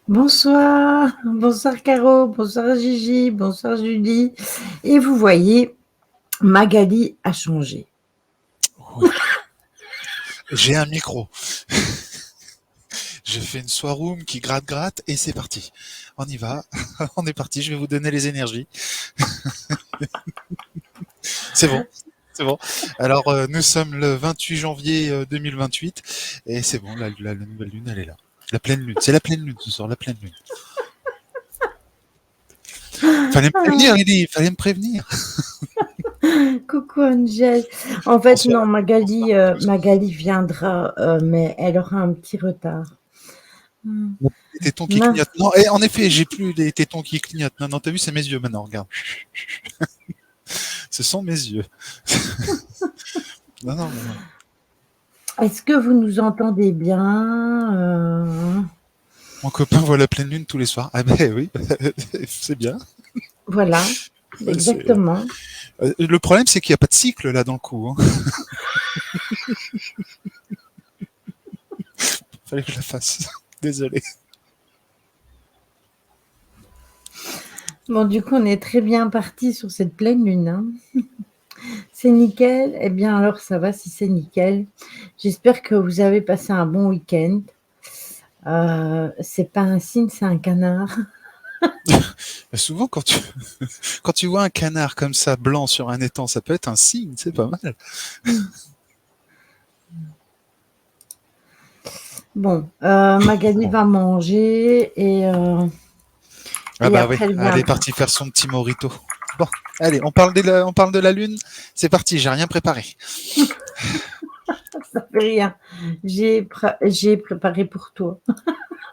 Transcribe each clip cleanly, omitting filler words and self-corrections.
Bonsoir, bonsoir Caro, bonsoir Gigi, bonsoir Julie. Et vous voyez, Magali a changé. Oui, j'ai un micro. Je fais une soiroom qui gratte et c'est parti. On y va. On est parti. Je vais vous donner les énergies. C'est bon. C'est bon. Alors, nous sommes le 28 janvier 2028 et c'est bon. La nouvelle lune, elle est là. La pleine lune. C'est la pleine lune ce soir. La pleine lune. Fallait me prévenir, Lydie. Fallait me prévenir. Coucou Angèle. En fait, Bonsoir. non, Magali viendra, mais elle aura un petit retard. Hmm. Les tétons qui Mince. clignotent. Non, et en effet, j'ai plus les tétons qui clignotent. Non, non, t'as vu, c'est mes yeux maintenant. Regarde. Ce sont mes yeux. Non, non, non, non. Est-ce que vous nous entendez bien Mon copain voit la pleine lune tous les soirs. Ah ben oui, c'est bien. Voilà, C'est- exactement. Le problème, c'est qu'il n'y a pas de cycle là dans le coup. Hein. Fallait que je la fasse. Désolé. Bon, du coup, on est très bien parti sur cette pleine lune, hein. C'est nickel. Eh bien, alors, ça va si c'est nickel. J'espère que vous avez passé un bon week-end. C'est pas un cygne, c'est un canard. Souvent, quand tu vois un canard comme ça, blanc sur un étang, ça peut être un signe, c'est pas mal. Bon, Magali Bon. va manger Ah et bah oui, après elle elle est viendra. partie faire son petit morito. Bon, allez, on parle de la lune. C'est parti, j'ai rien préparé. Ça fait rien. J'ai préparé pour toi.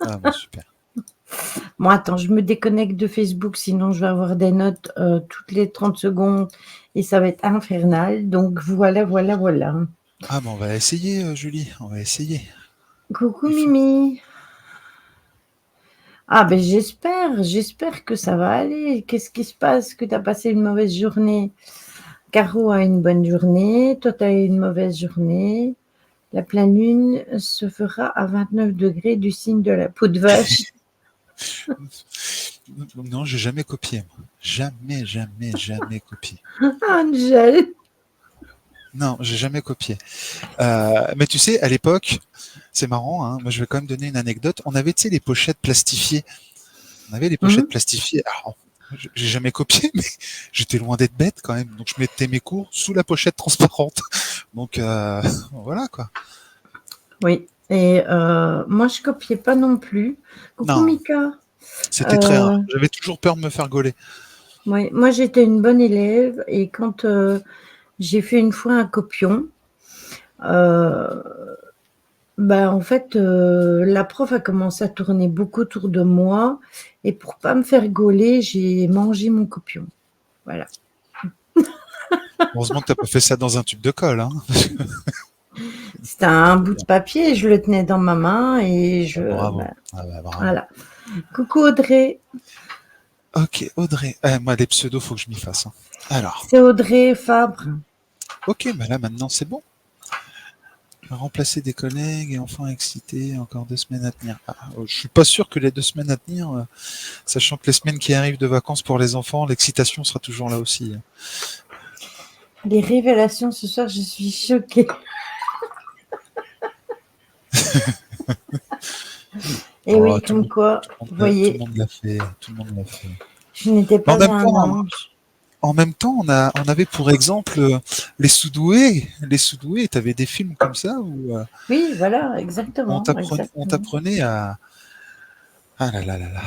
Ah bon, super. Bon, attends, je me déconnecte de Facebook, sinon je vais avoir des notes toutes les 30 secondes et ça va être infernal. Donc voilà, voilà, voilà. Ah bon, on va essayer, Julie, on va essayer. Coucou Il faut. Mimi. Ah ben j'espère que ça va aller. Qu'est-ce qui se passe? Que tu as passé une mauvaise journée? Caro a une bonne journée, toi tu as eu une mauvaise journée. La pleine lune se fera à 29 degrés du signe de la peau de vache. Non, j'ai jamais copié, moi. Jamais, jamais, jamais copié. Angèle. Non, j'ai jamais copié. Mais tu sais, à l'époque, c'est marrant, hein, moi je vais quand même donner une anecdote. On avait, tu sais, les pochettes plastifiées. On avait les pochettes Mmh. plastifiées. Alors, j'ai jamais copié, mais j'étais loin d'être bête quand même. Donc je mettais mes cours sous la pochette transparente. Donc voilà quoi. Oui. Et moi je copiais pas non plus. Coucou Non, Mika. c'était très rare. Euh, J'avais toujours peur de me faire gauler. ouais, moi j'étais une bonne élève et quand j'ai fait une fois un copion, euh, bah, en fait, la prof a commencé à tourner beaucoup autour de moi et pour pas me faire gauler, j'ai mangé mon copion. Voilà. Heureusement que t'as pas fait ça dans un tube de colle, hein. C'était un bout de papier, je le tenais dans ma main et Oh, bravo. bah, Ah bah, bravo. voilà. Coucou Audrey, Ok, Audrey. Moi, les pseudos, faut que je m'y fasse. Hein. Alors, c'est Audrey Fabre. ok, bah là maintenant c'est bon. Remplacer des collègues et enfin excité, encore 2 semaines à tenir. Ah, je suis pas sûr que les 2 semaines à tenir, sachant que les semaines qui arrivent de vacances pour les enfants, l'excitation sera toujours là aussi. Hein. Les révélations ce soir, je suis choquée. Et Oh, oui, comme quoi, vous tout le voyez, monde l'a fait, tout le monde l'a fait. je n'étais En pas même un temps, ange. on avait pour exemple les Soudoués. Les Soudoués, t'avais des films comme ça où Oui, voilà, exactement, on exactement. t'apprenait à. Ah là là là là.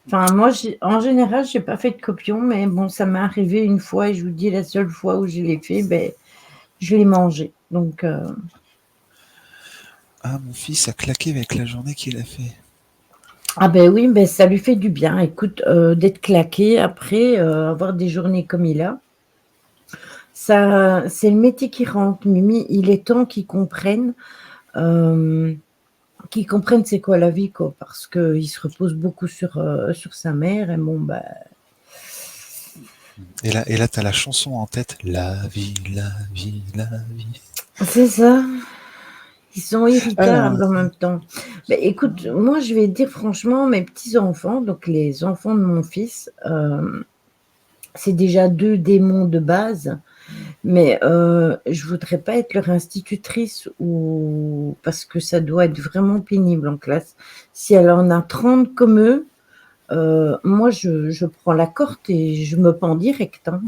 Enfin, moi, en général, j'ai pas fait de copion, mais bon, ça m'est arrivé une fois et je vous dis, la seule fois où je l'ai fait, ben, je l'ai mangé. Donc, Ah, mon fils a claqué avec la journée qu'il a fait. ah ben oui, ben, ça lui fait du bien. Écoute, d'être claqué après, avoir des journées comme il a. Ça, c'est le métier qui rentre, Mimi. Il est temps euh, qu'ils comprennent c'est quoi la vie, quoi, parce qu'il se repose beaucoup sur sa mère. Et bon, bah, Et là, t'as la chanson en tête. La vie, la vie, la vie. c'est ça. Ils sont irritables en même temps. Mais écoute, moi, je vais dire franchement, mes petits-enfants, donc les enfants de mon fils, c'est déjà 2 démons de base, mais je voudrais pas être leur institutrice ou parce que ça doit être vraiment pénible en classe. Si elle en a 30 comme eux, moi, je prends la corde et je me pends direct, hein.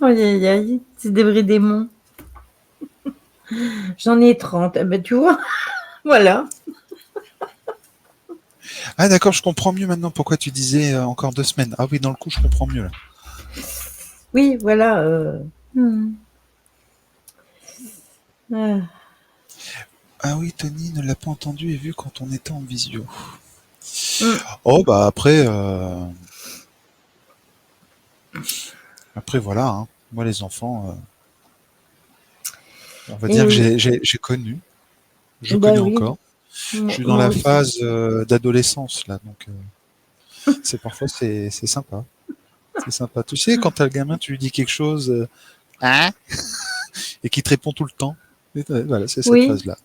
Aïe, aïe, aïe, c'est des vrais démons. J'en ai 30. Eh ben, tu vois? Voilà. Ah d'accord, je comprends mieux maintenant pourquoi tu disais encore 2 semaines. Ah oui, dans le coup, je comprends mieux là. Oui, voilà, Ah. Ah oui, Tony ne l'a pas entendu et vu quand on était en visio. Mmh. Oh bah après, après voilà, hein. Moi les enfants, on va Et dire que oui, j'ai connu, je bah, connais oui, encore. Je suis dans moi la aussi. phase d'adolescence là, donc c'est parfois c'est sympa. C'est sympa. Tu sais, quand t'as le gamin, tu lui dis quelque chose, hein, et qu'il te répond tout le temps. Et voilà, c'est cette Oui, phase-là.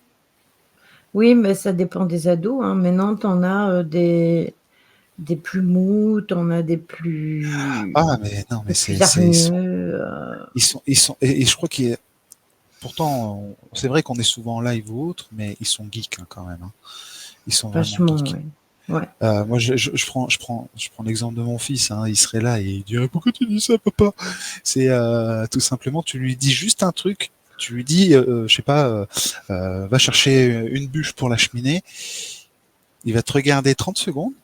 oui, mais ça dépend des ados, hein. Maintenant, tu en as, des plus mous, tu en as Ah mais non, mais des plus c'est hargneux, ils sont et je crois qu'il y a pourtant c'est vrai qu'on est souvent en live ou autre, mais ils sont geeks hein, quand même. Hein. Ils sont vraiment vachement, geeks. ouais. Ouais. Moi, je prends l'exemple de mon fils. Hein, il serait là et il dirait pourquoi tu dis ça, papa. C'est tout simplement, tu lui dis juste un truc. Tu lui dis, je sais pas, va chercher une bûche pour la cheminée. Il va te regarder 30 secondes.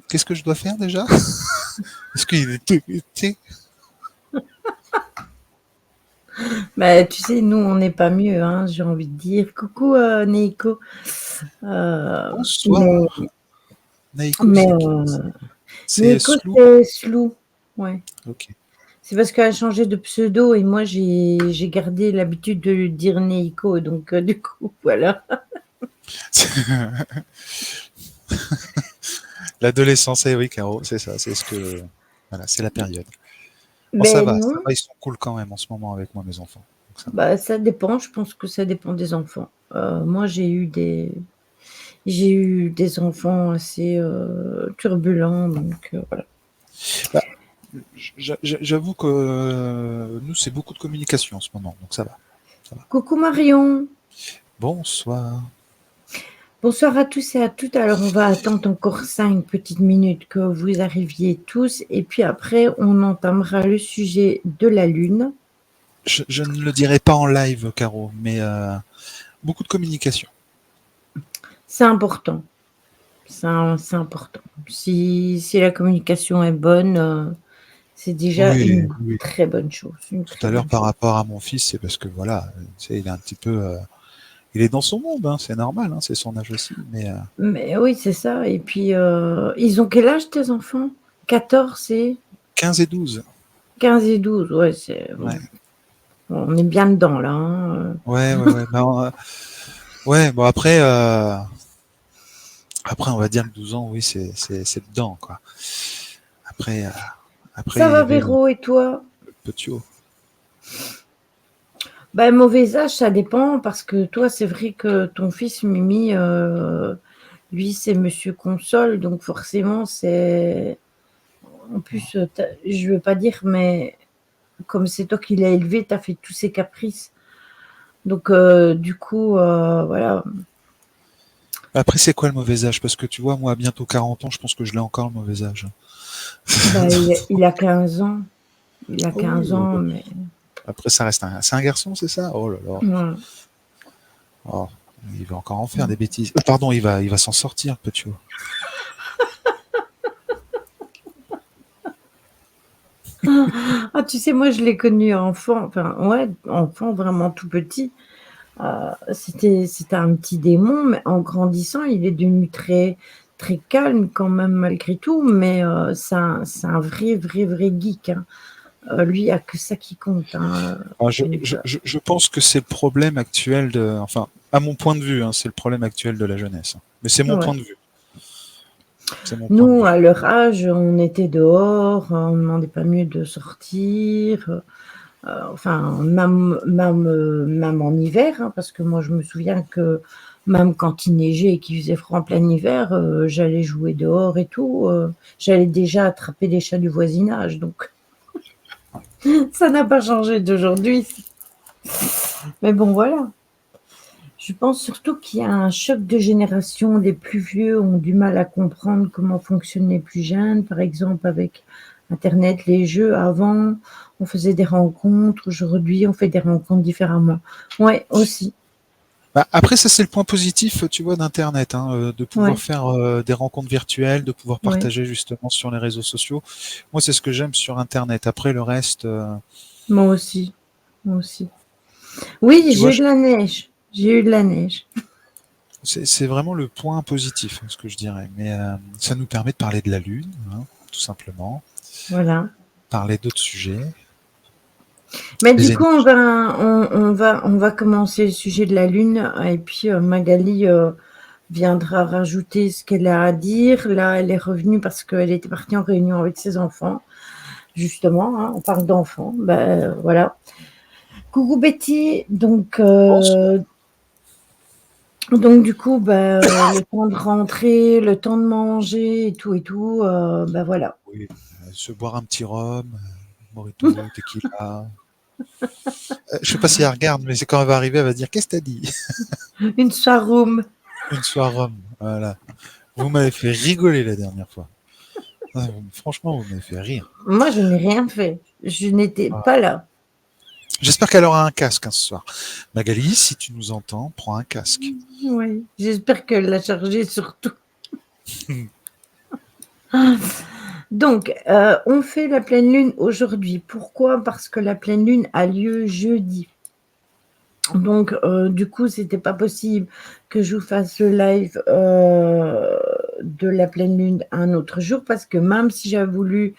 Qu'est-ce que je dois faire déjà? Est-ce qu'il est, tu sais, Bah, tu sais, nous, on n'est pas mieux, hein, j'ai envie de dire. Coucou, Neiko. Mais bonsoir. Naïko, mais c'est qui? C'est Neiko, Slou. c'est Slou. Ouais. Ok. C'est parce qu'elle a changé de pseudo et moi, j'ai gardé l'habitude de lui dire Neiko, donc du coup, voilà. L'adolescence, eh oui, Caro, c'est ça, c'est ce que, voilà, c'est la période. Bon, Ben non, ça va, ils sont cool quand même en ce moment avec moi, mes enfants. Donc ça va. bah, ça dépend, je pense que ça dépend des enfants. Moi, j'ai eu des enfants assez, turbulents, donc voilà. Bah, j'avoue que nous, c'est beaucoup de communication en ce moment, donc ça va. Ça va. Coucou Marion, Bonsoir. bonsoir à tous et à toutes. Alors, on va attendre encore 5 petites minutes que vous arriviez tous et puis après, on entamera le sujet de la lune. Je ne le dirai pas en live, Caro, mais beaucoup de communication. C'est important, c'est important. Si la communication est bonne, c'est déjà Oui, une oui. très bonne chose, une Tout très à l'heure, bonne par chose. rapport à mon fils, c'est parce que voilà, tu sais, il est un petit peu, il est dans son monde, hein, c'est normal, hein, c'est son âge aussi, mais Mais oui, c'est ça et puis, ils ont quel âge tes enfants? 14 et 15 et 12. 15 et 12, ouais, c'est bon. Ouais, On est bien dedans là, hein, ouais, ouais, ouais. Ben, ouais, bon après, après, on va dire que 12 ans, oui, c'est dedans, quoi. Après, Ça après, va il est Véro et toi? le petit haut. Bah, mauvais âge, ça dépend parce que toi, c'est vrai que ton fils Mimi, lui, c'est monsieur console, donc forcément, c'est en plus, je veux pas dire, mais comme c'est toi qui l'as élevé, tu as fait tous ses caprices. Donc du coup, voilà. Après, c'est quoi le mauvais âge? Parce que tu vois, moi, à bientôt 40 ans, je pense que je l'ai encore le mauvais âge. Bah, il a 15 ans. Il a 15 Oh, ans, mais après, ça reste c'est un garçon, c'est ça? Oh là là. voilà. Oh, il va encore en faire des bêtises. Pardon, il va s'en sortir, le petit haut. Ah, tu sais, moi, je l'ai connu enfant, enfin, ouais, enfant vraiment tout petit. C'était un petit démon, mais en grandissant, il est devenu très, très calme quand même malgré tout. Mais c'est un vrai, vrai, vrai geek, hein. Lui, il n'y a que ça qui compte, hein. Ah, Donc, je pense que c'est le problème actuel de, enfin, à mon point de vue, hein, c'est le problème actuel de la jeunesse. Mais c'est mon ouais. point de vue. C'est mon point de Nous, vue. à leur âge, on était dehors, on ne demandait pas mieux de sortir. Enfin, même en hiver, hein, parce que moi, je me souviens que même quand il neigeait et qu'il faisait froid en plein hiver, j'allais jouer dehors et tout. J'allais déjà attraper les chats du voisinage, donc ça n'a pas changé d'aujourd'hui. Mais bon, voilà. Je pense surtout qu'il y a un choc de génération. Les plus vieux ont du mal à comprendre comment fonctionnent les plus jeunes. Par exemple, avec Internet, les jeux, avant, on faisait des rencontres. Aujourd'hui, on fait des rencontres différemment. Ouais, aussi. Bah, après, ça, c'est le point positif, tu vois, d'Internet, hein, de pouvoir Ouais, faire des rencontres virtuelles, de pouvoir ouais. partager justement sur les réseaux sociaux. Moi, c'est ce que j'aime sur Internet. Après, le reste, Moi aussi. Moi aussi. Oui, tu vois, j'ai eu de la neige. J'ai eu de la neige. c'est vraiment le point positif, ce que je dirais. Mais ça nous permet de parler de la Lune, hein, tout simplement, Voilà. parler d'autres sujets, Mais les du coup, énergies. on va commencer le sujet de la Lune. Et puis, Magali viendra rajouter ce qu'elle a à dire. Là, elle est revenue parce qu'elle était partie en réunion avec ses enfants. Justement, hein, on parle d'enfants. Ben, voilà. Coucou Betty. Donc du coup, le temps de rentrer, le temps de manger et tout, ben voilà. Oui, se boire un petit rhum, morito, tequila. Je sais pas si elle regarde, mais c'est quand elle va arriver, elle va dire qu'est-ce que t'as dit? Une soirée. Une soirée rhum, voilà. Vous m'avez fait rigoler la dernière fois. Ah, franchement, vous m'avez fait rire. Moi, je n'ai rien fait. Je n'étais Ah. pas là. J'espère qu'elle aura un casque ce soir. Magali, si tu nous entends, prends un casque. Oui. J'espère qu'elle l'a chargé surtout. Donc, on fait la pleine lune aujourd'hui. Pourquoi? Parce que la pleine lune a lieu jeudi. Donc, du coup, c'était pas possible que je vous fasse le live de la pleine lune un autre jour parce que même si j'avais voulu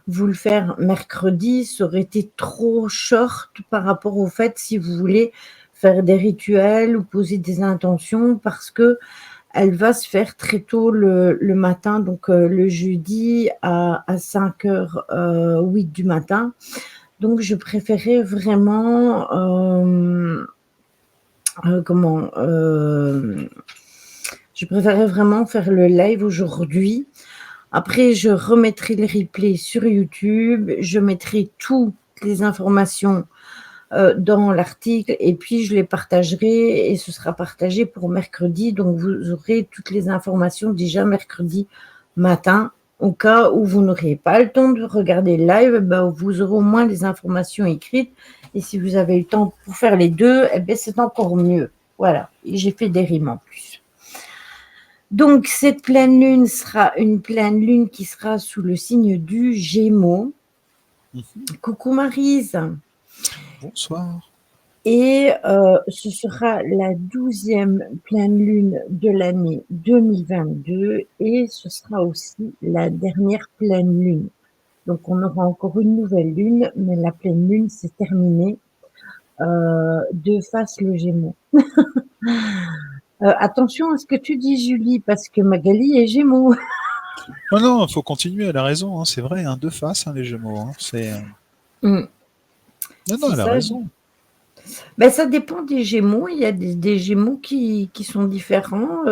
vous le faire mercredi, ça aurait été trop short par rapport au fait si vous voulez faire des rituels ou poser des intentions parce que elle va se faire très tôt le matin, donc le jeudi à 5h08 du matin. Donc, je préférais vraiment comment je préférais vraiment faire le live aujourd'hui. Après, je remettrai le replay sur YouTube. Je mettrai toutes les informations dans l'article et puis je les partagerai et ce sera partagé pour mercredi. Donc, vous aurez toutes les informations déjà mercredi matin. Au cas où vous n'aurez pas le temps de regarder le live, vous aurez au moins les informations écrites. Et si vous avez eu le temps pour faire les deux, c'est encore mieux. Voilà, et j'ai fait des rimes en plus. Donc, cette pleine lune sera une pleine lune qui sera sous le signe du Gémeaux. Coucou Maryse. Bonsoir. Et ce sera la 12e pleine lune de l'année 2022 et ce sera aussi la dernière pleine lune. Donc, on aura encore une nouvelle lune, mais la pleine lune, c'est terminé de face le Gémeaux. Attention à ce que tu dis, Julie, parce que Magali est Gémeaux. Non, non, il faut continuer, elle a raison, hein, c'est vrai, hein, deux faces, hein, les Gémeaux. Hein, Non, non, C'est elle a ça. raison. Ça dépend des Gémeaux. Il y a des Gémeaux qui sont différents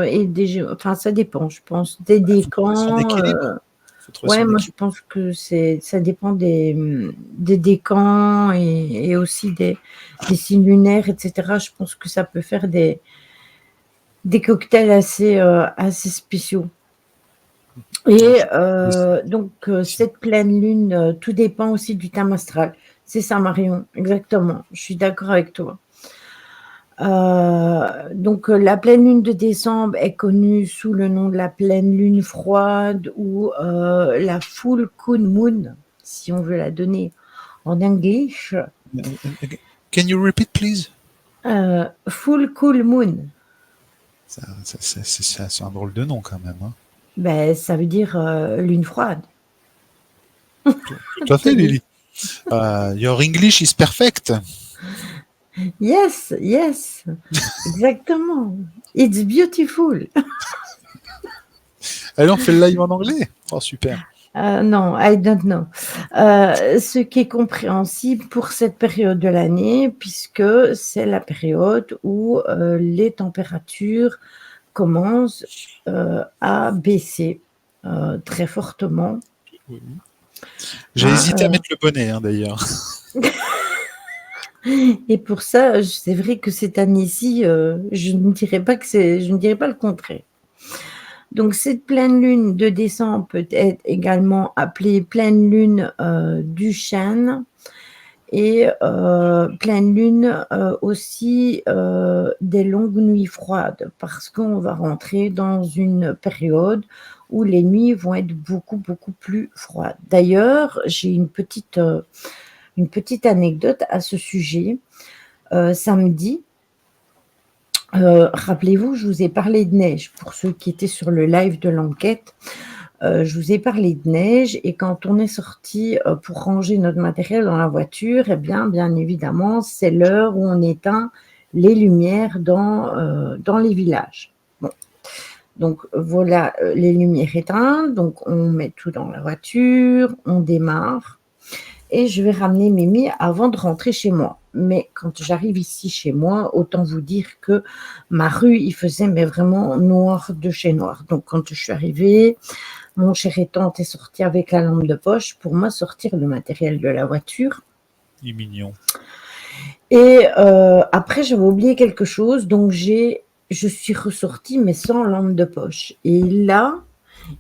et enfin, ça dépend, je pense. Des Il faut trouver son décans. équilibre. Faut trouver Ouais, son moi, je équilibre. pense que ça dépend des décans et aussi des signes lunaires, etc. Je pense que ça peut faire des cocktails assez spéciaux. Et donc, cette pleine lune, tout dépend aussi du thème astral. C'est ça, Marion, exactement. Je suis d'accord avec toi. Donc, la pleine lune de décembre est connue sous le nom de la pleine lune froide ou la full moon, si on veut la donner en anglais. Can you repeat, please? Full moon, C'est un drôle de nom quand même. Hein. ça veut dire lune froide. Tout à fait, Lily. Your English is perfect. Yes, yes, exactement. It's beautiful. Allez, on fait le live en anglais. Oh, super. Non, I don't know. Ce qui est compréhensible pour cette période de l'année, puisque c'est la période où les températures commencent à baisser très fortement. Oui. J'ai hésité à mettre le bonnet, hein, d'ailleurs. Et pour ça, c'est vrai que cette année-ci, je ne dirais pas le contraire. Donc cette pleine lune de décembre peut être également appelée pleine lune du chêne et pleine lune aussi des longues nuits froides, parce qu'on va rentrer dans une période où les nuits vont être beaucoup plus froides. D'ailleurs, j'ai une petite anecdote à ce sujet. Samedi, rappelez-vous, je vous ai parlé de neige pour ceux qui étaient sur le live de l'enquête. Je vous ai parlé de neige et quand on est sorti pour ranger notre matériel dans la voiture, eh bien évidemment, c'est l'heure où on éteint les lumières dans les villages. Bon. Donc voilà, les lumières éteintes, donc on met tout dans la voiture, on démarre et je vais ramener Mimi avant de rentrer chez moi. Mais quand j'arrive ici chez moi, autant vous dire que ma rue, il faisait mais vraiment noir de chez noir. Donc quand je suis arrivée, mon cher étante est sorti avec la lampe de poche pour moi sortir le matériel de la voiture. Il est mignon. Et après, j'avais oublié quelque chose, donc je suis ressortie mais sans lampe de poche. Et là,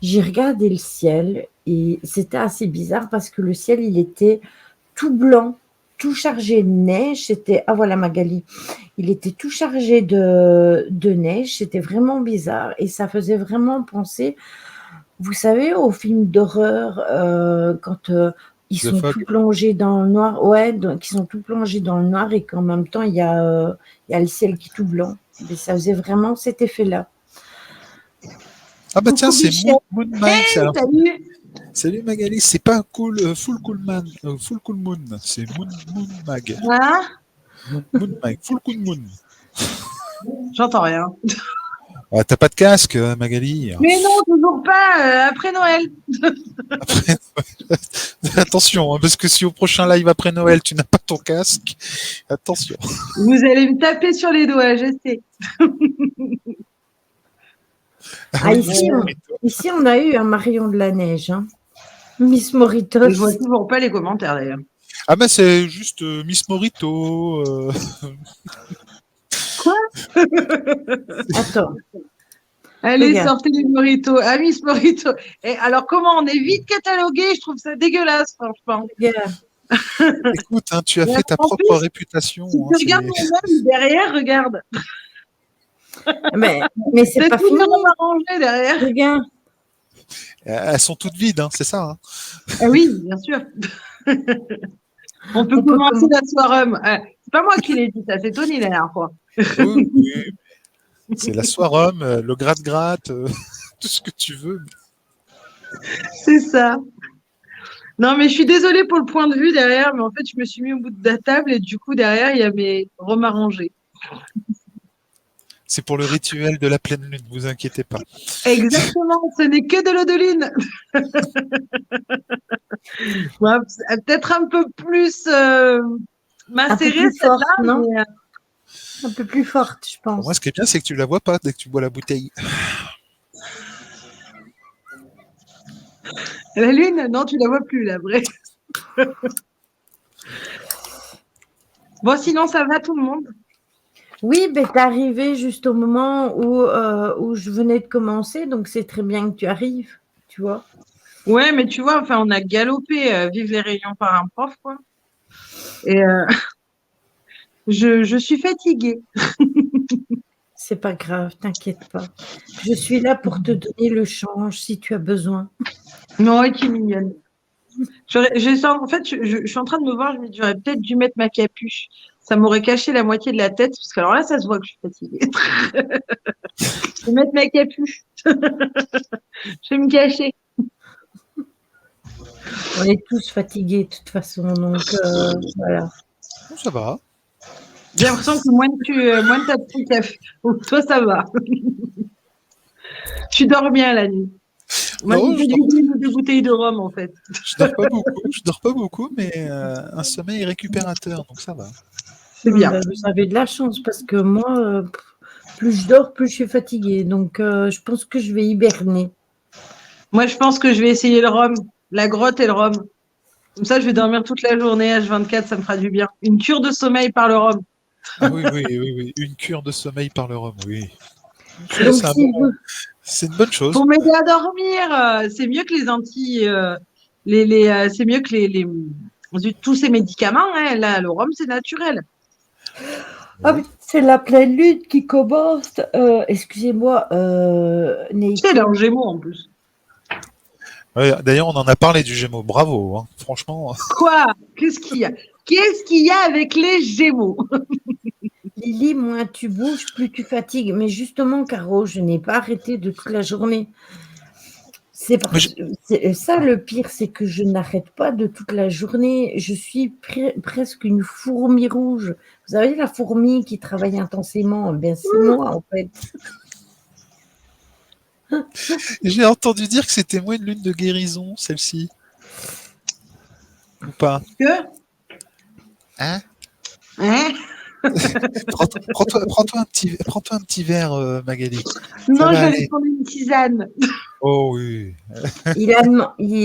j'ai regardé le ciel et c'était assez bizarre parce que le ciel, il était tout blanc, tout chargé de neige. Ah voilà Magali, il était tout chargé de neige. C'était vraiment bizarre et ça faisait vraiment penser, vous savez, aux films d'horreur quand ils sont tout plongés dans le noir. Ouais, donc ils sont tout plongés dans le noir et qu'en même temps il y a le ciel qui est tout blanc. Mais ça faisait vraiment cet effet-là. Ah bah tiens, c'est Moon Mike. Hey, salut. Salut Magali, c'est pas Full Cool Moon, c'est Moon Mag. Hein? Moon Mag, Full Cool Moon. J'entends rien. Ah, t'as pas de casque, Magali? Mais non, toujours pas, après Noël. Après Noël. Attention, hein, parce que si au prochain live après Noël, tu n'as pas ton casque, attention. Vous allez me taper sur les doigts, je sais. Ici, on a eu un Marion de la Neige. Hein. Miss Moritos. Je vois toujours pas les commentaires d'ailleurs. Ah ben c'est juste Miss Morito. Quoi? Attends. Allez, regarde. Sortez les Morito. Ah, Miss Morito. Et alors, comment on est vite catalogué? Je trouve ça dégueulasse, franchement. Écoute, hein, tu as fait ta propre réputation. Si tu regardes mon même derrière, regarde. Mais c'est pas fini. Rangé derrière. Regarde. Elles sont toutes vides, hein, c'est ça. Hein. Ah oui, bien sûr. On peut commencer la soirée. C'est pas moi qui l'ai dit, ça, c'est Tony la dernière fois. Oui, oui. C'est la soirée, le gratte-gratte, tout ce que tu veux. C'est ça. Non, mais je suis désolée pour le point de vue derrière, mais en fait, je me suis mis au bout de la table et du coup, derrière, il y a mes roms rangés. C'est pour le rituel de la pleine lune, ne vous inquiétez pas. Exactement, ce n'est que de l'eau de lune. Ouais, peut-être un peu plus macérée, celle-là. Non mais, un peu plus forte, je pense. Pour moi, ce qui est bien, c'est que tu la vois pas dès que tu bois la bouteille. La lune, non, tu la vois plus, la vraie. Bon, sinon, ça va tout le monde? Oui, ben, t'es arrivé juste au moment où je venais de commencer, donc c'est très bien que tu arrives, tu vois. Ouais, mais tu vois, enfin, on a galopé, vive les réunions par un prof, quoi. Et je suis fatiguée. C'est pas grave, t'inquiète pas. Je suis là pour te donner le change si tu as besoin. Non, qui est mignonne. En fait, je suis en train de me voir, je me dis, j'aurais peut-être dû mettre ma capuche. Ça m'aurait caché la moitié de la tête, parce que alors là, ça se voit que je suis fatiguée. Je vais mettre ma capuche. Je vais me cacher. On est tous fatigués de toute façon, donc voilà. Bon, ça va. J'ai l'impression que moins de t'as pris café. Toi, ça va. Tu dors bien la nuit. Moi, Non, j'ai fait une ou deux bouteilles de rhum, en fait. je dors pas beaucoup, mais un sommeil récupérateur, donc ça va. C'est bien. Ben, vous avez de la chance parce que moi, plus je dors, plus je suis fatiguée. Donc, je pense que je vais hiberner. Moi, je pense que je vais essayer le rhum, la grotte et le rhum. Comme ça, je vais dormir toute la journée, H24, ça me fera du bien. Une cure de sommeil par le rhum. Ah oui, oui, oui, oui. Une cure de sommeil par le rhum, oui. Donc, si vous, C'est une bonne chose. Pour m'aider à dormir, c'est mieux que les anti, c'est mieux que tous ces médicaments. Hein. Là, le rhum, c'est naturel. ah, mais c'est la pleine lune qui commence. Excusez-moi, C'est un Gémeaux en plus. Ouais, d'ailleurs, on en a parlé du Gémeaux. Bravo, hein. Franchement. Quoi? Qu'est-ce qu'il y a? Qu'est-ce qu'il y a avec les Gémeaux? Lily, moins tu bouges, plus tu fatigues. Mais justement, Caro, je n'ai pas arrêté de toute la journée. C'est ça le pire, c'est que je n'arrête pas de toute la journée. Je suis presque une fourmi rouge. Vous savez, la fourmi qui travaille intensément, bien c'est moi en fait. J'ai entendu dire que c'était moins une lune de guérison, celle-ci. Ou pas? Que? Hein? Hein? Prends-toi un petit verre, Magali. Non, je va vais aller. prendre une tisane. Oh oui. Il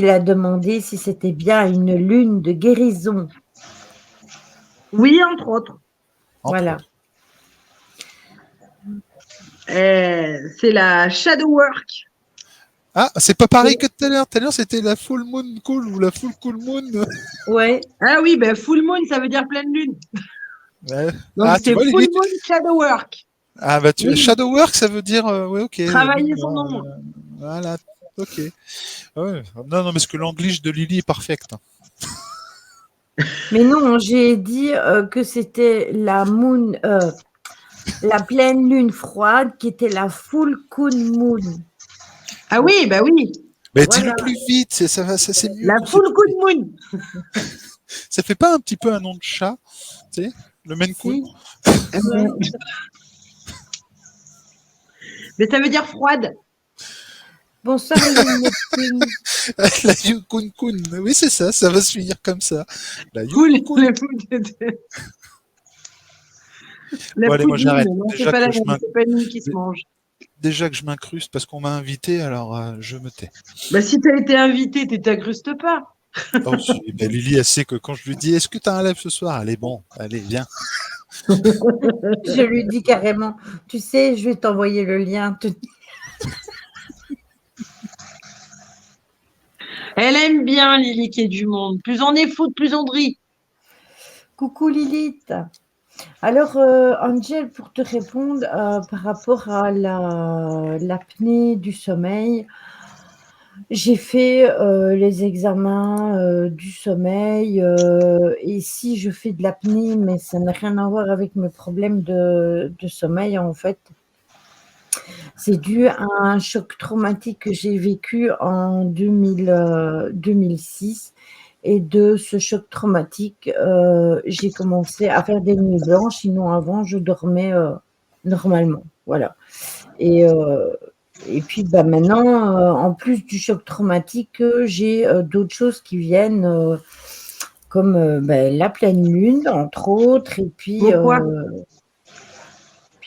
a demandé si c'était bien une lune de guérison. Oui, entre autres. Voilà. Autres. C'est la shadow work. Ah, c'est pas pareil que tout à l'heure. Tout à l'heure, c'était la full moon cool ou la full cool moon. Ouais. Ah oui, ben full moon, ça veut dire pleine lune. Ouais. Donc Ah, c'est tu vois, full Lily, moon shadow work. Ah, bah, Oui. shadow work, ça veut dire, oui, ok. Travailler son ombre. Voilà, ok. Ouais. Non, non, parce que l'anglish de Lily est parfaite. Mais non, j'ai dit que c'était la pleine lune froide qui était la full moon. Ah oui, bah oui. Mais Voilà. dis-le plus vite, ça va, ça c'est mieux. La full moon. Ça fait pas un petit peu un nom de chat, tu sais, le Maine Coon. Si. Mais ça veut dire froide. Bonsoir, Lune Neptune. La Yukun Kun. Oui, c'est ça, ça va se finir comme ça. La Cool. Yukun. La Bon, allez, moi poudine, j'arrête. non, c'est pas la même, c'est pas une qui se mange. Déjà que je m'incruste parce qu'on m'a invité, alors je me tais. Bah si t'as été invité, t'incrustes pas. Oh, si, ben, Lily, elle sait que quand je lui dis est-ce que tu as un live ce soir, allez, bon, allez, viens. Je lui dis carrément, tu sais, je vais t'envoyer le lien. Elle aime bien Lily qui est du monde. Plus on est foot, plus on brille. Coucou Lilith. Alors, Angel, pour te répondre par rapport à l'apnée du sommeil, j'ai fait les examens du sommeil et si je fais de l'apnée, mais ça n'a rien à voir avec mes problèmes de sommeil en fait. C'est dû à un choc traumatique que j'ai vécu en 2006. Et de ce choc traumatique, j'ai commencé à faire des nuits blanches. Sinon, avant, je dormais normalement. Voilà. Et puis, bah, maintenant, en plus du choc traumatique, j'ai d'autres choses qui viennent, comme la pleine lune, entre autres. Et puis, Pourquoi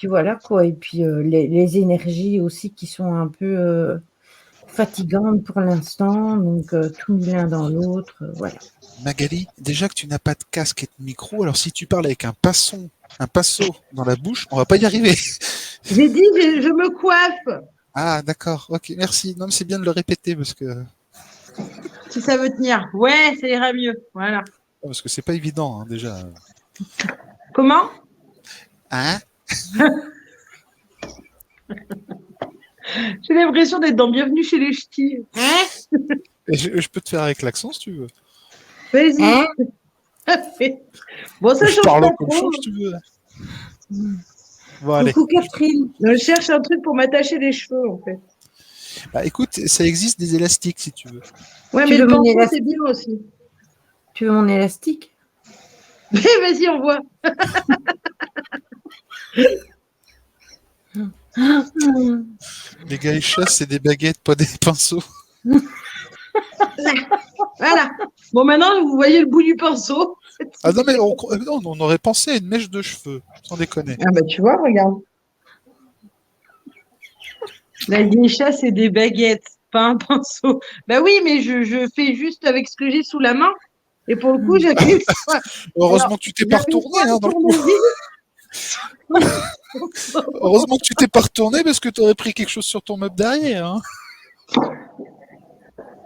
voilà quoi. Et puis, les énergies aussi qui sont un peu fatigantes pour l'instant. Donc, tout mis l'un dans l'autre. Voilà. Magali, déjà que tu n'as pas de casque et de micro, alors si tu parles avec un passo dans la bouche, on va pas y arriver. J'ai dit, je me coiffe. Ah, d'accord, ok, merci. Non, mais c'est bien de le répéter parce que Si ça veut tenir. Ouais, ça ira mieux. Voilà. parce que c'est pas évident hein, déjà. Comment Hein? J'ai l'impression d'être dans Bienvenue chez les Ch'tis. Hein Et je peux te faire avec l'accent si tu veux. Vas-y. Hein Bon, ça Je change parle pas comme trop. chose si tu veux. Bon, allez. Coucou Catherine. Je cherche un truc pour m'attacher les cheveux, en fait. Bah, écoute, ça existe des élastiques si tu veux. Ouais, Tu mais veux le mon pinceau, élastique? c'est bien aussi. Tu veux mon élastique? Mais vas-y, on voit. Les gars, ils chassent, c'est des baguettes, pas des pinceaux. Voilà. Bon, maintenant, vous voyez le bout du pinceau. Ah non, mais on aurait pensé à une mèche de cheveux, sans déconner. Ah bah tu vois, regarde. La geisha, c'est des baguettes, pas un pinceau. Bah oui, mais je fais juste avec ce que j'ai sous la main. Et pour le coup, j'avais... Heureusement que tu t'es pas retourné hein, dans le coup. Heureusement que tu t'es pas retourné parce que tu aurais pris quelque chose sur ton meuble derrière. Hein.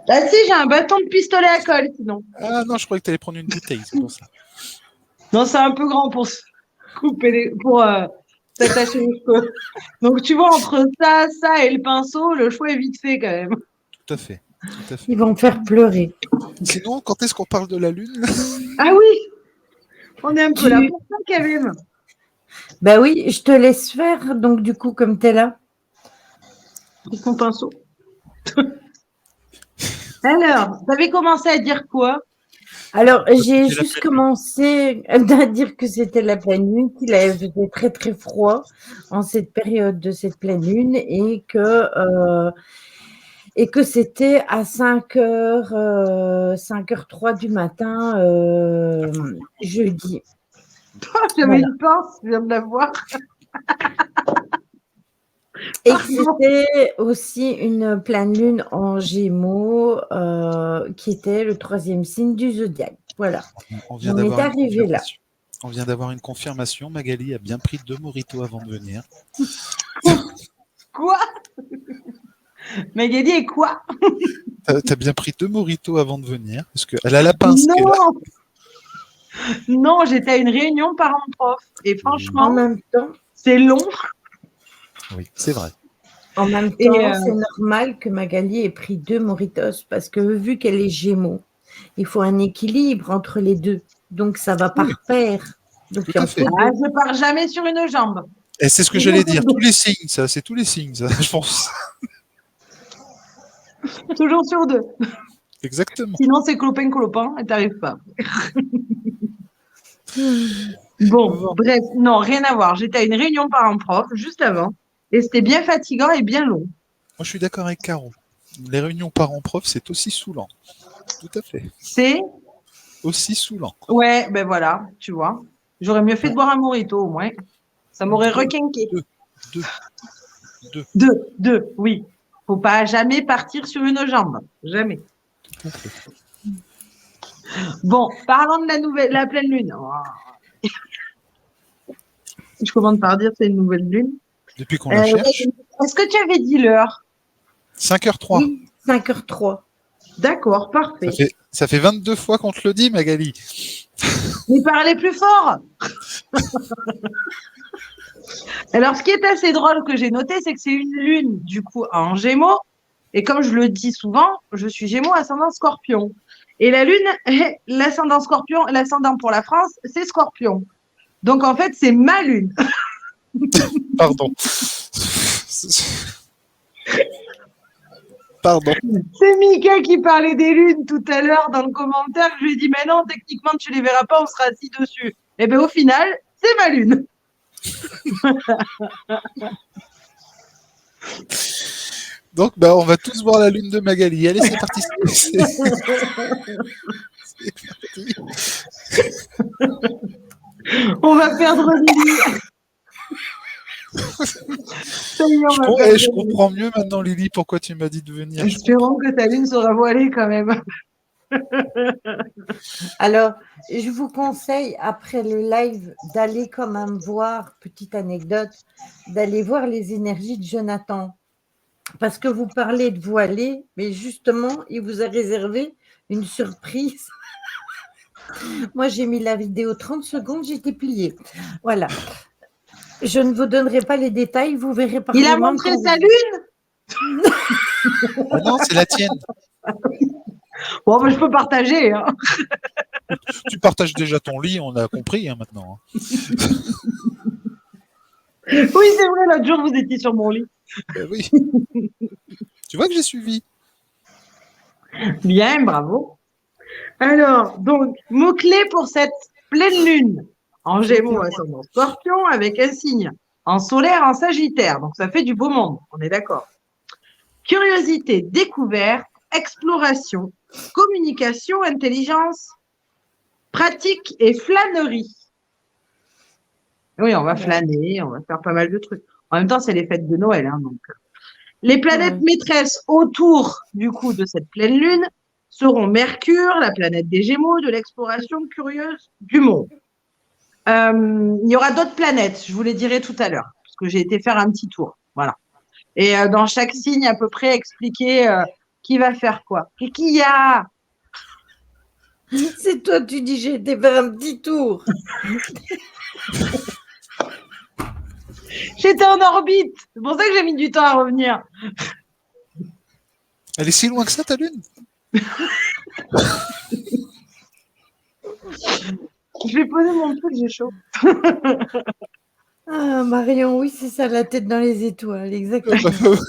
Ah si, j'ai un bâton de pistolet à colle, sinon. Ah non, je croyais que tu allais prendre une bouteille, c'est pour ça. Non, c'est un peu grand pour se couper pour s'attacher les cheveux. Donc tu vois, entre ça et le pinceau, le choix est vite fait quand même. Tout à fait. Tout à fait. Ils vont me faire pleurer. Sinon, quand est-ce qu'on parle de la Lune? Ah oui, on est un peu là pour ça quand même. Ben oui, je te laisse faire, donc du coup, comme tu es là. C'est ton pinceau. Alors, tu avais commencé à dire quoi? Alors, j'ai C'était la juste pleine commencé à dire que c'était la pleine lune, qu'il avait fait très très froid en cette période de cette pleine lune et que c'était à 5h, 5h03 du matin, jeudi. J'avais Voilà. une pince, je viens de la voir. Et que c'était aussi une pleine lune en Gémeaux, qui était le 3e signe du zodiaque. Voilà. On vient On est d'avoir une arrivé là. confirmation. On vient d'avoir une confirmation. Magali a bien pris 2 mojitos avant de venir. Quoi? Magali est quoi? T'as bien pris 2 mojitos avant de venir parce qu'elle a la pince qui est là. Non, non, j'étais à une réunion parents-prof et En franchement, même temps, c'est long. Oui, c'est vrai. En même Et, temps, c'est normal que Magali ait pris 2 mojitos parce que vu qu'elle est Gémeaux, il faut un équilibre entre les deux. Donc, ça va par paire. Donc, Tout il en à fait. faut Ah, deux. je pars jamais sur une jambe. Et c'est ce que j'allais dire. Tous les signes, ça, c'est tous les signes, ça, je pense. Toujours sur 2. Exactement. Sinon, c'est clopin et t'arrives pas. Bon, bref, non, rien à voir. J'étais à une réunion parents-prof juste avant et c'était bien fatigant et bien long. Moi, je suis d'accord avec Caro. Les réunions parents-prof, c'est aussi saoulant. Tout à fait. C'est, Aussi saoulant. ouais, ben voilà, tu vois. J'aurais mieux fait de boire un mojito au moins. Ça m'aurait requinqué. Deux. Deux, oui. Faut pas jamais partir sur une jambe. Jamais. Tout à fait. Bon, parlons de la pleine lune. Oh. Je commence par dire c'est une nouvelle lune. Depuis qu'on la cherche. Est-ce que tu avais dit l'heure? 5h03. Oui, 5h03. D'accord, parfait. Ça fait 22 fois qu'on te le dit, Magali. Mais parlez plus fort. Alors, ce qui est assez drôle que j'ai noté, c'est que c'est une lune, du coup, en Gémeaux. Et comme je le dis souvent, je suis Gémeaux ascendant Scorpion. Et la lune, l'ascendant Scorpion, l'ascendant pour la France, c'est Scorpion. Donc, en fait, c'est ma lune. Pardon. Pardon. C'est Mika qui parlait des lunes tout à l'heure dans le commentaire. Je lui ai dit, mais non, techniquement, tu les verras pas, on sera assis dessus. Et bien, au final, c'est ma lune. Donc, on va tous voir la lune de Magali. Allez, c'est parti. C'est parti. On va perdre Lily. Ça y est, on va perdre Je Lily. comprends mieux maintenant, Lily, pourquoi tu m'as dit de venir. Espérons que ta lune sera voilée quand même. Alors, je vous conseille, après le live, d'aller quand même voir, petite anecdote, d'aller voir les énergies de Jonathan. Parce que vous parlez de voilée, mais justement, il vous a réservé une surprise. Moi, j'ai mis la vidéo 30 secondes, j'étais pliée. Voilà. Je ne vous donnerai pas les détails, vous verrez par Il a vous-même montré quand sa vous- lune. Ah non, c'est la tienne. Bon, ben, je peux partager. Hein. Tu partages déjà ton lit, on a compris maintenant. Oui, c'est vrai, l'autre jour, vous étiez sur mon lit. Oui. Tu vois que j'ai suivi. Bien, bravo. Alors, donc, mots-clés pour cette pleine lune en Gémeaux, ascendant Scorpion, avec un signe en solaire, en Sagittaire. Donc, ça fait du beau monde, on est d'accord. Curiosité, découverte, exploration, communication, intelligence, pratique et flânerie. Oui, on va flâner, on va faire pas mal de trucs. En même temps, c'est les fêtes de Noël, hein, donc. Les planètes maîtresses autour, du coup, de cette pleine lune seront Mercure, la planète des Gémeaux, de l'exploration curieuse du monde. Il y aura d'autres planètes, je vous les dirai tout à l'heure, parce que j'ai été faire un petit tour. Voilà. Et dans chaque signe, à peu près, expliquer qui va faire quoi. Et qui y a? C'est toi, tu dis j'ai été faire un petit tour. J'étais en orbite. C'est pour ça que j'ai mis du temps à revenir. Elle est si loin que ça, ta lune? Je vais poser mon truc, j'ai chaud. Ah, Marion, oui, c'est ça, la tête dans les étoiles, exactement.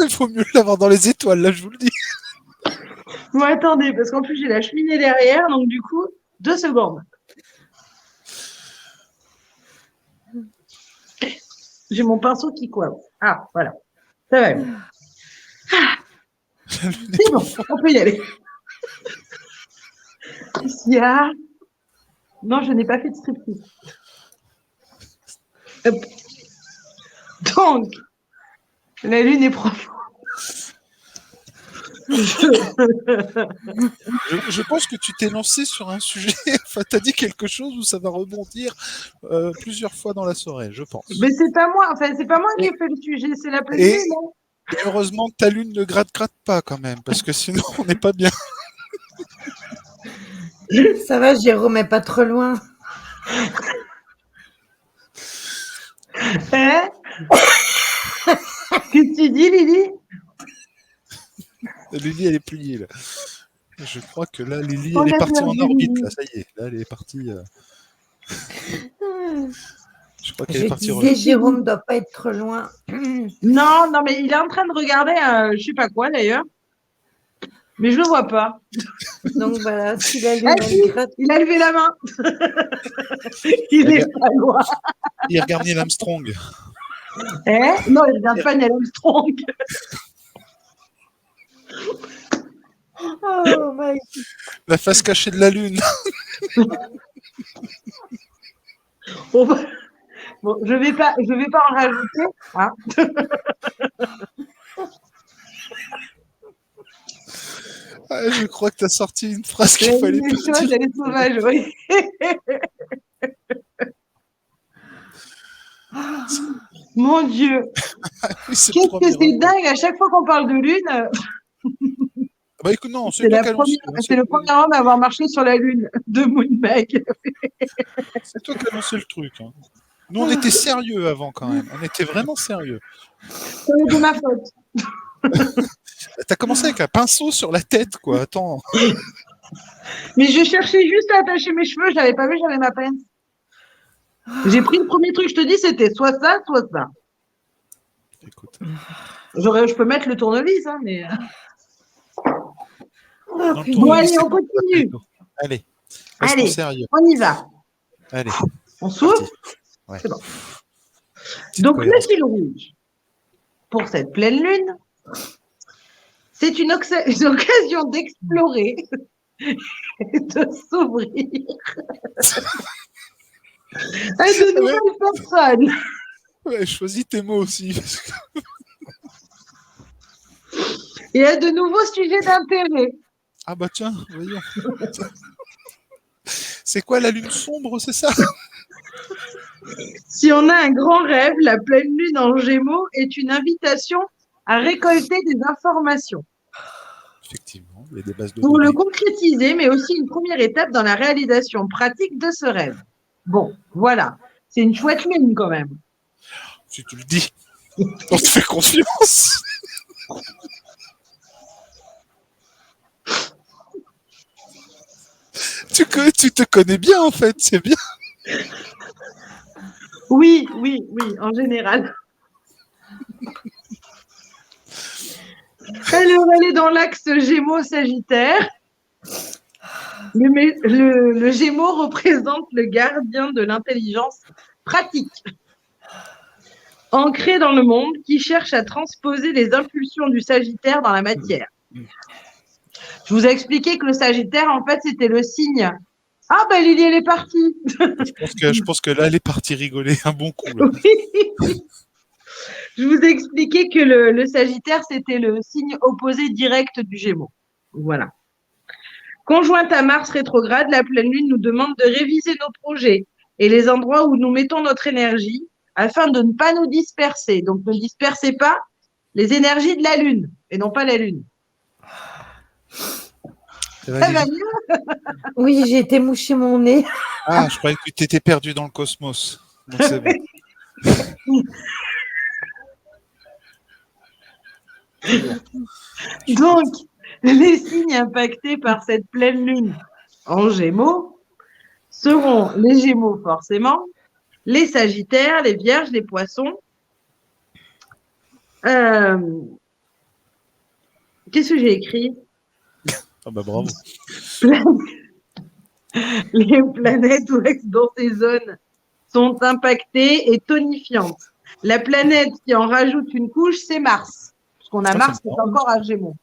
Il faut mieux l'avoir dans les étoiles, là, je vous le dis. Bon, attendez, parce qu'en plus, j'ai la cheminée derrière, donc du coup, 2 secondes. J'ai mon pinceau qui coiffe. Ah, voilà. Ça va. C'est bon, on peut y aller. Qu'est-ce qu'il y a? Non, je n'ai pas fait de striptease. Hop. Donc, la lune est profonde. Je pense que tu t'es lancé sur un sujet, enfin, t'as dit quelque chose où ça va rebondir plusieurs fois dans la soirée, je pense. Mais c'est pas moi, enfin, c'est pas moi qui ai fait le sujet, c'est la pleine lune. Non, Et heureusement que ta lune ne gratte pas quand même, parce que sinon on n'est pas bien. Ça va, Jérôme est pas trop loin. Hein? Qu'est-ce que tu dis, Lily? Lily, elle est pliée, là. Je crois que là, Lily, elle est partie en orbite, là, ça y est. Là, elle est partie... Je crois qu'elle est partie... Je disais, Jérôme doit pas être trop loin. Non, non, mais il est en train de regarder, je sais pas quoi, d'ailleurs. Mais je le vois pas. Donc voilà, si la lune Ah, si, gratte. il a levé la main. Il est pas loin. Il regarde Neil Armstrong. Hein? Non, il regarde pas Neil Armstrong. Oh my. La face cachée de la lune. Bon, je vais pas en rajouter. Hein. Ah, je crois que tu as sorti une phrase qu'il fallait pas dire. Elle est sauvage, oui. Mon Dieu. Oui, Qu'est-ce que c'est dingue, à chaque fois qu'on parle de lune. Bah écoute, non, c'est le premier homme à avoir marché sur la lune de Moonbag. C'est toi qui as lancé le truc. Hein. Nous, on était sérieux avant quand même. On était vraiment sérieux. Ça va de ma faute. T'as commencé avec un pinceau sur la tête, quoi. Attends. Mais je cherchais juste à attacher mes cheveux, je l'avais pas vu, j'avais ma pince. J'ai pris le premier truc, je te dis, c'était soit ça, soit ça. Écoute. Je peux mettre le tournevis, hein, mais. Bon, allez, on continue. Allez, allez, sérieux. On y va. Allez. On s'ouvre. Ouais. C'est bon. Donc, le fil rouge pour cette pleine lune, c'est une occasion d'explorer et de s'ouvrir à de nouvelles personnes. Ouais, choisis tes mots aussi. Et à de nouveaux sujets d'intérêt. Ah bah tiens, voyons. C'est quoi la lune sombre, c'est ça? Si on a un grand rêve, la pleine lune en Gémeaux est une invitation à récolter des informations. Effectivement, il y a des bases de pour données. le concrétiser, mais aussi une première étape dans la réalisation pratique de ce rêve. Bon, voilà. C'est une chouette lune quand même. Si tu le dis, on te fait confiance. Tu te connais bien en fait, c'est bien. Oui, en général. Alors, elle est dans l'axe Gémeaux-Sagittaire. Le Gémeaux représente le gardien de l'intelligence pratique, ancré dans le monde, qui cherche à transposer les impulsions du Sagittaire dans la matière. Je vous ai expliqué que le Sagittaire, en fait, c'était le signe. Ah, ben Lily, elle est partie. Je pense que là, elle est partie rigoler un bon coup. Là. Oui. Je vous ai expliqué que le Sagittaire, c'était le signe opposé direct du Gémeaux. Voilà. Conjointe à Mars rétrograde, la pleine lune nous demande de réviser nos projets et les endroits où nous mettons notre énergie afin de ne pas nous disperser. Donc, ne dispersez pas les énergies de la lune et non pas la lune. Ça va, Ça va Lily mieux? Oui, j'ai été moucher mon nez. Ah, je croyais que tu t'étais perdu dans le cosmos. Donc c'est bon. Donc, les signes impactés par cette pleine lune en Gémeaux seront les Gémeaux forcément, les Sagittaires, les Vierges, les Poissons. Qu'est-ce que j'ai écrit? Ah bah bravo. Les planètes dans ces zones sont impactées et tonifiantes. La planète qui en rajoute une couche, c'est Mars, parce qu'on a Ah, Mars c'est qui est marrant. encore à Gémeaux.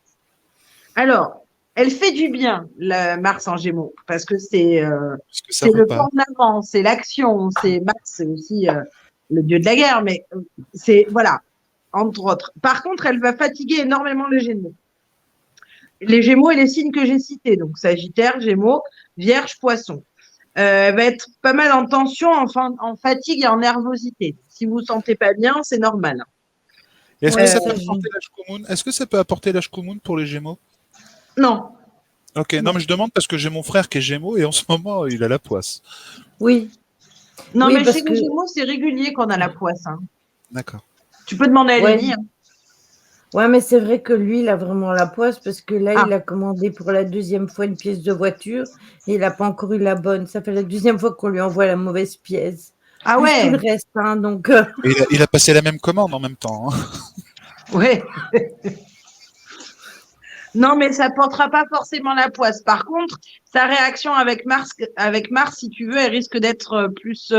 Alors, elle fait du bien, la Mars en Gémeaux, parce que c'est Parce que ça le repart. temps en avant, c'est l'action, c'est Mars, c'est aussi le dieu de la guerre, mais c'est, voilà, entre autres. Par contre, elle va fatiguer énormément les Gémeaux. Les Gémeaux et les signes que j'ai cités, donc Sagittaire, Gémeaux, Vierge, Poisson. Elle va être pas mal en tension, en fatigue et en nervosité. Si vous vous sentez pas bien, c'est normal. Et est-ce que Ouais, ça ça, peut apporter l'âge commun? Est-ce que ça peut apporter l'âge commun pour les Gémeaux? Non, Ok, non, mais je demande parce que j'ai mon frère qui est Gémeaux et en ce moment, il a la poisse. oui, non, oui, mais parce chez que, les Gémeaux, c'est régulier qu'on a la poisse. Hein. D'accord. Tu peux demander à ouais, Lily. Hein. ouais, mais c'est vrai que lui, il a vraiment la poisse parce que là, Ah, il a commandé pour la deuxième fois une pièce de voiture et il n'a pas encore eu la bonne. Ça fait la deuxième fois qu'on lui envoie la mauvaise pièce, ah plus tout le ouais, reste, hein, donc Et il a passé la même commande en même temps. Hein. ouais. Non, mais ça ne portera pas forcément la poisse. Par contre, sa réaction avec Mars, si tu veux, elle risque d'être plus.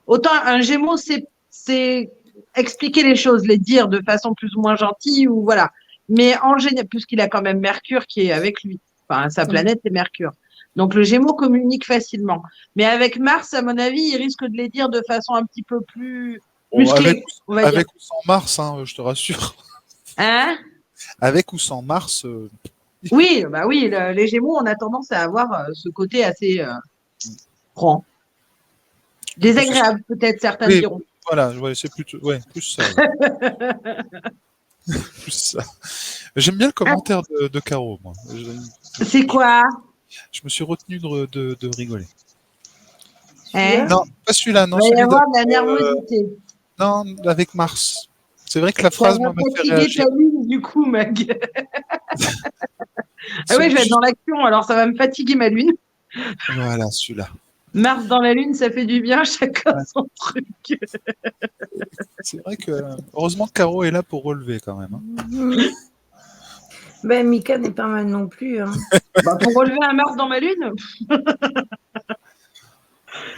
Autant un Gémeaux, c'est expliquer les choses, les dire de façon plus ou moins gentille, ou voilà. Mais en général, puisqu'il a quand même Mercure qui est avec lui. Enfin, sa planète, c'est Mercure. Donc, le Gémeaux communique facilement. Mais avec Mars, à mon avis, il risque de les dire de façon un petit peu plus Bon, musclée, on va dire. avec ou sans Mars, hein, je te rassure. Hein? Avec ou sans Mars, Oui, bah oui, les Gémeaux, on a tendance à avoir ce côté assez franc. Désagréable, peut-être, certains oui, diront. voilà, ouais, c'est plutôt, ouais, plus ça. Ouais. Plus ça. J'aime bien le Ah, commentaire de Caro, moi. c'est quoi? Je me suis retenu de rigoler. Hein? celui-là, Non, pas celui-là, Il non, va y celui avoir de la d'après. nervosité. Non, avec Mars. C'est vrai que la Ça phrase, va moi, m'a fait fatiguer ta réagir. lune, du coup, Mag. Ah oui, je vais être Celui- dans l'action, alors ça va me fatiguer ma lune. Voilà, celui-là. Mars dans la lune, ça fait du bien, chacun Ouais. son truc. C'est vrai que, heureusement que Caro est là pour relever quand même. Hein. ben Mika n'est pas mal non plus, hein. Bah, pour relever un Mars dans ma lune,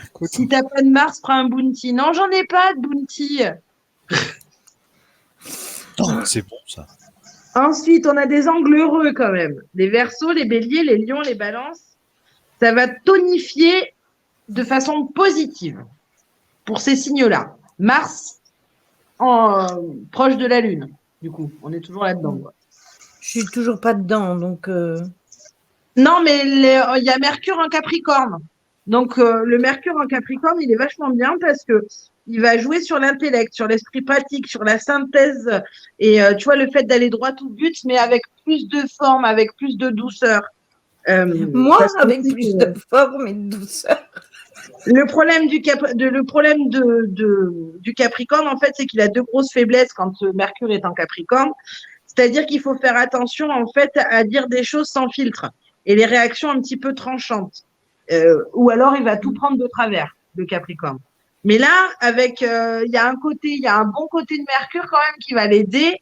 Écoute, si t'as pas de Mars, prends un bounty. Non, j'en ai pas de bounty. non, c'est bon ça. Ensuite, on a des angles heureux quand même. Les Verseaux, les Béliers, les Lions, les Balances. Ça va tonifier de façon positive pour ces signes-là. Mars, proche de la Lune, du coup. On est toujours là-dedans. Quoi. Je suis toujours pas dedans, donc Non, mais il y a Mercure en Capricorne. Donc, le Mercure en Capricorne, il est vachement bien parce que il va jouer sur l'intellect, sur l'esprit pratique, sur la synthèse et tu vois, le fait d'aller droit au but, mais avec plus de forme, avec plus de douceur. moi, Parce que avec plus de forme et de douceur. le problème du Capricorne, en fait, c'est qu'il a deux grosses faiblesses quand Mercure est en Capricorne. C'est-à-dire qu'il faut faire attention, en fait, à dire des choses sans filtre et les réactions un petit peu tranchantes. Ou alors, il va tout prendre de travers, le Capricorne. Mais là, il y a un bon côté de Mercure quand même qui va l'aider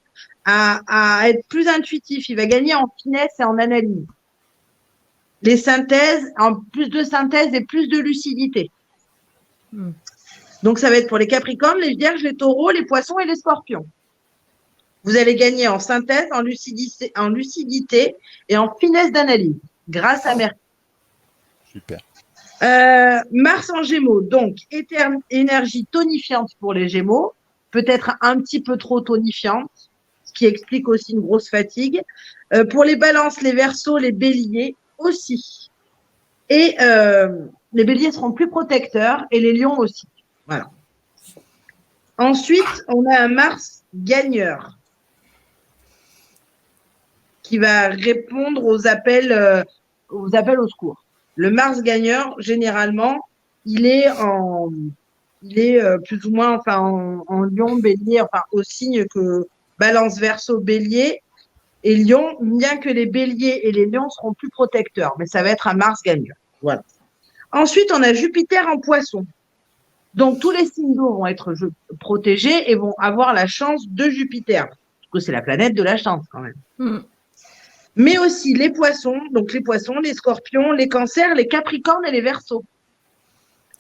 à être plus intuitif. Il va gagner en finesse et en analyse. Les synthèses, en plus de synthèse et plus de lucidité. Donc, ça va être pour les Capricornes, les Vierges, les Taureaux, les Poissons et les Scorpions. Vous allez gagner en synthèse, en lucidité et en finesse d'analyse grâce à Mercure. Super. Mars en Gémeaux, donc énergie tonifiante pour les Gémeaux, peut-être un petit peu trop tonifiante, ce qui explique aussi une grosse fatigue. Pour les Balances, les Verseaux, les Béliers aussi. Et les Béliers seront plus protecteurs et les Lions aussi. Voilà. Ensuite, on a un Mars gagneur qui va répondre aux appels au secours. Le Mars gagneur, généralement, il est plus ou moins en Lion, Bélier, enfin au signe que Balance, Verseau, Bélier et Lion, bien que les Béliers et les Lions seront plus protecteurs, mais ça va être un Mars gagneur. Voilà. Ensuite, on a Jupiter en Poisson. Donc tous les signes d'eau vont être protégés et vont avoir la chance de Jupiter, parce que c'est la planète de la chance quand même. Mais aussi les poissons, donc les poissons, les scorpions, les cancers, les capricornes et les verseaux.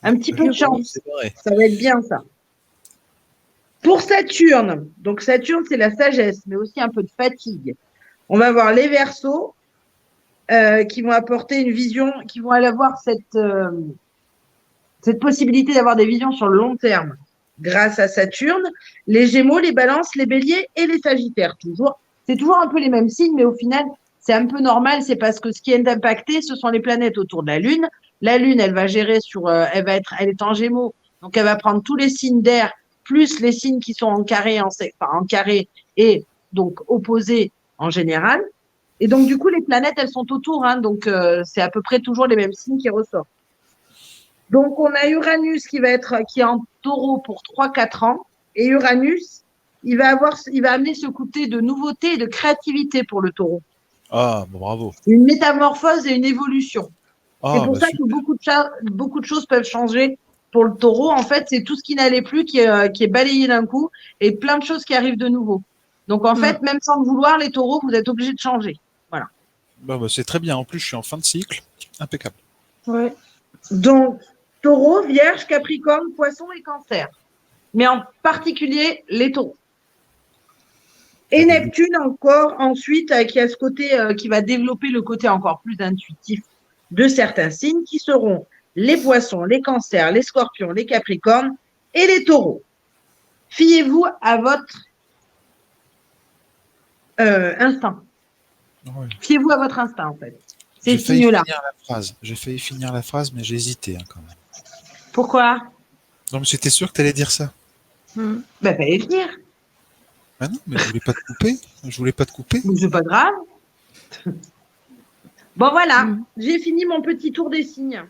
Un petit peu de chance. Ça va être bien, ça. Pour Saturne, donc Saturne, c'est la sagesse, mais aussi un peu de fatigue. On va voir les verseaux qui vont apporter une vision, qui vont avoir cette possibilité d'avoir des visions sur le long terme grâce à Saturne. Les Gémeaux, les Balances, les Béliers et les Sagittaires. C'est toujours un peu les mêmes signes, mais au final, c'est un peu normal. C'est parce que ce qui est impacté, ce sont les planètes autour de la Lune. La Lune, elle va gérer elle est en Gémeaux, donc elle va prendre tous les signes d'air plus les signes qui sont en carré, en carré et donc opposés en général. Et donc du coup, les planètes, elles sont autour, hein, donc c'est à peu près toujours les mêmes signes qui ressortent. Donc on a Uranus qui est en Taureau pour 3-4 ans, et Uranus, il va amener ce côté de nouveauté et de créativité pour le Taureau. Ah, bon, bravo. Une métamorphose et une évolution. Ah, c'est pour ça que beaucoup de choses peuvent changer pour le Taureau. En fait, c'est tout ce qui n'allait plus qui est balayé d'un coup et plein de choses qui arrivent de nouveau. Donc, en fait, même sans le vouloir, les Taureaux, vous êtes obligés de changer. Voilà. Bah, c'est très bien. En plus, je suis en fin de cycle. Impeccable. Ouais. Donc, Taureau, Vierge, Capricorne, Poisson et Cancer. Mais en particulier, les Taureaux. Et Neptune encore, ensuite, qui a ce côté, qui va développer le côté encore plus intuitif de certains signes, qui seront les Poissons, les Cancers, les Scorpions, les Capricornes et les Taureaux. Fiez-vous à votre instinct. Ouais. Fiez-vous à votre instinct, en fait. Ces J'ai failli signes-là. J'ai failli finir la phrase, mais j'ai hésité quand même. Pourquoi? Non, mais j'étais sûr que tu allais dire ça. Ben, fallait le dire. Ah non, mais je voulais pas te couper. Je voulais pas te couper. Mais c'est pas grave. Bon, voilà. J'ai fini mon petit tour des signes.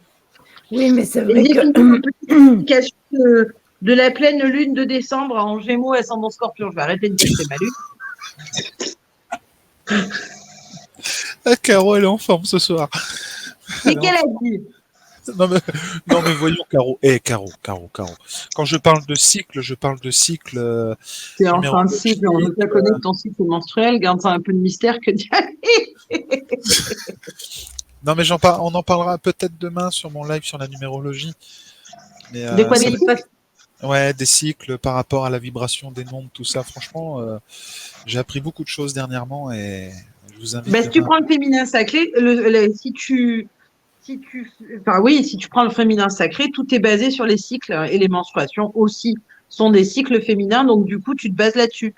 Oui, mais c'est Et vrai j'ai fini que... mon petite explication de la pleine lune de décembre en Gémeaux ascendant Scorpion. Je vais arrêter de dire que c'est ma lune. Ah, Caro, elle est en forme ce soir. Et qu'elle a dit? Non mais voyons, Caro. Caro. Quand je parle de cycle, je parle de cycle. C'est en fin de cycle. On ne connaît que ton cycle menstruel. Garde ça un peu de mystère que d'y aller. Non mais on en parlera peut-être demain sur mon live sur la numérologie. Mais, de quoi des cycles? Ouais, des cycles par rapport à la vibration des nombres, tout ça. Franchement, j'ai appris beaucoup de choses dernièrement et je vous invite. Si tu prends le féminin sacré, si tu prends le féminin sacré, tout est basé sur les cycles et les menstruations aussi sont des cycles féminins, donc du coup tu te bases là-dessus.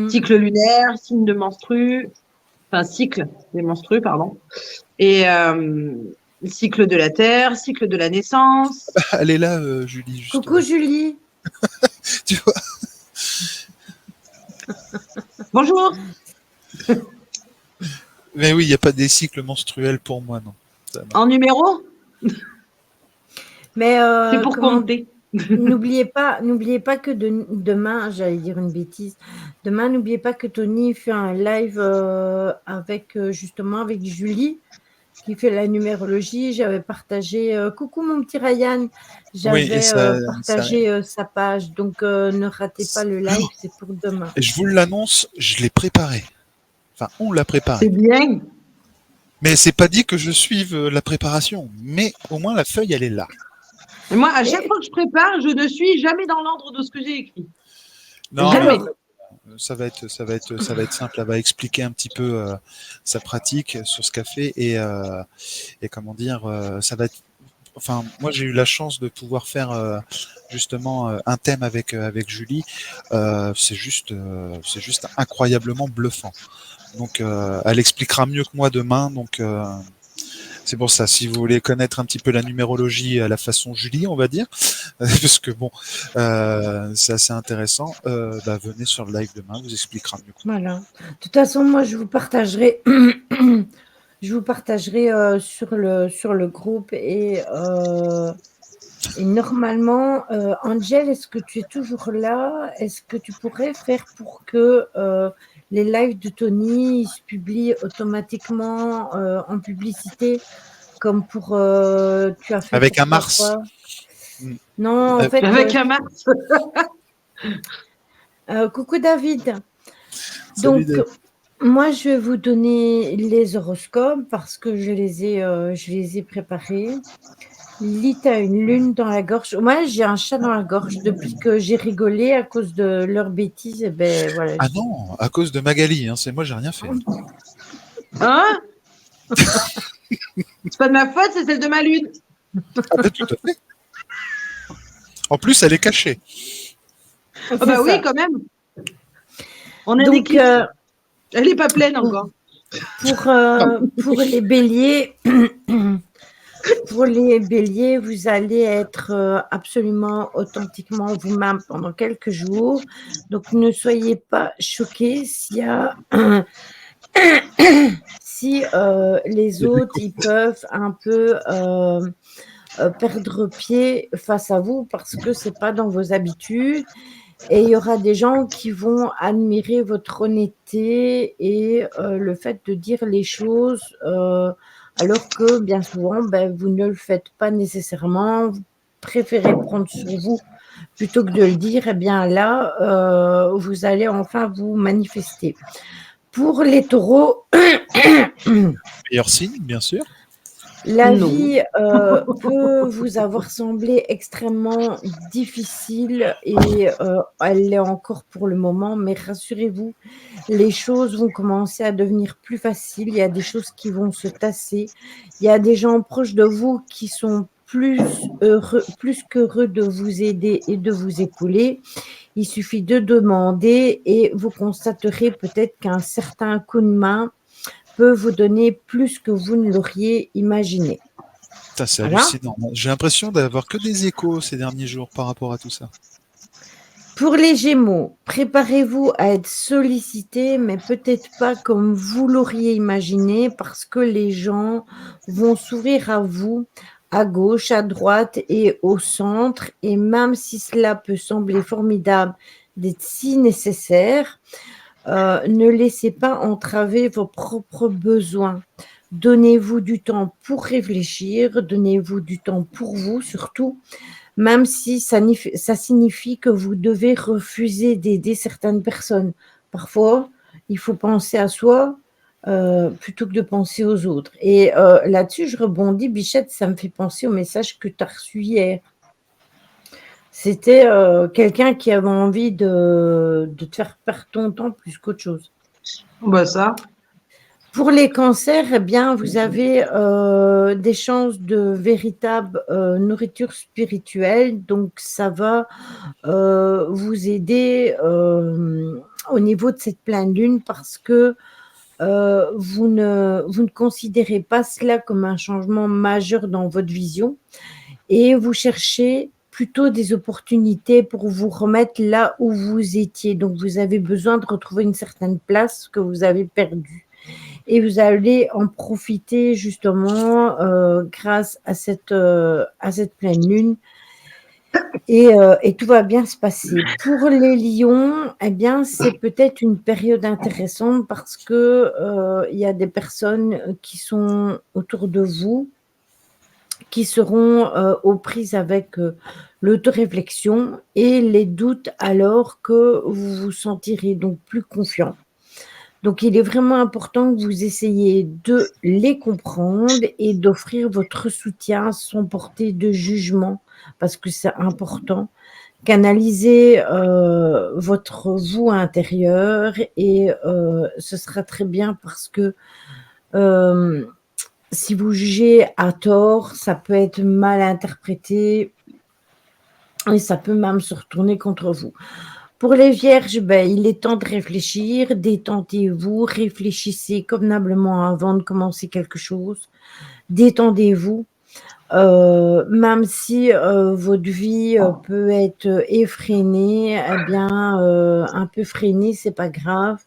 Cycle lunaire, signe de menstru, cycle des menstrues, pardon, et cycle de la Terre, cycle de la naissance. Elle est là, Julie. Justement. Coucou Julie. Tu vois. Bonjour. Mais oui, il n'y a pas des cycles menstruels pour moi, non. En numéro? Mais c'est pour compter. N'oubliez pas que demain, j'allais dire une bêtise. Demain, n'oubliez pas que Tony fait un live avec Julie qui fait la numérologie. J'avais partagé. Coucou mon petit Ryan. J'avais partagé sa page. Donc ne ratez pas le live, c'est pour demain. Et je vous l'annonce, je l'ai préparé. Enfin, on l'a préparé. C'est bien. Mais c'est pas dit que je suive la préparation. Mais au moins la feuille, elle est là. Et moi, à chaque fois que je prépare, je ne suis jamais dans l'ordre de ce que j'ai écrit. Non, jamais. ça va être simple. Elle va expliquer un petit peu sa pratique sur ce qu'elle fait et comment dire, ça va être. Enfin, moi j'ai eu la chance de pouvoir faire justement un thème avec Julie. C'est juste incroyablement bluffant. Donc, elle expliquera mieux que moi demain. Donc, c'est pour ça. Si vous voulez connaître un petit peu la numérologie à la façon Julie, on va dire, parce que bon, c'est assez intéressant. Venez sur le live demain, vous expliquera mieux. Voilà. De toute façon, moi, je vous partagerai, sur le groupe et normalement, Angel, est-ce que tu es toujours là? Est-ce que tu pourrais faire pour que les lives de Tony se publient automatiquement en publicité, comme pour tu as fait avec pour un Mars. Papa? Non, en fait. Avec un Mars. Coucou David. Salut, Donc, Dave. moi, je vais vous donner les horoscopes parce que je les ai préparés. Lily, t'as une lune dans la gorge. Moi, j'ai un chat dans la gorge depuis que j'ai rigolé à cause de leurs bêtises. Et ben voilà. Ah non, à cause de Magali, hein, c'est moi, j'ai rien fait. Hein? C'est pas de ma faute, c'est celle de ma lune. Ah ben, tout à fait. En plus, elle est cachée. Oh bah oui, quand même. On a Donc, elle n'est pas pleine encore. Pour les béliers, vous allez être absolument authentiquement vous-même pendant quelques jours. Donc, ne soyez pas choqués s'il y a si les autres ils peuvent un peu perdre pied face à vous parce que c'est pas dans vos habitudes. Et il y aura des gens qui vont admirer votre honnêteté et le fait de dire les choses alors que bien souvent, vous ne le faites pas nécessairement. Vous préférez prendre sur vous plutôt que de le dire. Eh bien là, vous allez enfin vous manifester. Pour les taureaux, Meilleur signe, bien sûr. la Non. vie peut vous avoir semblé extrêmement difficile et elle l'est encore pour le moment, mais rassurez-vous, les choses vont commencer à devenir plus faciles. Il y a des choses qui vont se tasser. Il y a des gens proches de vous qui sont plus qu'heureux de vous aider et de vous épauler. Il suffit de demander et vous constaterez peut-être qu'un certain coup de main peut vous donner plus que vous ne l'auriez imaginé. Putain, c'est Voilà. hallucinant. J'ai l'impression d'avoir que des échos ces derniers jours par rapport à tout ça. Pour les Gémeaux, préparez-vous à être sollicité, mais peut-être pas comme vous l'auriez imaginé, parce que les gens vont s'ouvrir à vous, à gauche, à droite et au centre. Et même si cela peut sembler formidable d'être si nécessaire, ne laissez pas entraver vos propres besoins. Donnez-vous du temps pour réfléchir, donnez-vous du temps pour vous surtout, même si ça signifie que vous devez refuser d'aider certaines personnes. Parfois, il faut penser à soi plutôt que de penser aux autres. Et là-dessus, je rebondis, Bichette, ça me fait penser au message que tu as reçu hier. C'était quelqu'un qui avait envie de te faire perdre ton temps plus qu'autre chose. Bah ça. Pour les cancers, eh bien, vous avez des chances de véritable nourriture spirituelle. Donc, ça va vous aider au niveau de cette pleine lune parce que vous ne considérez pas cela comme un changement majeur dans votre vision et vous cherchez plutôt des opportunités pour vous remettre là où vous étiez. Donc, vous avez besoin de retrouver une certaine place que vous avez perdue. Et vous allez en profiter justement grâce à cette pleine lune. Et tout va bien se passer. Pour les lions, eh bien, c'est peut-être une période intéressante parce que il y a des personnes qui sont autour de vous qui seront aux prises avec l'autoréflexion et les doutes alors que vous vous sentirez donc plus confiant. Donc, il est vraiment important que vous essayiez de les comprendre et d'offrir votre soutien sans porter de jugement, parce que c'est important, canaliser votre vous intérieur et ce sera très bien parce que si vous jugez à tort, ça peut être mal interprété et ça peut même se retourner contre vous. Pour les vierges, ben, il est temps de réfléchir, détendez-vous, réfléchissez convenablement avant de commencer quelque chose, détendez-vous. Même si votre vie peut être effrénée, eh bien, un peu freinée, c'est pas grave.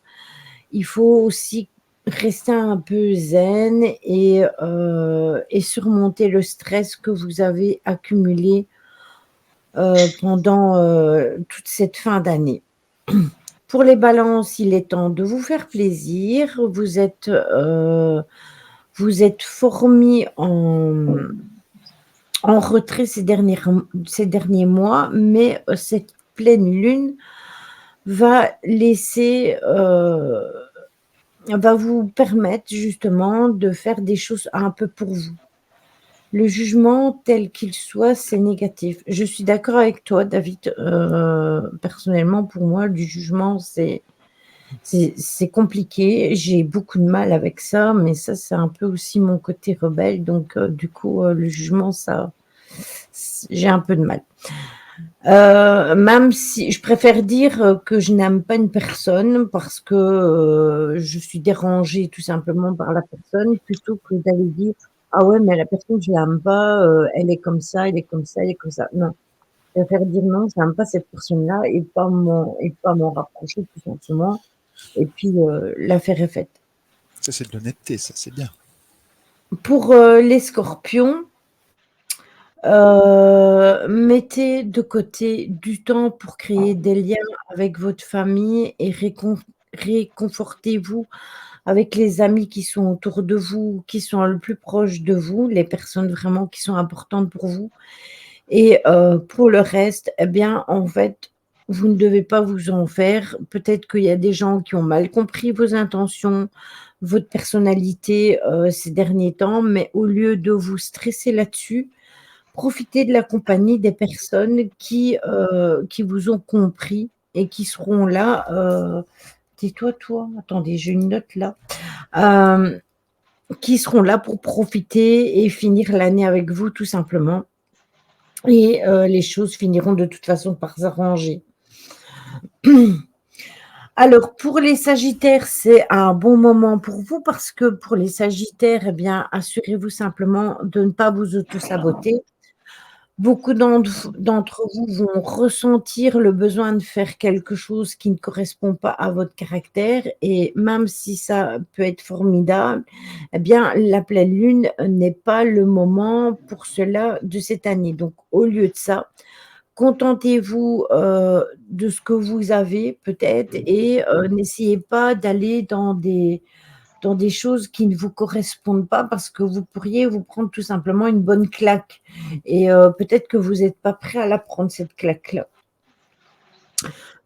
Il faut aussi rester un peu zen et surmonter le stress que vous avez accumulé pendant toute cette fin d'année. Pour les balances, il est temps de vous faire plaisir. Vous êtes fourmis en retrait ces derniers mois, mais cette pleine lune va va vous permettre justement de faire des choses un peu pour vous. Le jugement tel qu'il soit, c'est négatif. Je suis d'accord avec toi, David. Personnellement, pour moi, du jugement, c'est compliqué. J'ai beaucoup de mal avec ça, mais ça, c'est un peu aussi mon côté rebelle. Donc, du coup, le jugement, ça, j'ai un peu de mal. Même si je préfère dire que je n'aime pas une personne parce que je suis dérangée tout simplement par la personne, plutôt que d'aller dire ah ouais, mais la personne, je l'aime pas, elle est comme ça, elle est comme ça, elle est comme ça. Non, je préfère dire non, je n'aime pas cette personne-là et pas m'en rapprocher tout simplement. Et puis l'affaire est faite. Ça, c'est de l'honnêteté, ça, c'est bien. Pour les scorpions, mettez de côté du temps pour créer des liens avec votre famille et réconfortez-vous avec les amis qui sont autour de vous, qui sont le plus proches de vous, les personnes vraiment qui sont importantes pour vous. Et pour le reste, eh bien, en fait, vous ne devez pas vous en faire. Peut-être qu'il y a des gens qui ont mal compris vos intentions, votre personnalité ces derniers temps, mais au lieu de vous stresser là-dessus, profitez de la compagnie des personnes qui vous ont compris et qui seront là. Tais-toi, toi. Attendez, j'ai une note là. Qui seront là pour profiter et finir l'année avec vous, tout simplement. Et les choses finiront de toute façon par s'arranger. Alors, pour les Sagittaires, c'est un bon moment pour vous parce que pour les Sagittaires, eh bien, assurez-vous simplement de ne pas vous auto-saboter. Beaucoup d'entre vous vont ressentir le besoin de faire quelque chose qui ne correspond pas à votre caractère et même si ça peut être formidable, eh bien, la pleine lune n'est pas le moment pour cela de cette année. Donc, au lieu de ça, contentez-vous de ce que vous avez peut-être et n'essayez pas d'aller dans des choses qui ne vous correspondent pas parce que vous pourriez vous prendre tout simplement une bonne claque et peut-être que vous n'êtes pas prêt à la prendre cette claque-là.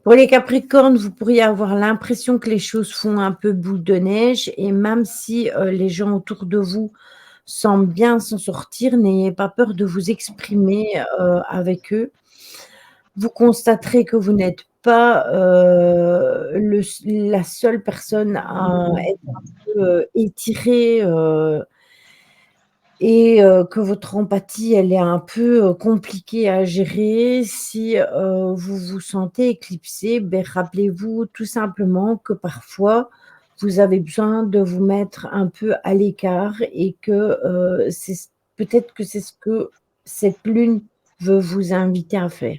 Pour les Capricornes, vous pourriez avoir l'impression que les choses font un peu boule de neige et même si les gens autour de vous semblent bien s'en sortir, n'ayez pas peur de vous exprimer avec eux. Vous constaterez que vous n'êtes pas la seule personne à être un peu étirée et que votre empathie, elle est un peu compliquée à gérer. Si vous vous sentez éclipsé, ben, rappelez-vous tout simplement que parfois, vous avez besoin de vous mettre un peu à l'écart et que peut-être que c'est ce que cette lune veut vous inviter à faire.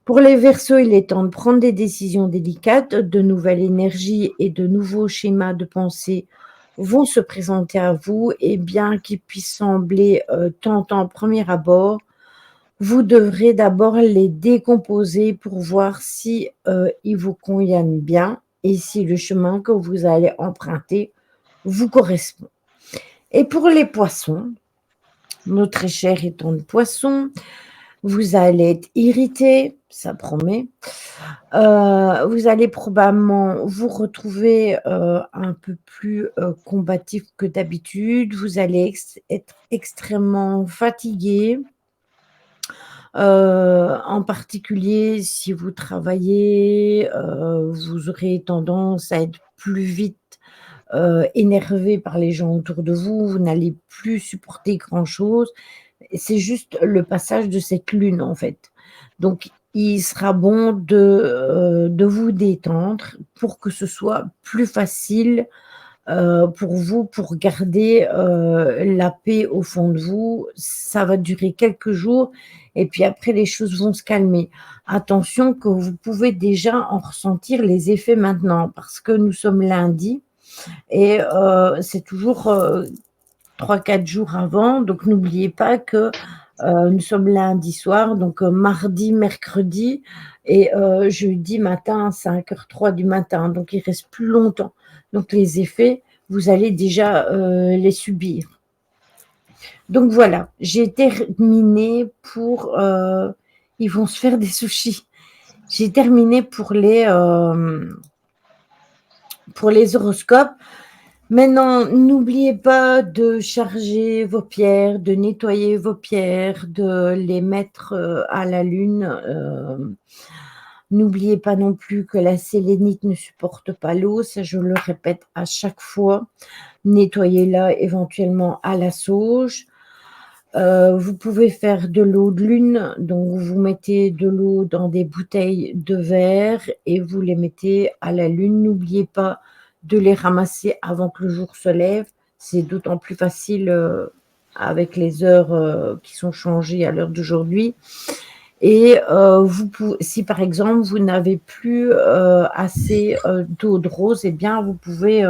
Pour les Verseaux, il est temps de prendre des décisions délicates, de nouvelles énergies et de nouveaux schémas de pensée vont se présenter à vous et bien qu'ils puissent sembler tentants en premier abord, vous devrez d'abord les décomposer pour voir si ils vous conviennent bien et si le chemin que vous allez emprunter vous correspond. Et pour les Poissons, nos très chers étant de Poissons, vous allez être irrité, ça promet. Vous allez probablement vous retrouver un peu plus combatif que d'habitude. Vous allez être extrêmement fatigué. En particulier, si vous travaillez, vous aurez tendance à être plus vite, énervé par les gens autour de vous. Vous n'allez plus supporter grand-chose. C'est juste le passage de cette lune, en fait. Donc il sera bon de vous détendre pour que ce soit plus facile, pour vous, pour garder, la paix au fond de vous. Ça va durer quelques jours et puis après les choses vont se calmer. Attention que vous pouvez déjà en ressentir les effets maintenant parce que nous sommes lundi et c'est toujours, 3-4 jours avant, donc n'oubliez pas que, nous sommes lundi soir, donc mardi, mercredi et jeudi matin à 5h03 du matin, donc il reste plus longtemps. Donc les effets, vous allez déjà, les subir. Donc voilà, j'ai terminé pour, ils vont se faire des sushis. J'ai terminé pour les horoscopes. Maintenant, n'oubliez pas de charger vos pierres, de nettoyer vos pierres, de les mettre, à la lune, n'oubliez pas non plus que la sélénite ne supporte pas l'eau, ça je le répète à chaque fois. Nettoyez-la éventuellement à la sauge. Vous pouvez faire de l'eau de lune, donc vous mettez de l'eau dans des bouteilles de verre et vous les mettez à la lune. N'oubliez pas de les ramasser avant que le jour se lève. C'est d'autant plus facile, avec les heures, qui sont changées à l'heure d'aujourd'hui et si par exemple vous n'avez plus, assez, d'eau de rose, eh bien vous pouvez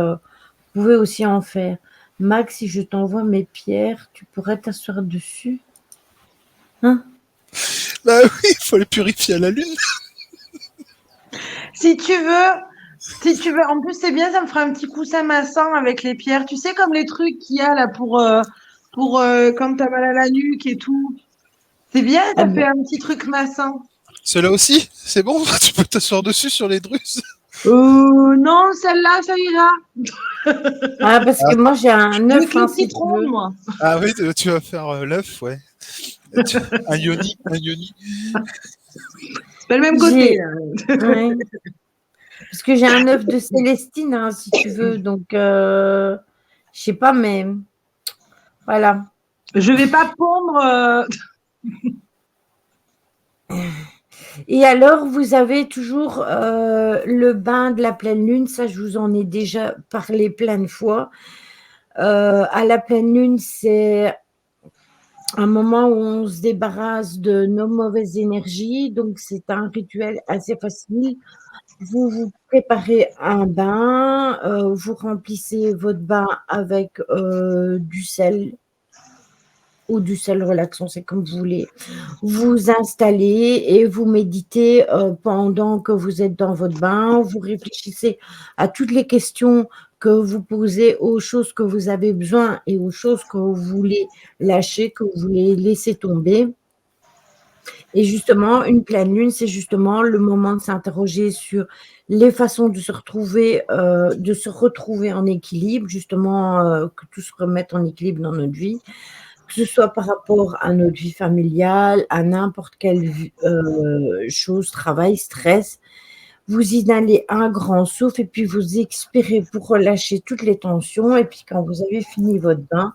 aussi en faire. Max, si je t'envoie mes pierres, tu pourrais t'asseoir dessus? Hein? Bah oui, il faut les purifier à la lune. Si tu veux, en plus c'est bien, ça me fera un petit coussin massant avec les pierres. Tu sais, comme les trucs qu'il y a là pour quand t'as mal à la nuque et tout. C'est bien, Ah ça fait ben, un petit truc massant. Cela aussi, c'est bon, tu peux t'asseoir dessus sur les drusses. Non, celle-là, ça ira. ah parce que moi j'ai un Avec œuf, le si tu citron, veux. moi. Ah oui, tu vas faire l'œuf, ouais. Un yoni, un yoni. C'est pas le même côté. Là. Ouais. Parce que j'ai un œuf de Célestine, hein, si tu veux, donc je sais pas, mais voilà. Je vais pas pondre. Et alors, vous avez toujours le bain de la pleine lune, ça je vous en ai déjà parlé plein de fois. À la pleine lune, c'est un moment où on se débarrasse de nos mauvaises énergies, donc c'est un rituel assez facile. Vous vous préparez un bain, vous remplissez votre bain avec du sel ou du sel relaxant, c'est comme vous voulez. Vous installez et vous méditez pendant que vous êtes dans votre bain. Vous réfléchissez à toutes les questions que vous posez, aux choses que vous avez besoin et aux choses que vous voulez lâcher, que vous voulez laisser tomber. Et justement, une pleine lune, c'est justement le moment de s'interroger sur les façons de se retrouver en équilibre, justement, que tout se remette en équilibre dans notre vie, que ce soit par rapport à notre vie familiale, à n'importe quelle chose, travail, stress. Vous inhalez un grand souffle et puis vous expirez pour relâcher toutes les tensions. Et puis quand vous avez fini votre bain,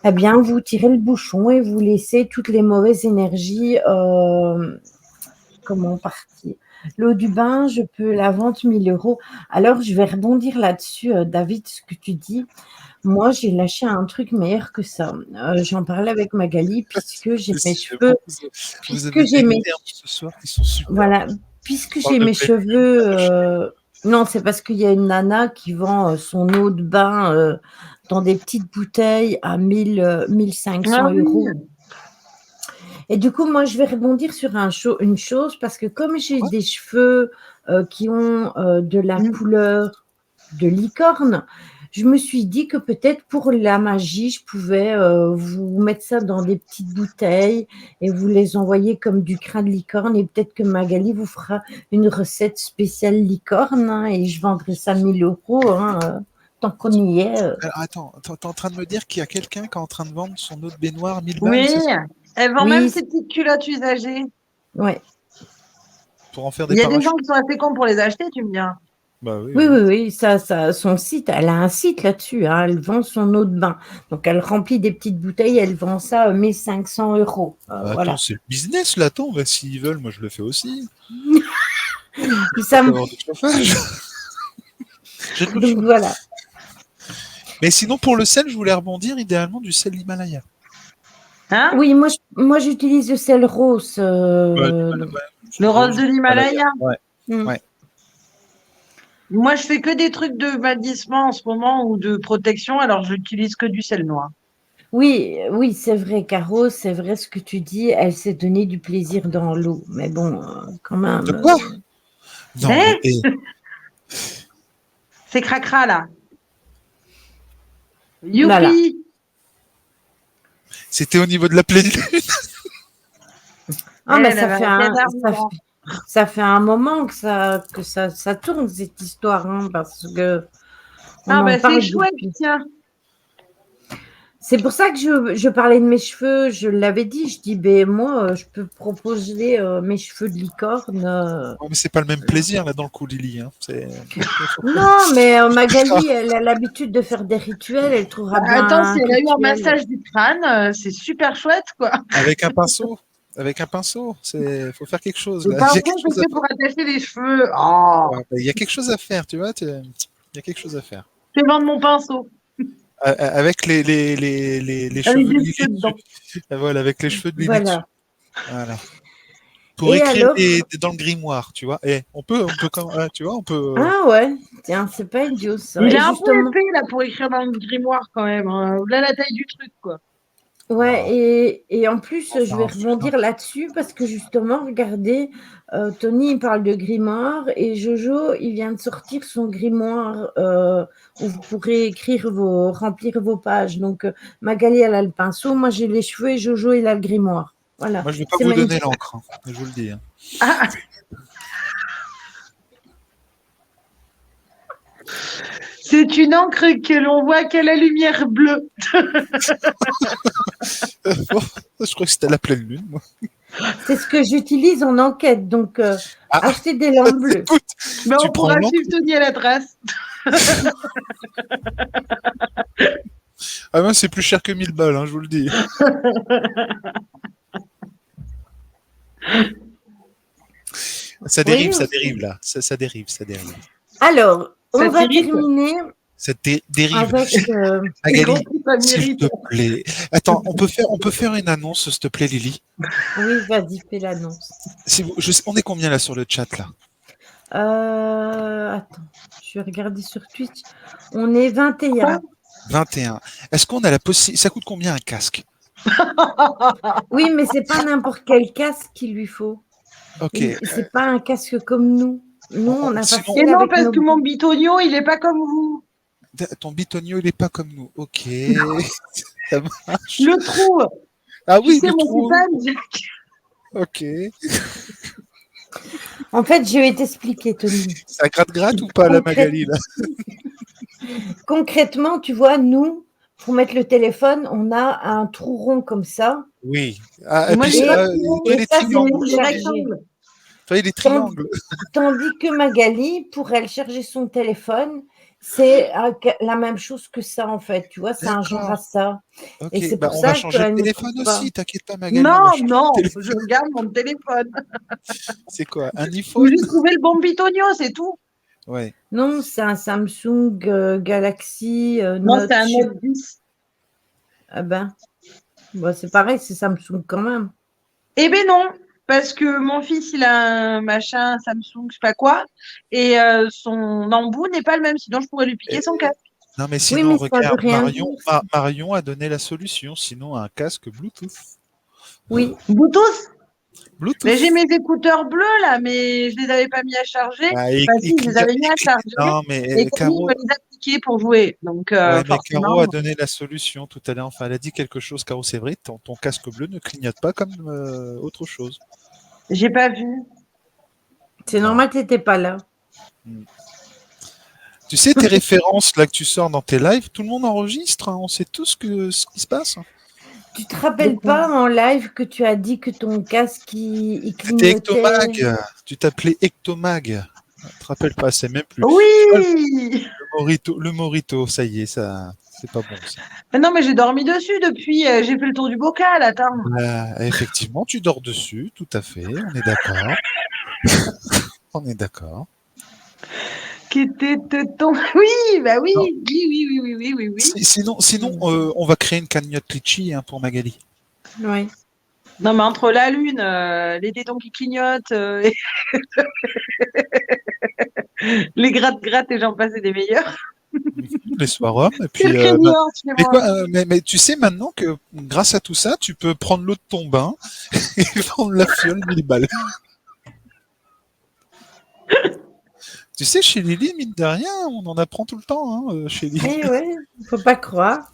eh bien, vous tirez le bouchon et vous laissez toutes les mauvaises énergies partir. L'eau du bain, je peux la vendre 1 000 €. Alors, je vais rebondir là-dessus, David, ce que tu dis. Moi, j'ai lâché un truc meilleur que ça. J'en parlais avec Magali puisque j'ai mes cheveux, Vous puisque avez j'ai des mes, termes ce soir qui sont super. voilà, puisque On parle j'ai de mes pleine cheveux. lune. Non, c'est parce qu'il y a une nana qui vend son eau de bain dans des petites bouteilles à 1500 Ah oui. €. Et du coup, moi, je vais rebondir sur une chose parce que comme j'ai Ouais. des cheveux qui ont de la Mm. couleur de licorne, je me suis dit que peut-être pour la magie, je pouvais vous mettre ça dans des petites bouteilles et vous les envoyer comme du crin de licorne et peut-être que Magali vous fera une recette spéciale licorne, hein, et je vendrai ça 1 000 €, hein, tant qu'on y est. Alors, attends, t'es en train de me dire qu'il y a quelqu'un qui est en train de vendre son eau de baignoire 1000 balles, Oui, c'est ça? Elle vend Oui, même ses petites culottes usagées. ouais. Pour en faire Il des y a des parachutes. gens qui sont assez cons pour les acheter, tu me diras. Bah oui, Oui, oui. oui, oui, son site, elle a un site là-dessus, hein, elle vend son eau de bain. Donc, elle remplit des petites bouteilles, elle vend ça 1500 €. Bah, attends, Voilà. c'est le business là, attends, bah, s'ils veulent, moi je le fais aussi. Ça Pas me- d'avoir du chauffage. J'ai de l'eau Donc, chaude. voilà. Mais sinon, pour le sel, je voulais rebondir idéalement du sel Himalaya. Hein? Oui, moi j'utilise le sel rose. Ouais, Le rose de Himalaya. l'Himalaya. Ouais, Hmm. ouais. Moi, je fais que des trucs de bannissement en ce moment ou de protection, alors j'utilise que du sel noir. Oui, oui, c'est vrai, Caro, c'est vrai ce que tu dis, elle s'est donné du plaisir dans l'eau. Mais bon, quand De même. quoi? Non, mais Eh, c'est cracra là. Voilà. Youpi! c'était au niveau de la pleine lune. Ah, mais Elle avait un d'argent. ça fait un moment que ça tourne, cette histoire, hein, parce que on Ah en bah c'est parle chouette, depuis. tiens. C'est pour ça que je parlais de mes cheveux, je l'avais dit, je dis, ben moi, je peux proposer mes cheveux de licorne. Ouais, mais c'est pas le même plaisir là dans le coup, Lily. Hein. C'est... Non, mais Magali, elle a l'habitude de faire des rituels, elle trouvera Bah, bien attends, si un elle a eu un rituel. massage du crâne, c'est super chouette, quoi. Avec un pinceau. Avec un pinceau. C'est... Faut faire quelque chose Le là. Il y a pinceau, quelque chose c'est à fait faire. pour attacher les cheveux. Oh, Ouais, bah, il y a quelque chose à faire, tu vois. Il y a quelque chose à faire. je vais vendre mon pinceau. Avec les Avec cheveux de des Lily cheveux dessus. dedans. Voilà, avec les cheveux de Lily dessus. Voilà. Voilà. Pour Et écrire alors? dans le grimoire, tu vois. Et on peut quand tu vois, on peut. Ah ouais, tiens, c'est pas idiot ça. Il est Et un peu justement, épais, là, pour écrire dans le grimoire, quand même. Hein. Là, la taille du truc, quoi. ouais, Bah, et en plus, on va je faire vais un flûte, hein. rebondir là-dessus parce que justement, regardez, Tony, il parle de grimoire et Jojo, il vient de sortir son grimoire où vous pourrez remplir vos pages. Donc, Magali, elle a le pinceau, moi j'ai les cheveux et Jojo, il a le grimoire. Voilà, Moi, je vais pas c'est vous donner magnifique. l'encre, hein, je vous le dis. Hein. Ah, c'est une encre que l'on voit qu'à la lumière bleue. Bon, je crois que c'était la pleine lune, moi. C'est ce que j'utilise en enquête. Donc, Ah, achetez des lampes bleues. écoute, Mais tu on prends pourra l'encre. suivre Tony à la trace. Ah, moi, c'est plus cher que 1000 balles, hein, je vous le dis. Ça dérive, Oui, ça aussi. dérive là. Ça dérive, ça dérive. Alors, Ça on va t'irrite? terminer Ça dérive. avec. Magali, Ça s'il m'irrite. te plaît. Attends, on peut faire une annonce, s'il te plaît, Lily. Oui, vas-y, fais l'annonce. Si vous, on est combien là sur le chat là? Attends, je vais regarder sur Twitch. On est 21. 21. Est-ce qu'on a la possibilité? Ça coûte combien un casque? Oui, mais c'est pas n'importe quel casque qu'il lui faut. Ok. C'est pas un casque comme nous. Nous, on a Sinon, Et facile non, avec parce nos. que mon bitonio, il est pas comme vous. ton bitonio, il est pas comme nous. Ok. Ça marche. Le trou. Ah Tu oui, sais, le mon trou. coupable, Jack. Ok. En fait, je vais t'expliquer, Tony. Ça gratte ou pas la Magali là? Concrètement, tu vois, nous, pour mettre le téléphone, on a un trou rond comme ça. Oui. Ah, Et et moi, puis, j'ai pas de toi, Et les ça, c'est triangles. pour les charger. rectangles. Toi, les triangles. Tandis que Magali, pour elle charger son téléphone, c'est la même chose que ça, en fait. Tu vois, c'est un genre à D'accord. ça. Et Ok. c'est Bah, pour on va ça changer le qu'elle ne trouve téléphone pas. aussi. T'inquiète pas, Magali. On va Non, changer non, le téléphone. je garde mon téléphone. C'est quoi? Un Faut iPhone? juste trouver le bon bitonio, c'est tout. Ouais. Non, c'est un Samsung Galaxy Non, Note. c'est un Note 10. Ah ben, bah, c'est pareil, c'est Samsung quand même. Eh ben non, parce que mon fils, il a un machin Samsung, je sais pas quoi, et son embout n'est pas le même, sinon je pourrais lui piquer son casque. Non, mais Oui, sinon, mais ça veut regarde, rien dire. Marion a donné la solution, sinon un casque Bluetooth. Oui, Bluetooth? Bluetooth. Mais j'ai mes écouteurs bleus là, mais je les avais pas mis à charger. Ah, Enfin, si, je les avais mis à charger, Non, mais et Camille Caro, me les a piqués pour jouer. Donc, ouais, mais Caro forcément. a donné la solution tout à l'heure. Enfin, elle a dit quelque chose, Caro, c'est vrai, ton casque bleu ne clignote pas comme autre chose. J'ai pas vu. c'est Non. normal, t'étais pas là. Tu sais, tes références là que tu sors dans tes lives, tout le monde enregistre, hein, on sait tous ce qui se passe. Tu te rappelles pas en live que tu as dit que ton casque il C'était clignotait? Ectomag. Tu t'appelais Ectomag. Tu te rappelles pas, c'est même plus. Tu vois, Oui! le Morito, ça y est, ça, c'est pas bon ça. Mais non, mais j'ai dormi dessus depuis. J'ai fait le tour du bocal. Attends. Effectivement, tu dors dessus, tout à fait. On est d'accord. On est d'accord. Qui était ton. Oui, bah oui, Non. oui, oui, oui, oui, oui, oui, oui. Sinon, on va créer une cagnotte litchi hein, pour Magali. Oui. Non, mais entre la lune, les tétons qui clignotent, et les gratte-gratte et j'en passais des meilleurs. Les soirums. Et C'est puis, le crédit hors chez mais moi. quoi, mais tu sais maintenant que grâce à tout ça, tu peux prendre l'eau de ton bain et vendre la fiole 1000 balles. Tu sais, chez Lily, mine de rien, on en apprend tout le temps hein, chez Lily. Eh ouais, faut pas croire.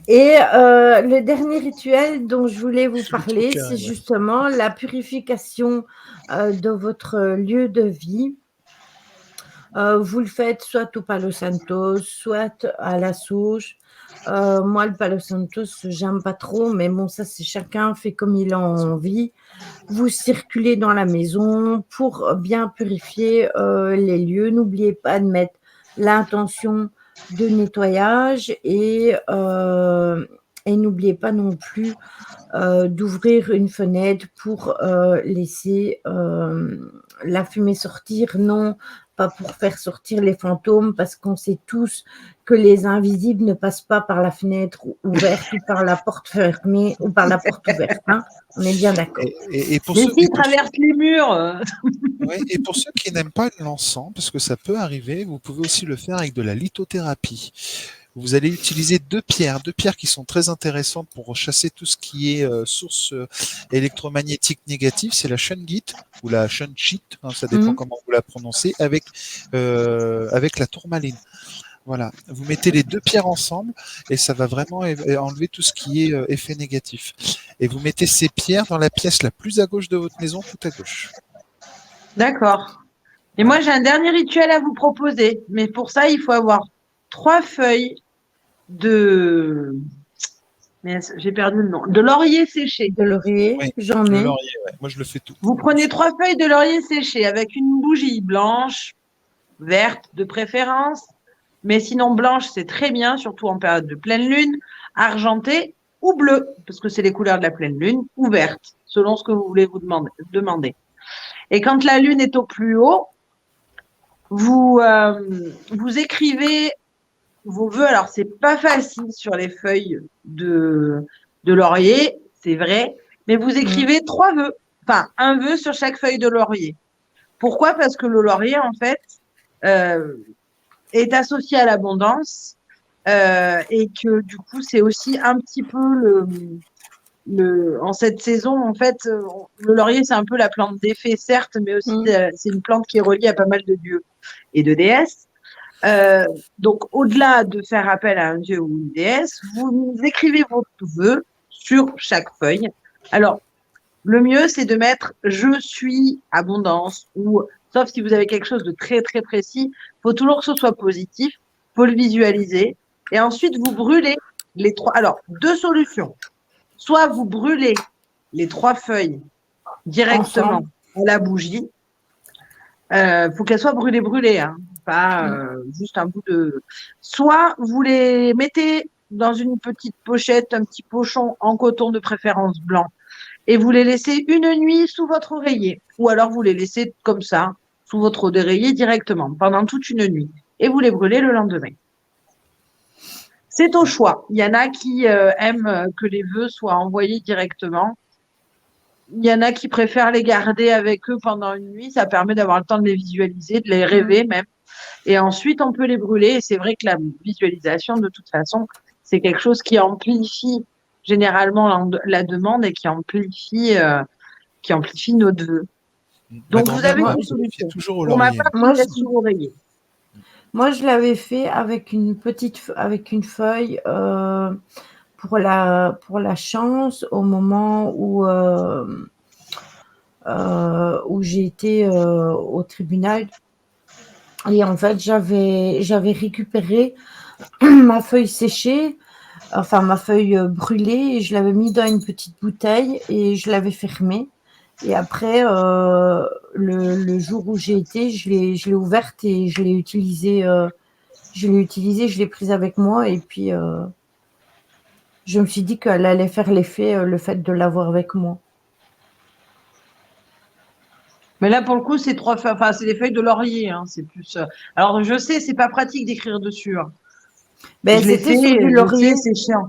Et le dernier rituel dont je voulais vous C'est le parler, truc, c'est ouais. justement la purification de votre lieu de vie. Vous le faites soit au Palo Santo, soit à la souche. Moi, le Palo Santo, j'aime pas trop, mais bon, ça, c'est chacun fait comme il a envie. Vous circulez dans la maison pour bien purifier les lieux. N'oubliez pas de mettre l'intention de nettoyage et n'oubliez pas non plus d'ouvrir une fenêtre pour laisser la fumée sortir. Non, pas pour faire sortir les fantômes, parce qu'on sait tous que les invisibles ne passent pas par la fenêtre ouverte ou par la porte fermée ou par la porte ouverte. Hein. On est bien d'accord. Et pour Mais ceux, s'ils traversent les murs. ouais, et pour ceux qui n'aiment pas l'encens, parce que ça peut arriver, vous pouvez aussi le faire avec de la lithothérapie. Vous allez utiliser deux pierres qui sont très intéressantes pour chasser tout ce qui est source électromagnétique négative. C'est la shungite ou la shunchit, hein, ça dépend comment vous la prononcez, avec la tourmaline. Voilà, vous mettez les deux pierres ensemble et ça va vraiment enlever tout ce qui est effet négatif. Et vous mettez ces pierres dans la pièce la plus à gauche de votre maison, tout à gauche. D'accord. Et moi, j'ai un dernier rituel à vous proposer. Mais pour ça, il faut avoir 3 feuilles de. Mais j'ai perdu le nom. De laurier séché. De laurier, Oui, j'en le ai. laurier, ouais. Moi je le fais tout. Vous prenez 3 feuilles de laurier séché avec une bougie blanche, verte de préférence, mais sinon blanche, c'est très bien, surtout en période de pleine lune, argentée ou bleue, parce que c'est les couleurs de la pleine lune, ou verte, selon ce que vous voulez vous demander. Et quand la lune est au plus haut, vous écrivez vos vœux. Alors, c'est pas facile sur les feuilles de laurier, c'est vrai, mais vous écrivez 3 vœux. Enfin, un vœu sur chaque feuille de laurier. Pourquoi? Parce que le laurier, en fait, est associé à l'abondance et que du coup, c'est aussi un petit peu en cette saison, en fait, le laurier, c'est un peu la plante d'effet, certes, mais aussi c'est une plante qui est reliée à pas mal de dieux et de déesses. Donc, au-delà de faire appel à un dieu ou une déesse, vous écrivez vos vœux sur chaque feuille. Alors, le mieux, c'est de mettre je suis abondance ou, sauf si vous avez quelque chose de très, très précis, il faut toujours que ce soit positif, il faut le visualiser. Et ensuite, vous brûlez les 3. Alors, 2 solutions. Soit vous brûlez les 3 feuilles directement à la bougie. Faut qu'elles soient brûlées, hein, pas juste un bout de. Soit vous les mettez dans une petite pochette, un petit pochon en coton de préférence blanc, et vous les laissez une nuit sous votre oreiller, ou alors vous les laissez comme ça sous votre oreiller directement pendant toute une nuit, et vous les brûlez le lendemain. C'est au choix. Il y en a qui aiment que les vœux soient envoyés directement. Il y en a qui préfèrent les garder avec eux pendant une nuit. Ça permet d'avoir le temps de les visualiser, de les rêver même. Et ensuite, on peut les brûler. Et c'est vrai que la visualisation, de toute façon, c'est quelque chose qui amplifie généralement la demande et qui amplifie notre vœu. Donc, vous avez une solution. Toujours au Pour ma laurier. part, je laisse sur oreiller. Moi, je l'avais fait avec une feuille pour la chance au moment où j'ai été au tribunal. Et en fait, j'avais récupéré ma feuille séchée enfin ma feuille brûlée, et je l'avais mis dans une petite bouteille et je l'avais fermée. Et après, le jour où j'ai été, je l'ai ouverte et je l'ai utilisée. Je l'ai prise avec moi et puis je me suis dit qu'elle allait faire l'effet, le fait de l'avoir avec moi. Mais là, pour le coup, c'est enfin, c'est des feuilles de laurier, hein, c'est plus. Alors, je sais, c'est pas pratique d'écrire dessus, hein. Ben, Je l'ai c'était fait, sur du je sais, laurier. c'est chiant.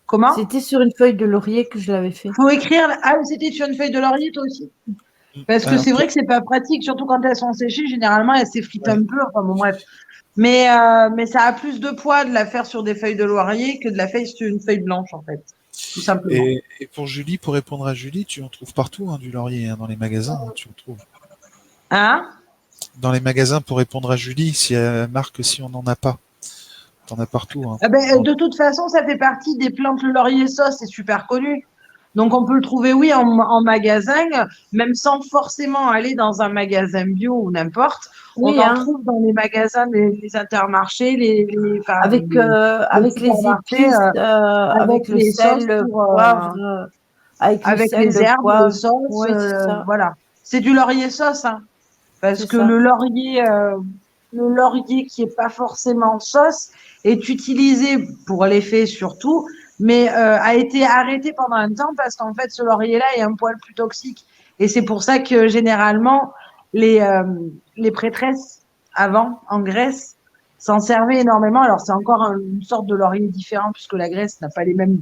Comment? C'était sur une feuille de laurier que je l'avais fait. Faut écrire. Ah, c'était sur une feuille de laurier, toi aussi? Parce que Alors, c'est vrai que c'est pas pratique, surtout quand elles sont séchées. Généralement, elles s'effritent ouais. un peu. Enfin, bon, bref. Mais ça a plus de poids de la faire sur des feuilles de laurier que de la faire sur une feuille blanche, en fait. Tout simplement. Et pour Julie, pour répondre à Julie, tu en trouves partout, hein, du laurier, hein, dans les magasins, hein, tu en trouves. Hein? Dans les magasins, pour répondre à Julie, si elle marque si on n'en a pas. T'en as partout, hein. Ah ben, de toute façon, ça fait partie des plantes. Le laurier sauce, c'est super connu. Donc, on peut le trouver, oui, en magasin, même sans forcément aller dans un magasin bio ou n'importe. On Oui, en hein, trouve dans les magasins, les intermarchés, enfin, les avec les supermarchés, épices, avec avec le les sauces sel, le pour, poivre, avec le avec sel, les le herbes, les poivre. sauces, Oui, c'est ça, voilà. C'est du laurier sauce, hein, parce c'est que ça. le laurier qui est pas forcément sauce est utilisé pour l'effet surtout, mais a été arrêté pendant un temps parce qu'en fait ce laurier-là est un poil plus toxique. Et c'est pour ça que généralement les euh, les prêtresses avant en Grèce s'en servaient énormément. Alors c'est encore une sorte de laurier différent puisque la Grèce n'a pas les mêmes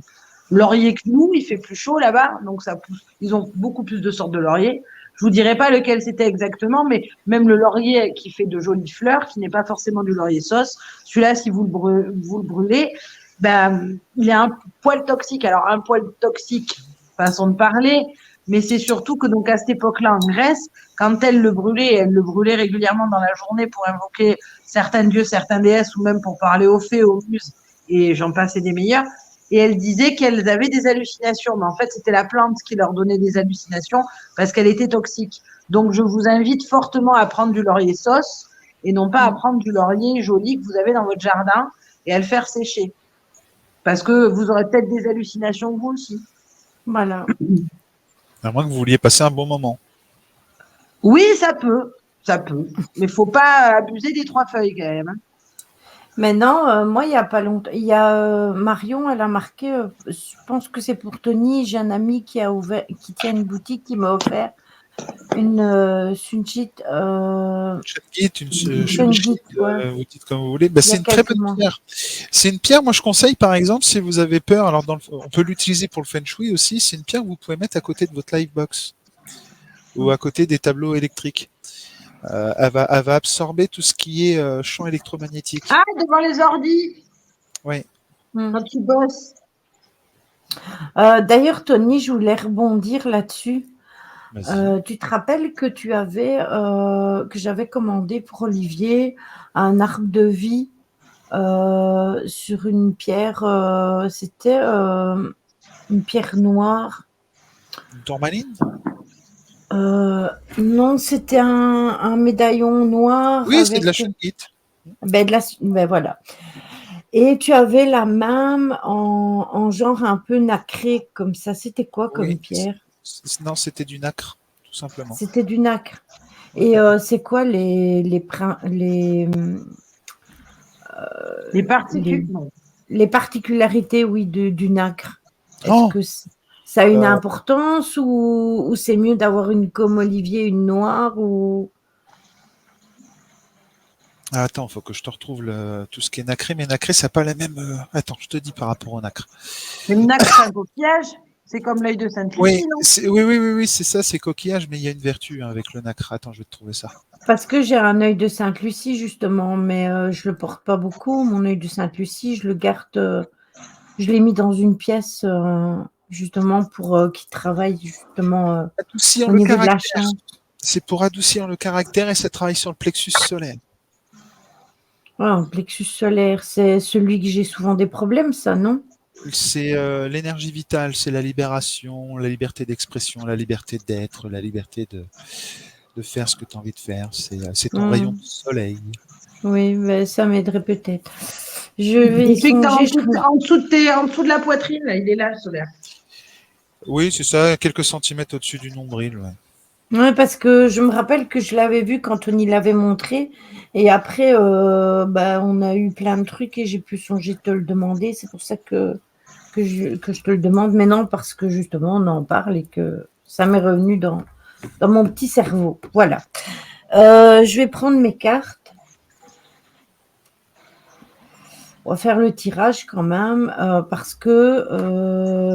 lauriers que nous. Il fait plus chaud là-bas, donc ça pousse. Ils ont beaucoup plus de sortes de lauriers. Je vous dirai pas lequel c'était exactement, mais même le laurier qui fait de jolies fleurs, qui n'est pas forcément du laurier sauce, celui-là, si vous le brûlez, ben, il a un poil toxique. Alors, un poil toxique, façon de parler, mais c'est surtout que donc à cette époque-là, en Grèce, quand elle le brûlait régulièrement dans la journée pour invoquer certains dieux, certaines déesses, ou même pour parler aux fées, aux muses, et j'en passais des meilleurs. Et elle disait qu'elles avaient des hallucinations, mais en fait, c'était la plante qui leur donnait des hallucinations parce qu'elle était toxique. Donc, je vous invite fortement à prendre du laurier sauce et non pas à Mm. prendre du laurier joli que vous avez dans votre jardin et à le faire sécher. Parce que vous aurez peut-être des hallucinations vous aussi. Voilà. À moins que vous vouliez passer un bon moment. Oui, ça peut. Mais faut pas abuser des 3 feuilles quand même, hein. Maintenant, moi, il y a pas longtemps, il y a Marion, elle a marqué, je pense que c'est pour Tony, j'ai un ami qui tient une boutique, qui m'a offert une Sunjit, Une Shungit, ouais, vous dites comme vous voulez. Bah, il y c'est a une très quelques bonne mois. pierre. C'est une pierre, moi je conseille par exemple, si vous avez peur, alors on peut l'utiliser pour le feng shui aussi, c'est une pierre que vous pouvez mettre à côté de votre livebox ou à côté des tableaux électriques. Elle va absorber tout ce qui est champ électromagnétique. Ah, devant les ordis, Oui, Mm. quand tu bosses. D'ailleurs, Tony, je voulais rebondir là-dessus. vas-y. Tu te rappelles que que j'avais commandé pour Olivier un arbre de vie sur une pierre, c'était une pierre noire. Une tourmaline? Non, c'était un médaillon noir Oui, c'est de la avec shungite. ben voilà. Et tu avais la même en genre un peu nacré comme ça. C'était quoi comme Oui. pierre? Non, c'était du nacre, tout simplement. C'était du nacre. Ouais. Et c'est quoi Les les, particules, non. les particularités, oui, du nacre? Est-ce Oh, que ça a une euh, importance ou c'est mieux d'avoir une comme Olivier, une noire ou... attends, faut que je te retrouve tout ce qui est nacré, mais nacré, ça n'a pas la même. Attends, je te dis par rapport au nacre. Mais le nacre, c'est un coquillage. C'est comme l'œil de Oui, Sainte-Lucie, non? oui, c'est ça, c'est coquillage, mais il y a une vertu hein, avec le nacre. Attends, je vais te trouver ça. Parce que j'ai un œil de Sainte-Lucie, justement, mais je le porte pas beaucoup. Mon œil de Sainte-Lucie, je le garde, je l'ai mis dans une pièce, justement, pour qu'il travaille, justement, Adoucir au le niveau de la caractère. chance. C'est pour adoucir le caractère et ça travaille sur le plexus solaire. Ouais, un plexus solaire, c'est celui que j'ai souvent des problèmes, ça, non? C'est l'énergie vitale, c'est la libération, la liberté d'expression, la liberté d'être, la liberté de faire ce que tu as envie de faire. C'est ton rayon Hmm. de soleil. Oui, mais ça m'aiderait peut-être. Je vais Celui que tu as songer. en dessous de la poitrine, là, il est là, le solaire. Oui, c'est ça, quelques centimètres au-dessus du nombril. Ouais. Ouais, parce que je me rappelle que je l'avais vu quand Tony l'avait montré. Et après, bah, on a eu plein de trucs et j'ai pu songer de te le demander. C'est pour ça que je te le demande maintenant, parce que justement, on en parle et que ça m'est revenu dans mon petit cerveau. Voilà. Je vais prendre mes cartes. On va faire le tirage quand même, parce que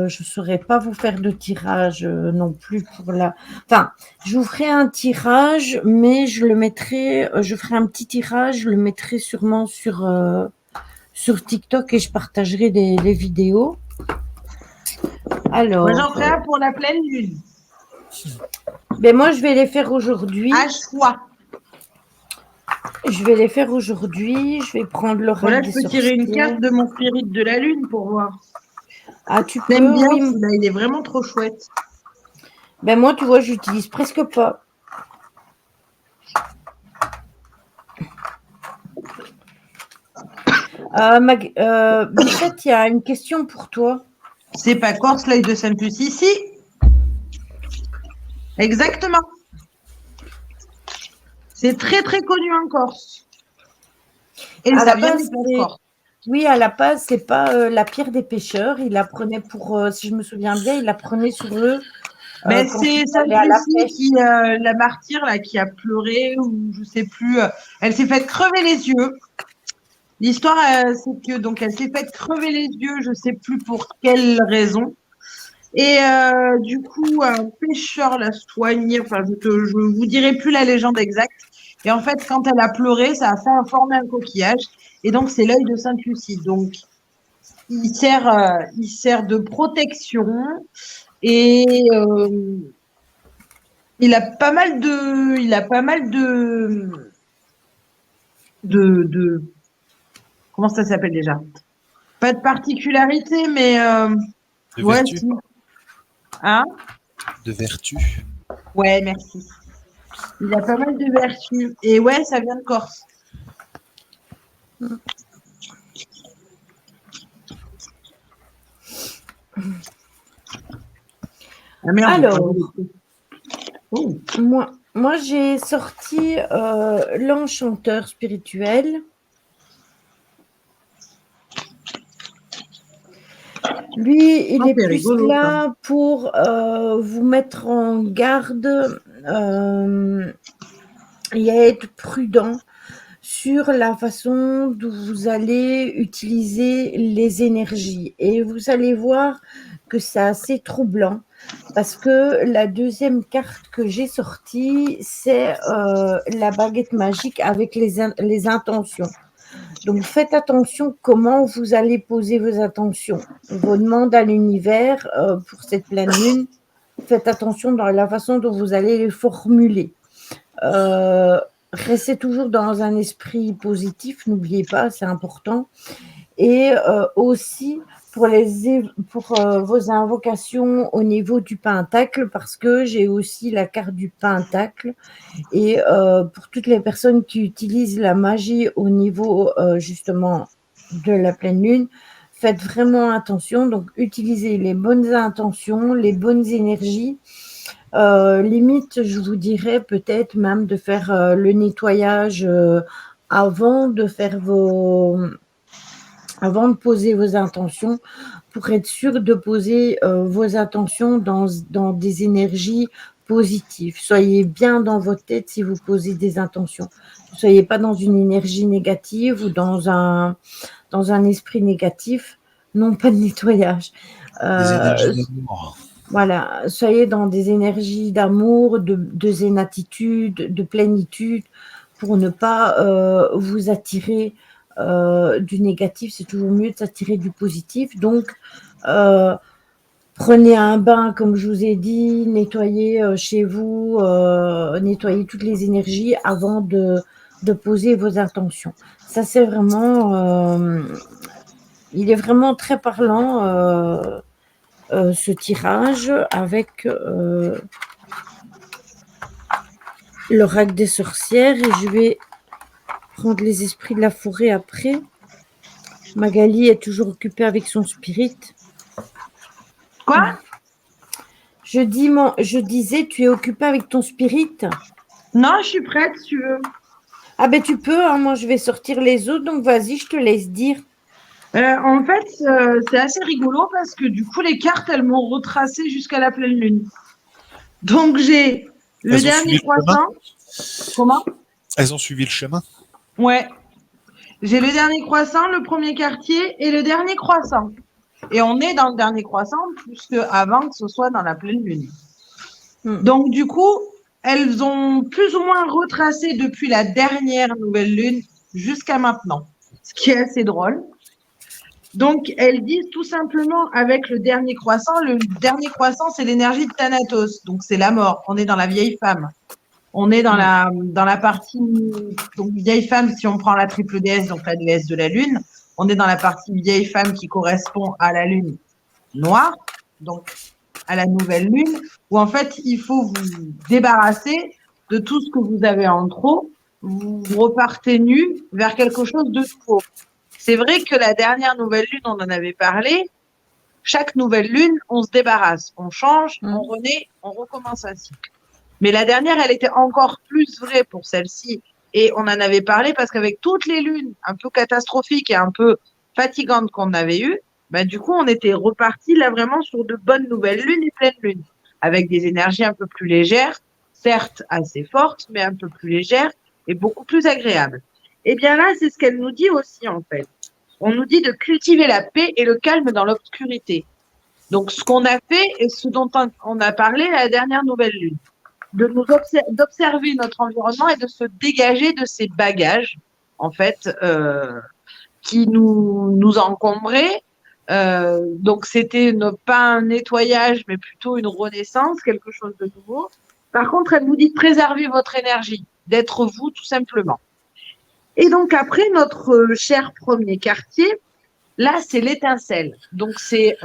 je ne saurais pas vous faire de tirage non plus pour la. Enfin, je vous ferai un tirage, mais je le mettrai. Je ferai un petit tirage, je le mettrai sûrement sur TikTok et je partagerai les vidéos. Moi, j'en Alors, ferai un pour la pleine lune. ben moi, je vais les faire aujourd'hui. À choix. Je vais les faire aujourd'hui. Je vais prendre l'oracle Voilà, des je peux tirer une sorcières. carte de mon spirit de la lune pour voir. Ah, tu J'aime peux, bien oui. celui-là, il est vraiment trop chouette. Ben moi, tu vois, j'utilise presque pas. Bichette, il y a une question pour toi. C'est pas Corse, l'œil de Sainte-Lucie. Si, exactement. C'est très très connu en Corse. Et À ça la vient base, des plantes Corse. oui, à la base, c'est pas la pierre des pêcheurs. Il la prenait pour, si je me souviens bien, il la prenait sur eux Mais quand c'est il allait à la Sainte-Lucie pêche. qui, la martyre, là, qui a pleuré, ou je sais plus. Elle s'est faite crever les yeux. L'histoire, c'est que donc elle s'est faite crever les yeux, je sais plus pour quelle raison. Et du coup, un pêcheur l'a soignée. Enfin, je vous dirai plus la légende exacte. Et en fait, quand elle a pleuré, ça a fait former un coquillage. Et donc, c'est l'œil de Sainte-Lucie. Donc, il sert de protection. Et il a pas mal de comment ça s'appelle déjà? Pas de particularité, mais De ouais, vertu. si. Hein? De vertu. Ouais, merci. Il a pas mal de vertus. Et ouais, ça vient de Corse. Ah merde, j'ai Alors, croisé les pieds. Oh. moi j'ai sorti l'enchanteur spirituel. Lui, il Oh, est c'est plus rigolo, ça. là pour vous mettre en garde et à être prudent sur la façon dont vous allez utiliser les énergies. Et vous allez voir que c'est assez troublant, parce que la deuxième carte que j'ai sortie, c'est la baguette magique avec les intentions. Donc faites attention comment vous allez poser vos intentions, vos demandes à l'univers pour cette pleine lune. Faites attention dans la façon dont vous allez les formuler. Restez toujours dans un esprit positif, n'oubliez pas, c'est important. Et aussi pour vos invocations au niveau du pentacle, parce que j'ai aussi la carte du pentacle. Et pour toutes les personnes qui utilisent la magie au niveau justement de la pleine lune, faites vraiment attention. Donc, utilisez les bonnes intentions, les bonnes énergies. Limite, je vous dirais peut-être même de faire le nettoyage avant de faire avant de poser vos intentions, pour être sûr de poser vos intentions dans des énergies positives. Soyez bien dans votre tête si vous posez des intentions. Ne soyez pas dans une énergie négative ou dans un esprit négatif. Non, pas de nettoyage. Des énergies Euh, d'amour. voilà, soyez dans des énergies d'amour, de zénitude, de plénitude, pour ne pas vous attirer du négatif. C'est toujours mieux de s'attirer du positif. Donc, prenez un bain, comme je vous ai dit, nettoyez chez vous, nettoyez toutes les énergies avant de poser vos intentions. Ça, c'est vraiment, il est vraiment très parlant. Ce tirage avec l'oracle des sorcières, et je vais prendre les esprits de la forêt après. Magali est toujours occupée avec son spirit. Quoi? Je disais, tu es occupée avec ton spirit? Non, je suis prête si tu veux. Ah ben tu peux, hein, moi je vais sortir les autres, donc vas-y, je te laisse dire. En fait, c'est assez rigolo parce que du coup, les cartes, elles m'ont retracé jusqu'à la pleine lune. Donc, j'ai le Elles ont suivi dernier le chemin. croissant. Comment? Elles ont suivi le chemin. Ouais. J'ai le dernier croissant, le premier quartier et le dernier croissant. Et on est dans le dernier croissant puisque avant que ce soit dans la pleine lune. Donc, du coup, elles ont plus ou moins retracé depuis la dernière nouvelle lune jusqu'à maintenant, ce qui est assez drôle. Donc, elles disent tout simplement avec le dernier croissant, c'est l'énergie de Thanatos, donc c'est la mort. On est dans la vieille femme. On est dans la partie, donc vieille femme, si on prend la triple déesse, donc la déesse de la lune, on est dans la partie vieille femme qui correspond à la lune noire, donc à la nouvelle lune, où en fait, il faut vous débarrasser de tout ce que vous avez en trop, vous repartez nu vers quelque chose de nouveau. C'est vrai que la dernière nouvelle lune, on en avait parlé. Chaque nouvelle lune, on se débarrasse, on change, on renaît, on recommence un cycle. Mais la dernière, elle était encore plus vraie pour celle-ci. Et on en avait parlé parce qu'avec toutes les lunes un peu catastrophiques et un peu fatigantes qu'on avait eues, ben, du coup, on était reparti là vraiment sur de bonnes nouvelles lunes et pleines lunes, avec des énergies un peu plus légères, certes assez fortes, mais un peu plus légères et beaucoup plus agréables. Et bien là, c'est ce qu'elle nous dit aussi, en fait. On nous dit de cultiver la paix et le calme dans l'obscurité. Donc, ce qu'on a fait et ce dont on a parlé à la dernière nouvelle lune, d'observer notre environnement et de se dégager de ces bagages, en fait, qui nous encombraient. Donc, c'était pas un nettoyage, mais plutôt une renaissance, quelque chose de nouveau. Par contre, elle nous dit de préserver votre énergie, d'être vous, tout simplement. Et donc, après, notre cher premier quartier, là, c'est l'étincelle. Donc, c'est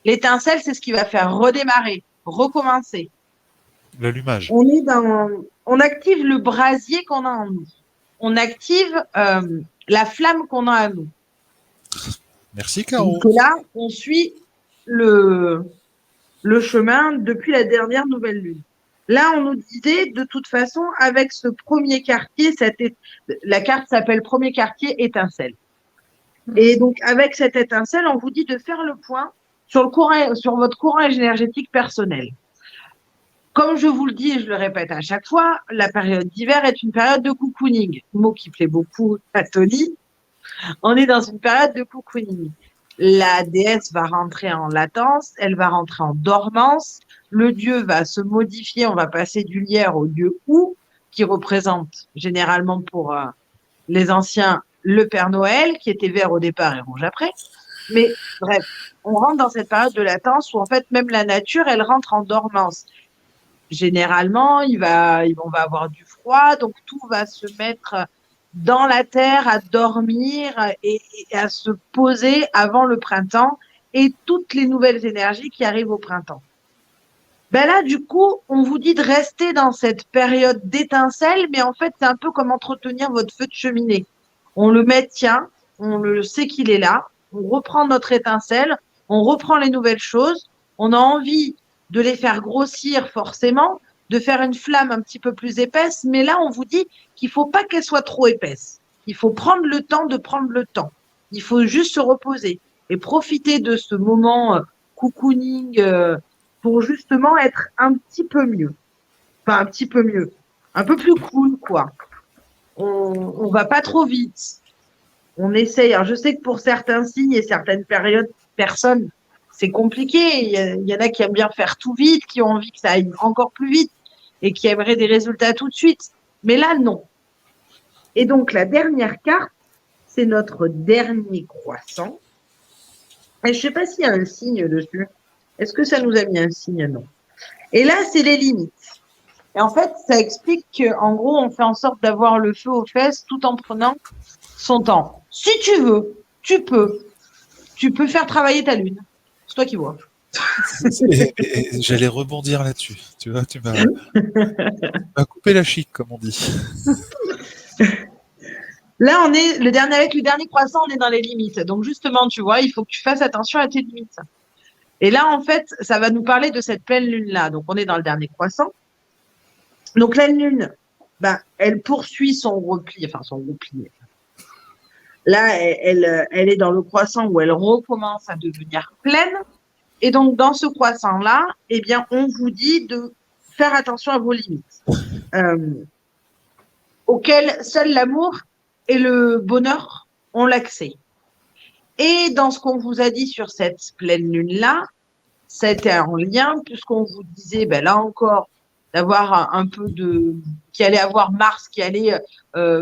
l'étincelle, c'est ce qui va faire redémarrer, recommencer. L'allumage. On active le brasier qu'on a en nous. On active la flamme qu'on a en nous. Merci, Caro. Donc là, on suit le chemin depuis la dernière nouvelle lune. Là, on nous disait, de toute façon, avec ce premier quartier, la carte s'appelle premier quartier étincelle. Et donc, avec cette étincelle, on vous dit de faire le point sur votre courant énergétique personnel. Comme je vous le dis et je le répète à chaque fois, la période d'hiver est une période de cocooning, mot qui plaît beaucoup à Tony. On est dans une période de cocooning. La déesse va rentrer en latence, elle va rentrer en dormance, le dieu va se modifier, on va passer du lierre au dieu Ou, qui représente généralement pour les anciens le Père Noël, qui était vert au départ et rouge après. Mais bref, on rentre dans cette période de latence où en fait même la nature, elle rentre en dormance. Généralement, on va avoir du froid, donc tout va se mettre dans la terre à dormir et à se poser avant le printemps et toutes les nouvelles énergies qui arrivent au printemps. Ben là, du coup, on vous dit de rester dans cette période d'étincelle, mais en fait, c'est un peu comme entretenir votre feu de cheminée. On le maintient, on le sait qu'il est là, on reprend notre étincelle, on reprend les nouvelles choses, on a envie de les faire grossir forcément, de faire une flamme un petit peu plus épaisse, mais là, on vous dit qu'il ne faut pas qu'elle soit trop épaisse. Il faut prendre le temps de prendre le temps. Il faut juste se reposer et profiter de ce moment cocooning pour justement être un petit peu mieux. Enfin, un petit peu mieux. Un peu plus cool, quoi. On va pas trop vite. On essaye. Alors, je sais que pour certains signes et certaines personnes, c'est compliqué. Il y en a qui aiment bien faire tout vite, qui ont envie que ça aille encore plus vite et qui aimeraient des résultats tout de suite. Mais là, non. Et donc, la dernière carte, c'est notre dernier croissant. Et je ne sais pas s'il y a un signe dessus. Est-ce que ça nous a mis un signe? Non. Et là, c'est les limites. Et en fait, ça explique qu'en gros, on fait en sorte d'avoir le feu aux fesses tout en prenant son temps. Si tu veux, tu peux. Tu peux faire travailler ta lune. C'est toi qui vois. Et j'allais rebondir là-dessus. Tu vois, tu m'as coupé la chic, comme on dit. Là, on est avec le dernier croissant, on est dans les limites. Donc, justement, tu vois, il faut que tu fasses attention à tes limites. Et là, en fait, ça va nous parler de cette pleine lune-là. Donc, on est dans le dernier croissant. Donc, la lune, ben, elle poursuit son repli, enfin, son repli. Là, elle est dans le croissant où elle recommence à devenir pleine. Et donc, dans ce croissant-là, eh bien, on vous dit de faire attention à vos limites, auxquelles seul l'amour et le bonheur ont l'accès. Et dans ce qu'on vous a dit sur cette pleine lune-là, c'était en lien, puisqu'on vous disait, ben là encore, d'avoir un peu qu'il allait avoir Mars qui allait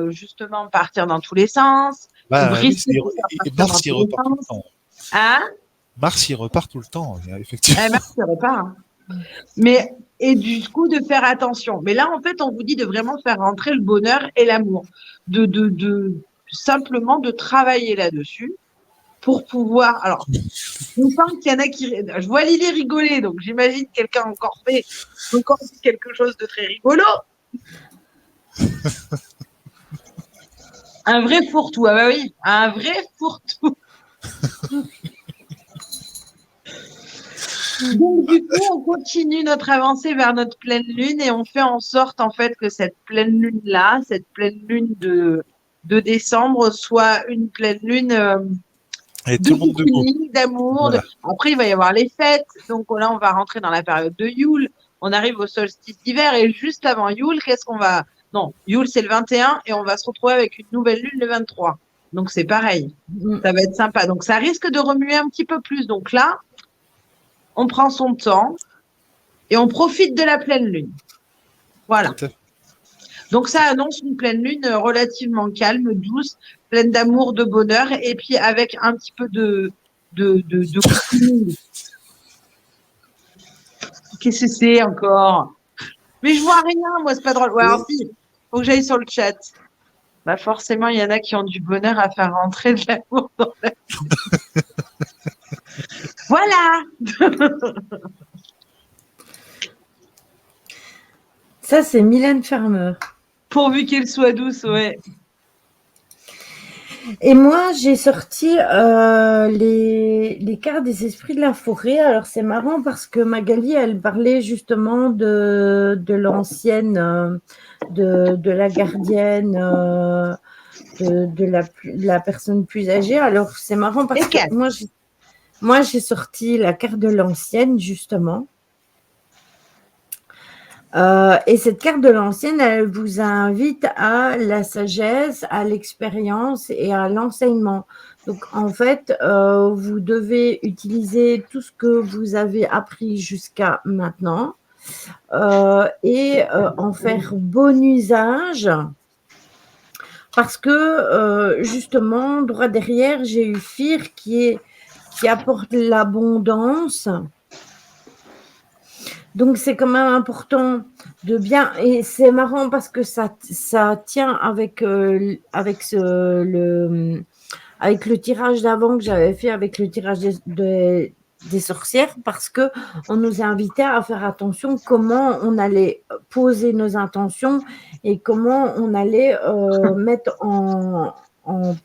justement partir dans tous les sens, Bah oui, briser tout ça, et partir dans Mars, il tous les repart tout le sens. temps. Hein? Mars, il repart tout le temps, effectivement. Mars, il repart. Hein. Mais, et du coup, de faire attention. Mais là, en fait, on vous dit de vraiment faire rentrer le bonheur et l'amour. Simplement de travailler là-dessus pour pouvoir. Alors, je sens qu'il y en a qui. Je vois Lily rigoler, donc j'imagine que quelqu'un a encore dit quelque chose de très rigolo. Un vrai fourre-tout. Ah bah oui, un vrai fourre-tout. Donc, du coup, on continue notre avancée vers notre pleine lune et on fait en sorte, en fait, que cette pleine lune-là, cette pleine lune de décembre, soit une pleine lune Et de tout le monde debout. cocooning, d'amour. Voilà. Après, il va y avoir les fêtes. Donc là, on va rentrer dans la période de Yule. On arrive au solstice d'hiver et juste avant Yule, qu'est-ce qu'on va… Non, Yule, c'est le 21 et on va se retrouver avec une nouvelle lune le 23. Donc, c'est pareil. Ça va être sympa. Donc, ça risque de remuer un petit peu plus. Donc là, on prend son temps et on profite de la pleine lune. Voilà. Tout à fait. Donc, ça annonce une pleine lune relativement calme, douce, pleine d'amour, de bonheur, et puis avec un petit peu de cocooning. Qu'est-ce que c'est encore? Mais je vois rien, moi, c'est pas drôle. Ouais, alors si, faut que j'aille sur le chat. Bah, forcément, il y en a qui ont du bonheur à faire rentrer de l'amour dans la vie. Voilà! Ça, c'est Mylène Farmer. Pourvu qu'elle soit douce, ouais. Et moi, j'ai sorti les cartes des esprits de la forêt. Alors, c'est marrant parce que Magali, elle parlait justement de l'ancienne, de la gardienne, de la personne plus âgée. Alors, c'est marrant parce que moi, j'ai sorti la carte de l'ancienne, justement. Et cette carte de l'ancienne, elle vous invite à la sagesse, à l'expérience et à l'enseignement. Donc, en fait, vous devez utiliser tout ce que vous avez appris jusqu'à maintenant et en faire bon usage. Parce que, justement, droit derrière, j'ai eu Fir qui apporte l'abondance. Donc, c'est quand même important de bien… Et c'est marrant parce que ça tient avec le tirage d'avant que j'avais fait avec le tirage des sorcières, parce qu'on nous a invités à faire attention comment on allait poser nos intentions et comment on allait mettre en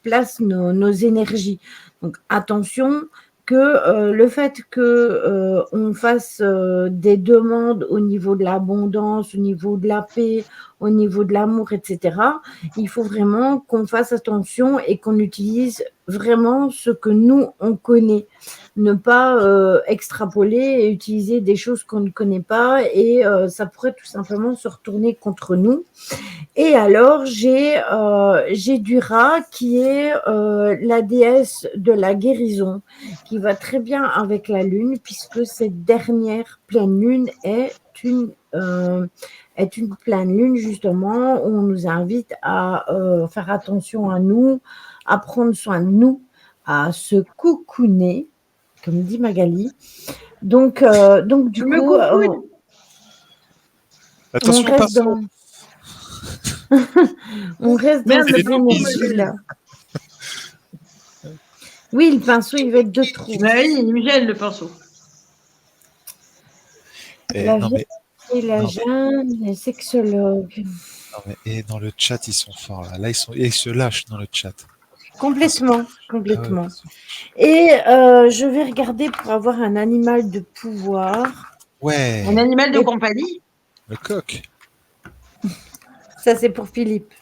place nos énergies. Donc, attention que le fait que on fasse des demandes au niveau de l'abondance, au niveau de la paix, au niveau de l'amour, etc., il faut vraiment qu'on fasse attention et qu'on utilise vraiment ce que nous, on connaît. Ne pas extrapoler et utiliser des choses qu'on ne connaît pas et ça pourrait tout simplement se retourner contre nous. Et alors, j'ai Dura qui est la déesse de la guérison, qui va très bien avec la lune, puisque cette dernière pleine lune est une pleine lune, justement, où on nous invite à faire attention à nous, à prendre soin de nous, à se cocooner, comme dit Magali. Donc du coup, attention, on reste dans… on reste dans cette énergie-là. Oui, le pinceau, il va être de trop. Oui, il me gêne le pinceau. La jeune, les sexologues. Non, et dans le chat, ils sont forts là. Là, ils se lâchent dans le chat. Complètement, Ah complètement. ouais. Et je vais regarder pour avoir un animal de pouvoir. Ouais, Un animal de Et- compagnie. le coq. Ça, c'est pour Philippe.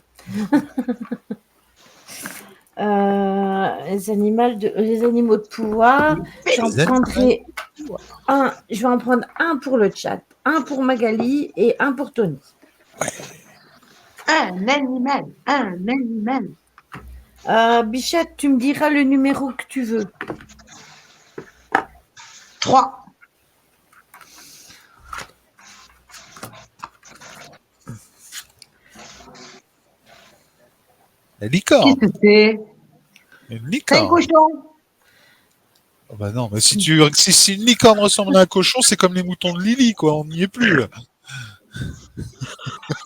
Les animaux de pouvoir. J'en Les animaux. prendrai un. Je vais en prendre un pour le chat, un pour Magali et un pour Tony. Un animal. Un animal. Bichette, tu me diras le numéro que tu veux. 3. La licorne. Qu'est-ce que c'est? Une C'est un licorne. cochon. Oh bah non, mais si une licorne ressemble à un cochon, c'est comme les moutons de Lily, quoi. On n'y est plus. Là.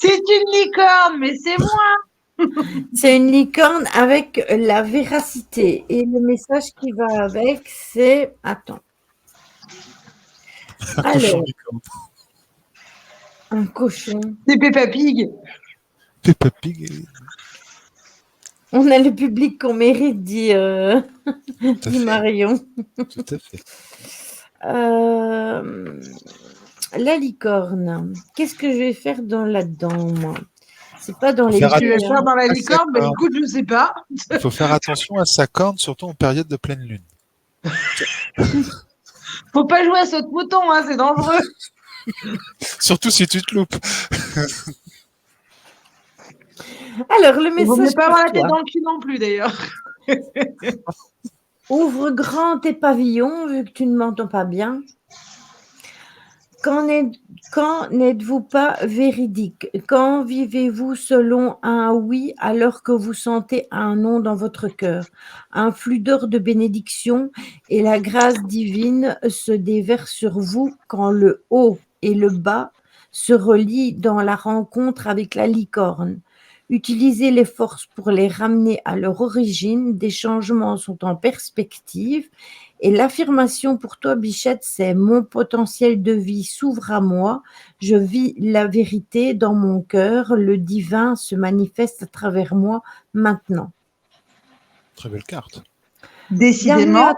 C'est une licorne, mais c'est moi. C'est une licorne avec la véracité. Et le message qui va avec, c'est... Attends. Un cochon Alors, licorne. un cochon. C'est Peppa Pig. Peppa Pig. On a le public qu'on mérite, dit Tout à fait. Marion. Tout à fait. La licorne. Qu'est-ce que je vais faire là-dedans, moi? C'est pas dans Faut les faire Tu vas pieds, faire hein. dans la à sa licorne? Bah corne. écoute, je sais pas. Il faut faire attention à sa corne, surtout en période de pleine lune. Faut pas jouer à saute-mouton, hein, c'est dangereux. Surtout si tu te loupes. Alors, le Il vaut mieux message pas pour avoir la tête toi. dans le cul non plus, d'ailleurs. Ouvre grand tes pavillons, vu que tu ne m'entends pas bien. Quand n'êtes-vous pas véridique? Quand vivez-vous selon un oui alors que vous sentez un non dans votre cœur? Un flux d'or de bénédiction et la grâce divine se déverse sur vous quand le haut et le bas se relient dans la rencontre avec la licorne. Utilisez les forces pour les ramener à leur origine. Des changements sont en perspective. Et l'affirmation pour toi, Bichette, c'est mon potentiel de vie s'ouvre à moi. Je vis la vérité dans mon cœur. Le divin se manifeste à travers moi maintenant. Très belle carte. Décidément.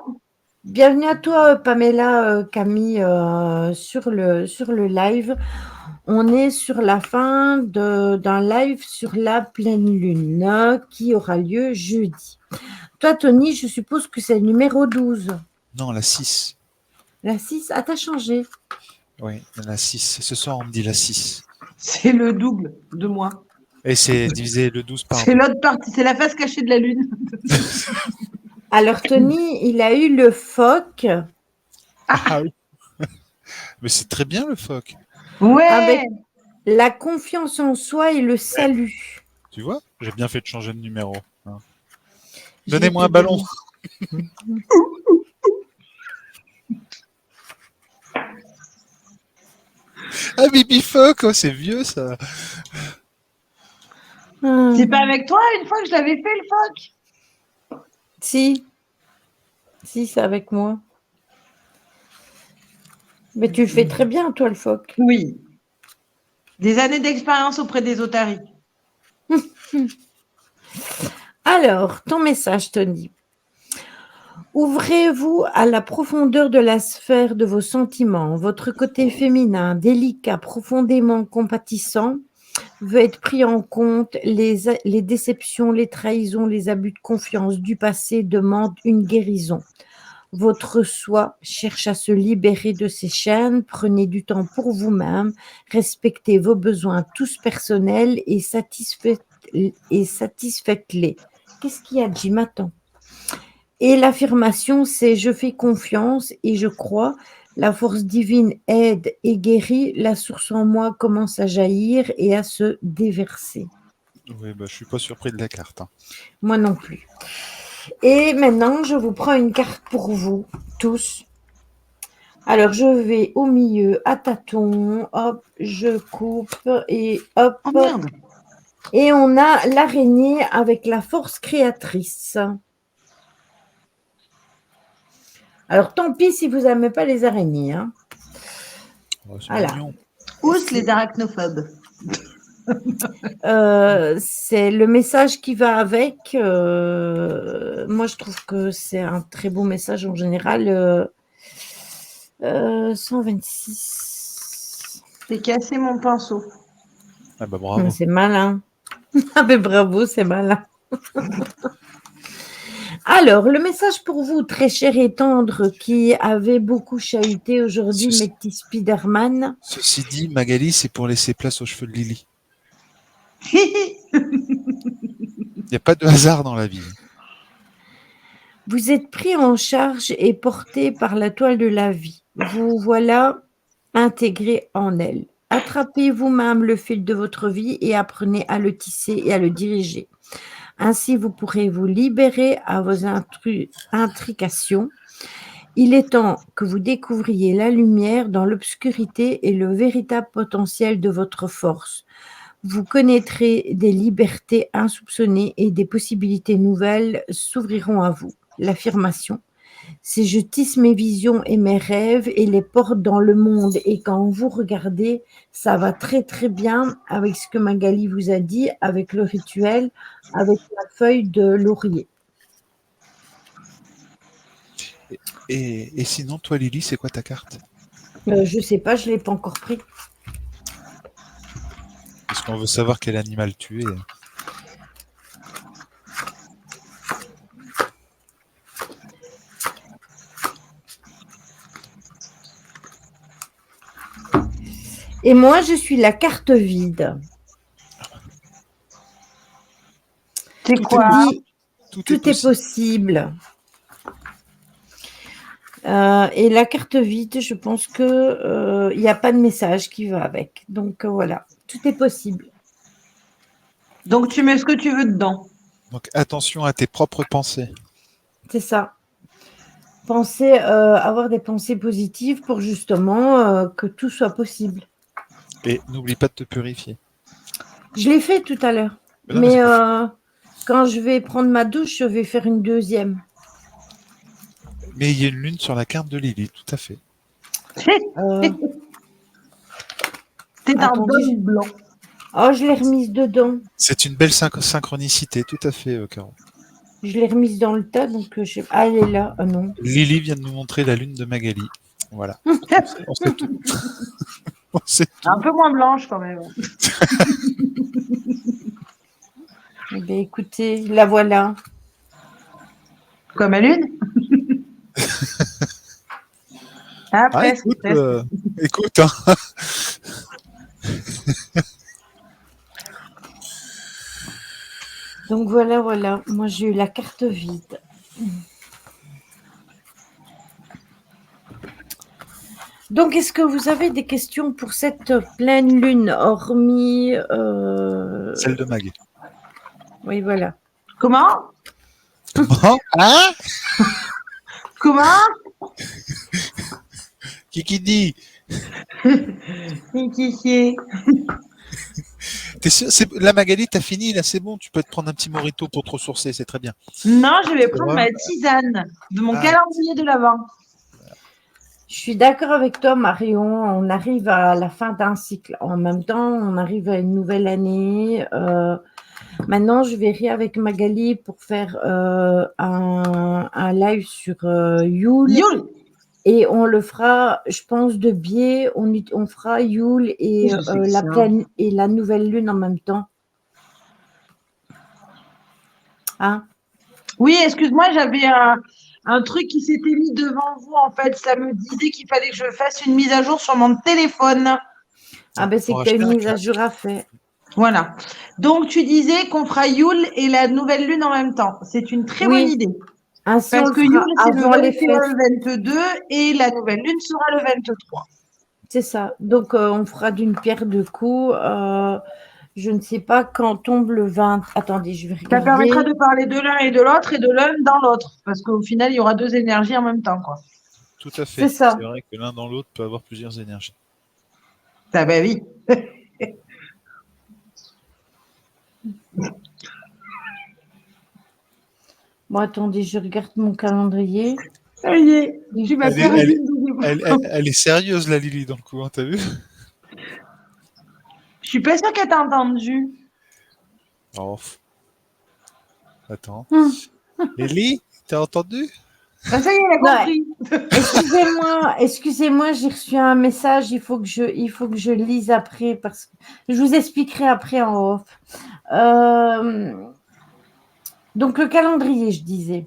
Bienvenue à toi, Pamela, Camille, sur le live. On est sur la fin d'un live sur la pleine lune qui aura lieu jeudi. Toi, Tony, je suppose que c'est le numéro 12. Non, la 6. La 6, ah, t'as changé. Oui, la 6. Ce soir, on me dit la 6. C'est le double de moi. Et c'est divisé le 12 par C'est 2. l'autre partie, c'est la face cachée de la lune. Alors, Tony, il a eu le phoque Ah oui. Mais c'est très bien le phoque. Ouais. avec la confiance en soi et le salut. Tu vois, j'ai bien fait de changer de numéro. Hein. Je Donnez-moi vais un te ballon. donner. Ah, Bibi Phoque, oh, c'est vieux ça. C'est pas avec toi une fois que je l'avais fait le phoque? Si, c'est avec moi. Mais tu le fais très bien, toi, le phoque. Oui. Des années d'expérience auprès des otaries. Alors, ton message, Tony. Ouvrez-vous à la profondeur de la sphère de vos sentiments. Votre côté féminin, délicat, profondément compatissant, veut être pris en compte. Les déceptions, les trahisons, les abus de confiance du passé demandent une guérison. Votre soi cherche à se libérer de ces chaînes. Prenez du temps pour vous-même. Respectez vos besoins tous personnels et satisfaites-les. Qu'est-ce qu'il y a, Jim? Attends. Et l'affirmation, c'est « je fais confiance et je crois ». La force divine aide et guérit. La source en moi commence à jaillir et à se déverser. Oui, bah, je suis pas surpris de la carte. Hein. Moi non plus. Et maintenant, je vous prends une carte pour vous tous. Alors, je vais au milieu à tâtons. Hop, je coupe et hop. Oh merde. Et on a l'araignée avec la force créatrice. Alors, tant pis si vous n'aimez pas les araignées. Hein. Oh, c'est Voilà. mignon. Ousse les arachnophobes. C'est le message qui va avec. Moi, je trouve que c'est un très beau message en général. 126. T'es cassé mon pinceau. Ah bah bravo. C'est malin. Ah mais bravo, c'est malin. Alors, le message pour vous, très cher et tendre, qui avez beaucoup chahuté aujourd'hui, Ceci- mes petits Spiderman. Ceci dit, Magali, c'est pour laisser place aux cheveux de Lily. Il n'y a pas de hasard dans la vie. Vous êtes pris en charge et porté par la toile de la vie. Vous voilà intégré en elle. Attrapez vous-même le fil de votre vie et apprenez à le tisser et à le diriger. Ainsi, vous pourrez vous libérer à vos intrications. Il est temps que vous découvriez la lumière dans l'obscurité et le véritable potentiel de votre force. Vous connaîtrez des libertés insoupçonnées et des possibilités nouvelles s'ouvriront à vous. L'affirmation. Si je tisse mes visions et mes rêves et les porte dans le monde, et quand vous regardez, ça va très très bien avec ce que Magali vous a dit, avec le rituel, avec la feuille de laurier. Et sinon, toi, Lily, c'est quoi ta carte? Je sais pas, je l'ai pas encore pris. Parce qu'on veut savoir quel animal tu es. Et moi, je suis la carte vide. C'est Qui quoi? dit tout est possible. Et la carte vide, je pense que il n'y a pas de message qui va avec. Donc voilà, tout est possible. Donc tu mets ce que tu veux dedans. Donc attention à tes propres pensées. C'est ça. Penser, avoir des pensées positives pour justement que tout soit possible. Et n'oublie pas de te purifier. Je l'ai fait tout à l'heure. Non, Mais quand je vais prendre ma douche, je vais faire une deuxième. Mais il y a une lune sur la carte de Lily, tout à fait. Euh, T'es un attendez, bon blanc. oh, je l'ai remise dedans. C'est une belle synchronicité, tout à fait, Caro. Je l'ai remise dans le tas, donc je sais... Ah, elle est là. Ah non. Lily vient de nous montrer la lune de Magali. Voilà. On sait tout. On sait tout. Un peu moins blanche quand même. Eh bien, écoutez, la voilà. Comme à lune. Ah, Ah, presque. écoute, presque. écoute, hein. Donc voilà, voilà. Moi, j'ai eu la carte vide. Donc, est-ce que vous avez des questions pour cette pleine lune, hormis... Celle de Mag. Oui, voilà. Comment? Comment? Hein? Comment? Qui dit? Qui? T'es sûr, la Magali, t'as fini, là, c'est bon, tu peux te prendre un petit morito pour te ressourcer, c'est très bien. Non, je vais prendre Ouais. ma tisane de mon Ah. calendrier de l'Avent. Je suis d'accord avec toi, Marion. On arrive à la fin d'un cycle. En même temps, on arrive à une nouvelle année. Maintenant, je verrai avec Magali pour faire un live sur Yule. Yule. Et on le fera, je pense, de biais. On fera Yule et Je sais que la ça. pleine et la nouvelle lune en même temps. Hein? Oui, excuse-moi, j'avais un truc qui s'était mis devant vous. En fait, ça me disait qu'il fallait que je fasse une mise à jour sur mon téléphone. Ah ben c'est Pour que tu as acheter une un mise à casque. jour à faire. Voilà. Donc, tu disais qu'on fera Yule et la nouvelle lune en même temps. C'est une très Oui. bonne idée. Ainsi, on Parce le que fera Yule, c'est le avant les 21, fêtes. le 22 et la nouvelle lune sera le 23. C'est ça. Donc, on fera d'une pierre deux coups. Je ne sais pas quand tombe le 20. Attendez, je vais Ça regarder. permettra de parler de l'un et de l'autre et de l'un dans l'autre. Parce qu'au final, il y aura deux énergies en même temps, quoi. Tout à fait. C'est ça. C'est vrai que l'un dans l'autre peut avoir plusieurs énergies. Ah ben oui. Bon, attendez, je regarde mon calendrier. Ça y est, tu m'as Elle est- perdu elle est- une deuxième fois. Elle est sérieuse, la Lily, dans le coup, hein, t'as vu? Je suis pas sûre qu'elle t'a entendu. Oh. Attends. Hum. Ellie, t'as entendu? Ah, ça y est, elle a Ouais. compris. Excusez-moi, j'ai reçu un message, il faut que je lise après parce que je vous expliquerai après en off. Donc le calendrier, je disais.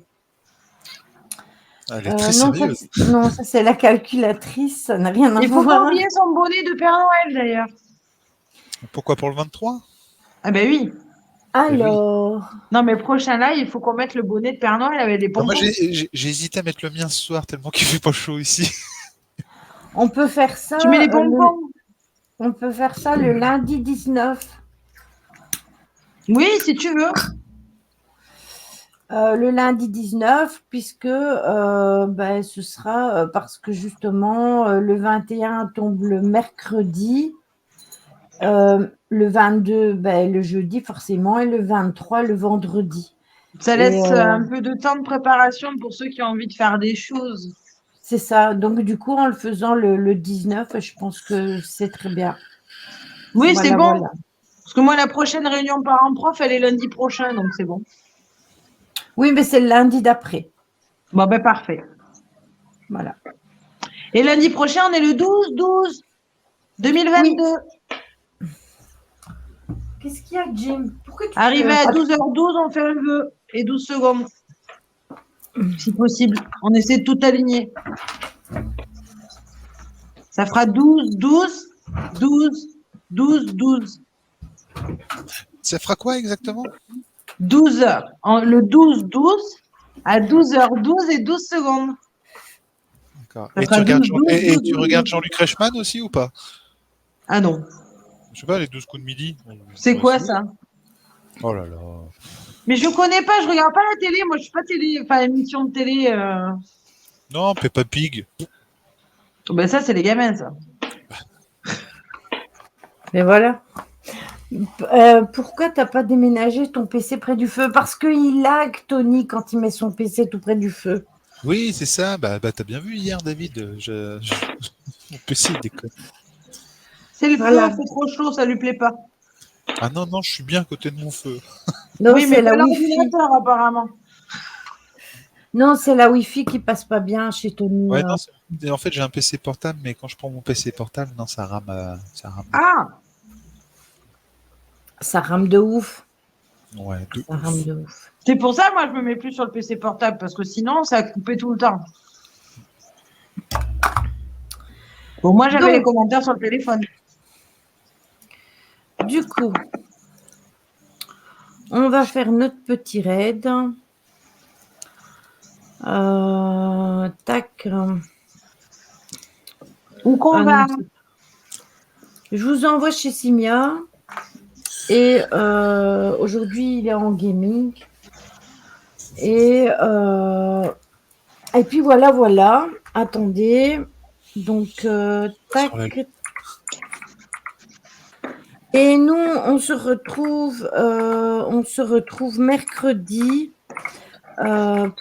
Elle est très Non, sérieuse. ça c'est la calculatrice, ça n'a rien à Il faut pas voir. oublier son bonnet de Père Noël d'ailleurs. Pourquoi pour le 23? Ah ben oui. Alors, Non mais prochain live, il faut qu'on mette le bonnet de Père Noël avec des Moi, pompons. j'ai hésité à mettre le mien ce soir tellement qu'il fait pas chaud ici. on peut faire ça. Tu mets les pompons. On peut faire ça le lundi 19. Oui, si tu veux. Le lundi 19, puisque ce sera parce que justement le 21 tombe le mercredi, le 22 le jeudi forcément et le 23 le vendredi. Ça Et, laisse un peu de temps de préparation pour ceux qui ont envie de faire des choses. c'est ça. Donc du coup, en le faisant le 19, je pense que c'est très bien. Oui, Voilà, c'est bon. voilà. Parce que moi, la prochaine réunion parents-prof, elle est lundi prochain, donc c'est bon. Oui, mais c'est le lundi d'après. Bon, ben parfait. Voilà. Et lundi prochain, on est le 12/12 2022. Qu'est-ce qu'il y a, Jim? Pourquoi tu Arrivé à 12h12, on fait un vœu et 12 secondes. Si possible. On essaie de tout aligner. Ça fera 12, 12, 12, 12, 12. Ça fera quoi exactement? 12 heures. Le 12/12 à 12h12 et 12 secondes. D'accord. Ça Et fera tu regardes, 12, 12, et 12, tu 12, regardes 12. Jean-Luc Reichmann aussi ou pas? Ah non. Je sais pas, les 12 coups de midi. C'est Ouais, quoi si. ça? Oh là là. Mais je connais pas, je regarde pas la télé. Moi, je suis pas télé, enfin émission de télé. Non, Peppa Pig. Ben ça, c'est les gamins, ça. Mais voilà. Pourquoi t'as pas déménagé ton PC près du feu? Parce qu'il lag, Tony, quand il met son PC tout près du feu. Oui, c'est ça. Bah t'as bien vu hier, David. Mon PC il déconne. C'est le Voilà. feu, c'est trop chaud, ça lui plaît pas. Ah non, non, je suis bien à côté de mon feu. Non, Oui, mais c'est la pas Wi-Fi. l'ordinateur, apparemment. Non, c'est la Wi-Fi qui passe pas bien chez Tony. Ouais, non, en fait, j'ai un PC portable, mais quand je prends mon PC portable, non, ça rame. Ça rame. Ah, Ça rame de ouf. Ouais, de Ça ouf. rame de ouf. c'est pour ça, moi, je me mets plus sur le PC portable, parce que sinon, ça a coupé tout le temps. Bon, moi, j'avais Donc, les commentaires sur le téléphone. du coup, on va faire notre petit raid. Tac. Où qu'on va? non, je vous envoie chez Simia. Et aujourd'hui, il est en gaming. Et puis voilà. Attendez. Donc, tac. Et nous, on se retrouve mercredi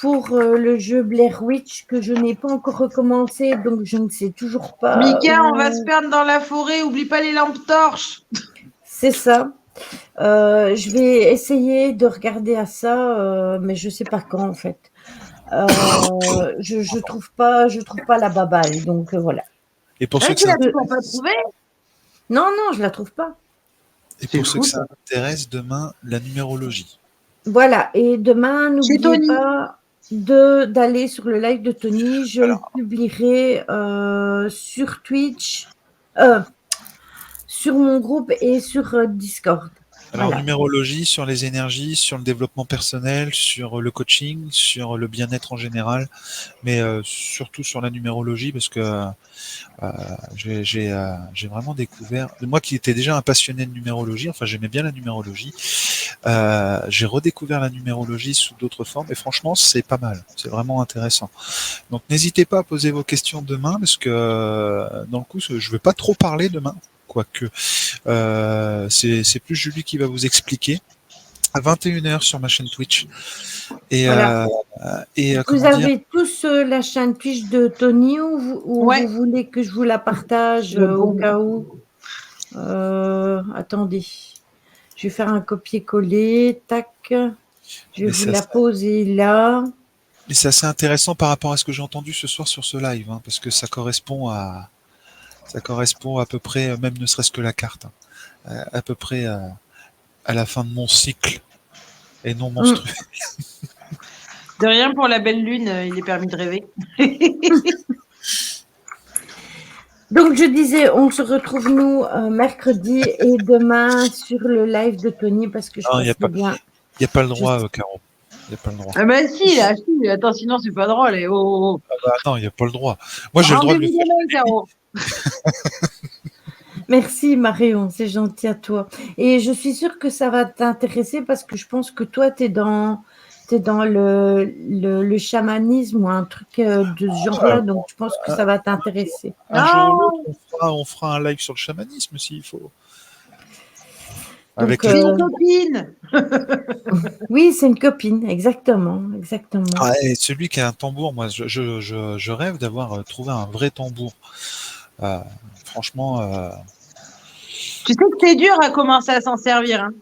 pour le jeu Blair Witch que je n'ai pas encore recommencé, donc je ne sais toujours pas. Mika, on va se perdre dans la forêt. Oublie pas les lampes torches. C'est ça. Je vais essayer de regarder à ça, mais je sais pas quand en fait. Je trouve pas la baballe, donc voilà. Et pour ceux que Tu ça l'as toujours pas trouvé? Non, je la trouve pas. Et C'est pour ceux fou, que ça intéresse, demain, la numérologie. Voilà. Et demain, n'oubliez Tony. pas d'aller sur le live de Tony. Je le publierai sur Twitch, sur mon groupe et sur Discord. Alors, Voilà. numérologie sur les énergies, sur le développement personnel, sur le coaching, sur le bien-être en général, mais surtout sur la numérologie parce que j'ai vraiment découvert, moi qui étais déjà un passionné de numérologie, enfin j'aimais bien la numérologie, j'ai redécouvert la numérologie sous d'autres formes et franchement c'est pas mal, c'est vraiment intéressant. Donc n'hésitez pas à poser vos questions demain parce que dans le coup je vais pas trop parler demain. Quoique, c'est plus Julie qui va vous expliquer à 21h sur ma chaîne Twitch. Et, Voilà. Vous avez tous la chaîne Twitch de Tony ou vous voulez que je vous la partage au cas où? Attendez. Je vais faire un copier-coller. Tac. Je vais Mais vous c'est la assez, poser là. mais c'est assez intéressant par rapport à ce que j'ai entendu ce soir sur ce live, hein, parce que ça correspond à peu près, même ne serait-ce que la carte, hein, à peu près à la fin de mon cycle et non Hum. menstruel. De rien pour la belle lune, il est permis de rêver. Donc, je disais, on se retrouve, nous, mercredi et demain sur le live de Tony parce que je Non, passerai bien. il y a pas le Je- droit, Caro. Il y a pas le droit. Ah bah si, là, si. Attends, sinon c'est pas drôle. Oh, oh, oh. Ah bah non, il y a pas le droit. Moi, j'ai le droit de le Rendez-vous faire. demain, Caro. Merci, Marion, c'est gentil à toi. Et je suis sûre que ça va t'intéresser parce que je pense que toi, t'es dans le chamanisme ou un truc de ce genre-là, donc je pense que ça va t'intéresser. Un jour ou Non, l'autre, on fera un live sur le chamanisme s'il faut. Donc, Avec les... c'est une copine. oui, c'est une copine, exactement, exactement. Ah, et celui qui a un tambour, moi, je rêve d'avoir trouvé un vrai tambour. Euh, franchement, Tu sais que c'est dur à commencer à s'en servir. Hein.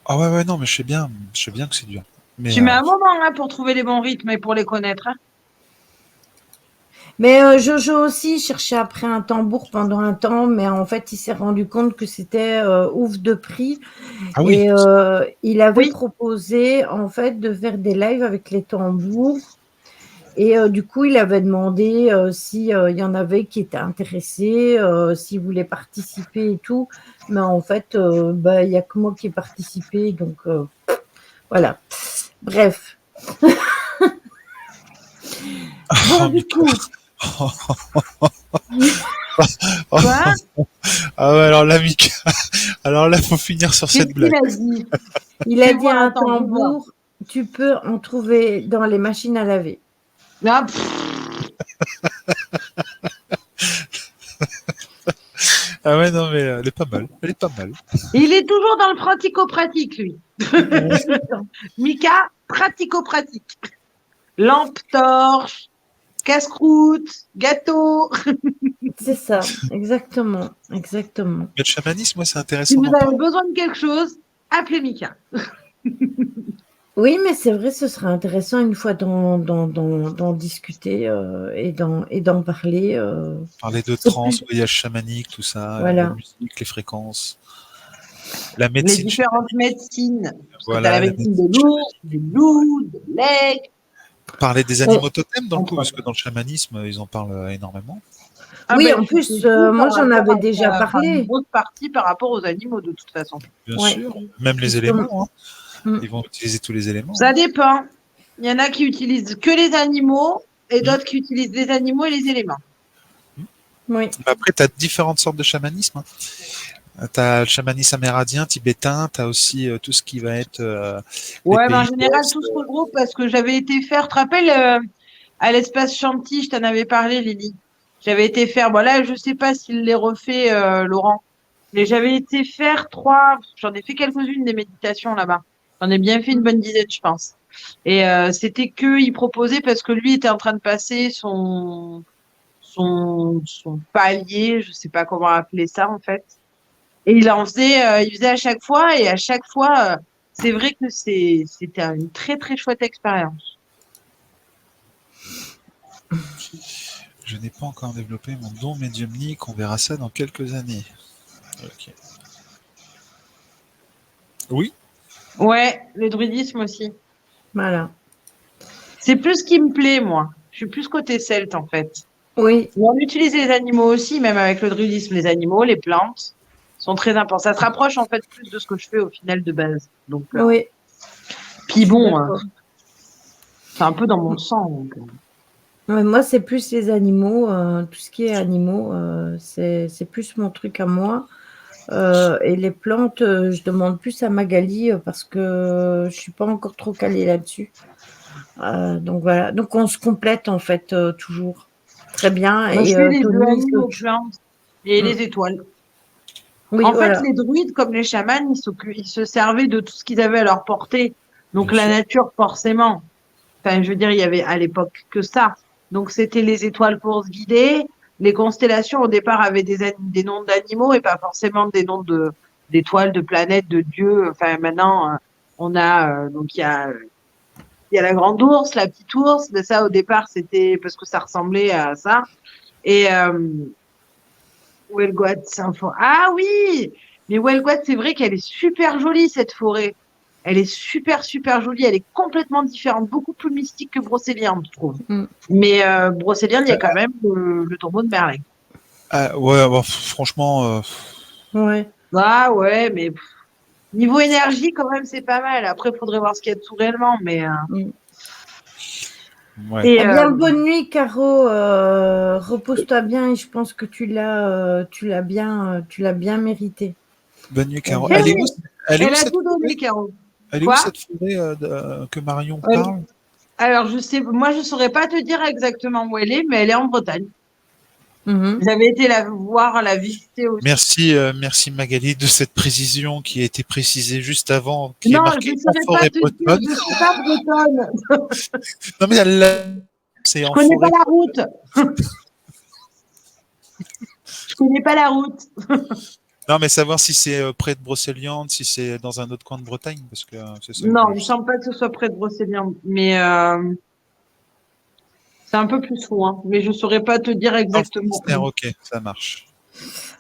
ah ouais, non, mais je sais bien que c'est dur. Mais Tu mets un moment hein, pour trouver les bons rythmes et pour les connaître. Hein. Mais Jojo aussi cherchait après un tambour pendant un temps, mais en fait, il s'est rendu compte que c'était ouf de prix. ah oui, Et il avait Oui. proposé, en fait, de faire des lives avec les tambours. Et du coup, il avait demandé s'il y en avait qui étaient intéressés, s'ils voulaient participer et tout. Mais en fait, il n'y a que moi qui ai participé. Donc, voilà. Bref. Bon, du coup, Quoi? ah ouais, alors là, Mika, alors là, faut finir sur Qu'est-ce cette qu'il blague. a dit? il a Fais dit voir, un attends, fais voir. tambour, tu peux en trouver dans les machines à laver. Ah, pff, Ah ouais, non, mais elle est pas mal. Elle est pas mal. il est toujours dans le pratico-pratique, lui. Mika, pratico-pratique. Lampe torche, casse-croûte, gâteau. C'est ça, exactement, exactement. Mais le chamanisme, moi, c'est Si intéressant vous d'en avez parler. besoin de quelque chose, appelez Mika. Oui, mais c'est vrai, ce serait intéressant une fois d'en discuter et d'en parler. Parler de C'est trans, plus, voyage chamanique, tout ça, la voilà. musique, les fréquences, la Les médecine différentes chamanique, médecines. Parce que tu as la voilà, la médecine de médecine l'ours, chamanique. du loup, de l'aigle. Parler des On- animaux totems dans le coup, Entre parce autres. que dans le chamanisme, ils en parlent énormément. Ah Oui, ben, en tu fais plus, tout moi par j'en rapport avais à déjà enfin, une parlé. grosse partie par rapport aux animaux, de toute façon. Bien Ouais, sûr, même les justement. éléments, hein. Mm, Ils vont utiliser tous les éléments, Ça hein. dépend. Il y en a qui utilisent que les animaux et Mm. d'autres qui utilisent les animaux et les éléments. oui, Après, tu as différentes sortes de chamanisme, hein. Tu as le chamanisme amérindien, tibétain, tu as aussi tout ce qui va être les Ouais, mais en pays de général, l'Est. tout se regroupe parce que j'avais été faire, tu te rappelles, à l'espace Chanty, je t'en avais parlé, Lily. J'avais été faire, bon là, je sais pas s'il les refait, Laurent, mais j'avais été faire j'en ai fait quelques-unes des méditations là-bas. J'en ai bien fait une bonne dizaine, je pense. Et c'était que il proposait parce que lui était en train de passer son palier, je sais pas comment appeler ça en fait. Et il faisait à chaque fois, et à chaque fois, c'est vrai que c'était une très très chouette expérience. Je n'ai pas encore développé mon don médiumnique, on verra ça dans quelques années. Ok. Oui, Ouais, le druidisme aussi. voilà. C'est plus ce qui me plaît, moi. Je suis plus côté celte, en fait. Oui, Et on utilise les animaux aussi, même avec le druidisme. Les animaux, les plantes sont très importants. Ça se rapproche, en fait, plus de ce que je fais au final de base. Donc, oui, je puis suis bon, d'accord. c'est un peu dans mon sang. Donc, Ouais, moi, c'est plus les animaux, tout ce qui est animaux, c'est plus mon truc à moi. Et les plantes, je demande plus à Magali parce que je suis pas encore trop calée là-dessus. Donc voilà, donc on se complète en fait toujours. Très bien. moi, je Et fais les deux Tony, c'est animaux, autre chose. plantes et Mm. les étoiles. Oui, En fait, voilà, les druides, comme les chamans, ils se servaient de tout ce qu'ils avaient à leur portée. Donc, bien la sûr. nature, forcément. Enfin, je veux dire, il y avait à l'époque que ça. Donc, c'était les étoiles pour se guider, les constellations au départ avaient des noms d'animaux et pas forcément des noms d'étoiles, de planètes, de dieux. Enfin, maintenant, on a donc il y a la grande ours, la petite ours. Mais ça, au départ, c'était parce que ça ressemblait à ça. Et Huelgoat, c'est un forêt. Ah oui, mais Huelgoat, c'est vrai qu'elle est super jolie cette forêt. Elle est super super jolie. Elle est complètement différente, beaucoup plus mystique que Brocéliande, je trouve. Mm. Mais Brocéliande, il y a quand même le tombeau de Merlin. Ah, ouais, bon, franchement, Ouais. Ah ouais, mais niveau énergie, quand même, c'est pas mal. Après, il faudrait voir ce qu'il y a dessous réellement. Mais, Mm. ouais. et, Eh bien, bonne nuit, Caro. Repose-toi bien et je pense que tu l'as bien mérité. Bonne nuit, Caro. Bien. Elle est où elle a cette tout donné, forêt? Caro. Elle est où Quoi? cette forêt que Marion Ouais. parle? Alors, moi, je saurais pas te dire exactement où elle est, mais elle est en Bretagne. Mhm. J'avais été la voir, la visiter aussi. Merci Magali de cette précision qui a été précisée juste avant, qui est Non, je marquée ne en saurais pas forêt te dire, bretonne. je suis pas bretonne. Non mais c'est Je en connais pas forêt. la route. Je connais pas la route. Non mais savoir si c'est près de Brocéliande, si c'est dans un autre coin de Bretagne, parce que c'est ça que je Non, voulais il me juste. semble pas que ce soit près de Brocéliande, mais c'est un peu plus loin. Mais je saurais pas te dire Dans le exactement. Finistère, ok, ça marche.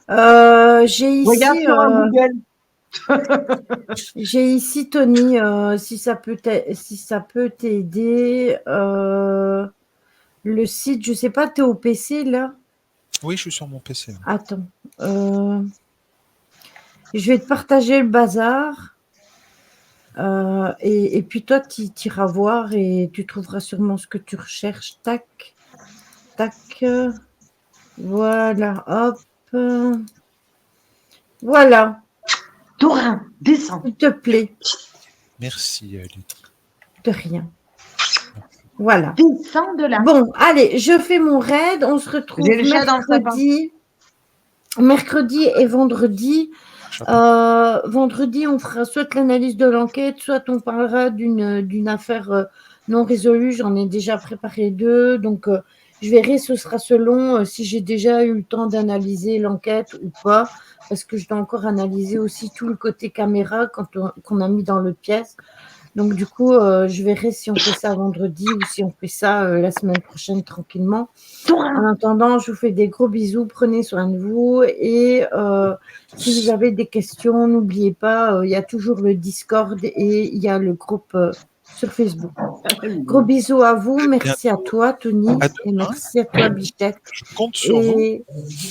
J'ai Regarde ici, sur un Google. Tony, si ça peut t'aider. Le site, je sais pas, t'es au PC là? Oui, je suis sur mon PC. Là. Attends. Je vais te partager le bazar. Et puis toi, tu iras voir et tu trouveras sûrement ce que tu recherches. Tac, tac. Voilà, hop. Voilà, Dorin, descends. s'il te plaît, Merci Lydie. de rien. Voilà. Descends de là. Bon, allez, je fais mon raid. On se retrouve J'ai le chat dans le sapin. mercredi et vendredi. Vendredi, on fera soit l'analyse de l'enquête, soit on parlera d'une affaire non résolue. J'en ai déjà préparé 2, donc je verrai, ce sera selon si j'ai déjà eu le temps d'analyser l'enquête ou pas, parce que je dois encore analyser aussi tout le côté caméra qu'on a mis dans le pièce. Donc du coup, je verrai si on fait ça vendredi ou si on fait ça la semaine prochaine tranquillement. En attendant, je vous fais des gros bisous, prenez soin de vous et si vous avez des questions, n'oubliez pas, il y a toujours le Discord et il y a le groupe sur Facebook. Gros bisous à vous, merci à toi Tony et merci à toi Bichette. Je compte sur vous. Et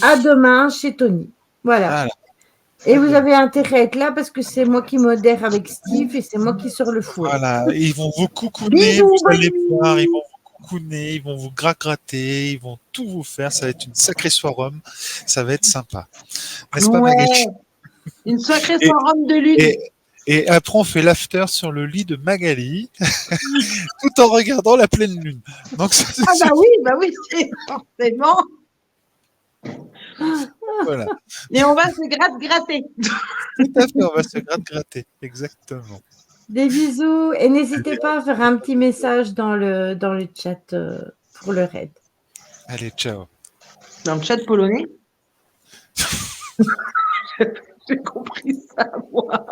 à demain chez Tony. Voilà. Et vous avez intérêt à être là parce que c'est moi qui modère avec Steve et c'est moi qui sors le fouet. Voilà, ils vont vous coucouner, vous allez voir, ils vont vous coucouner, ils vont vous gratter, ils vont tout vous faire. Ça va être une sacrée soirée, ça va être sympa. N'est-ce pas, Magali? Une sacrée soirée de lune. Et après, on fait l'after sur le lit de Magali, tout en regardant la pleine lune. Donc, ça, bah oui, c'est forcément. Voilà. Et on va se gratter. Tout à fait, on va se gratter, exactement. Des bisous et n'hésitez pas à faire un petit message dans le chat pour le raid. Allez, ciao. Dans le chat polonais. J'ai compris ça, moi.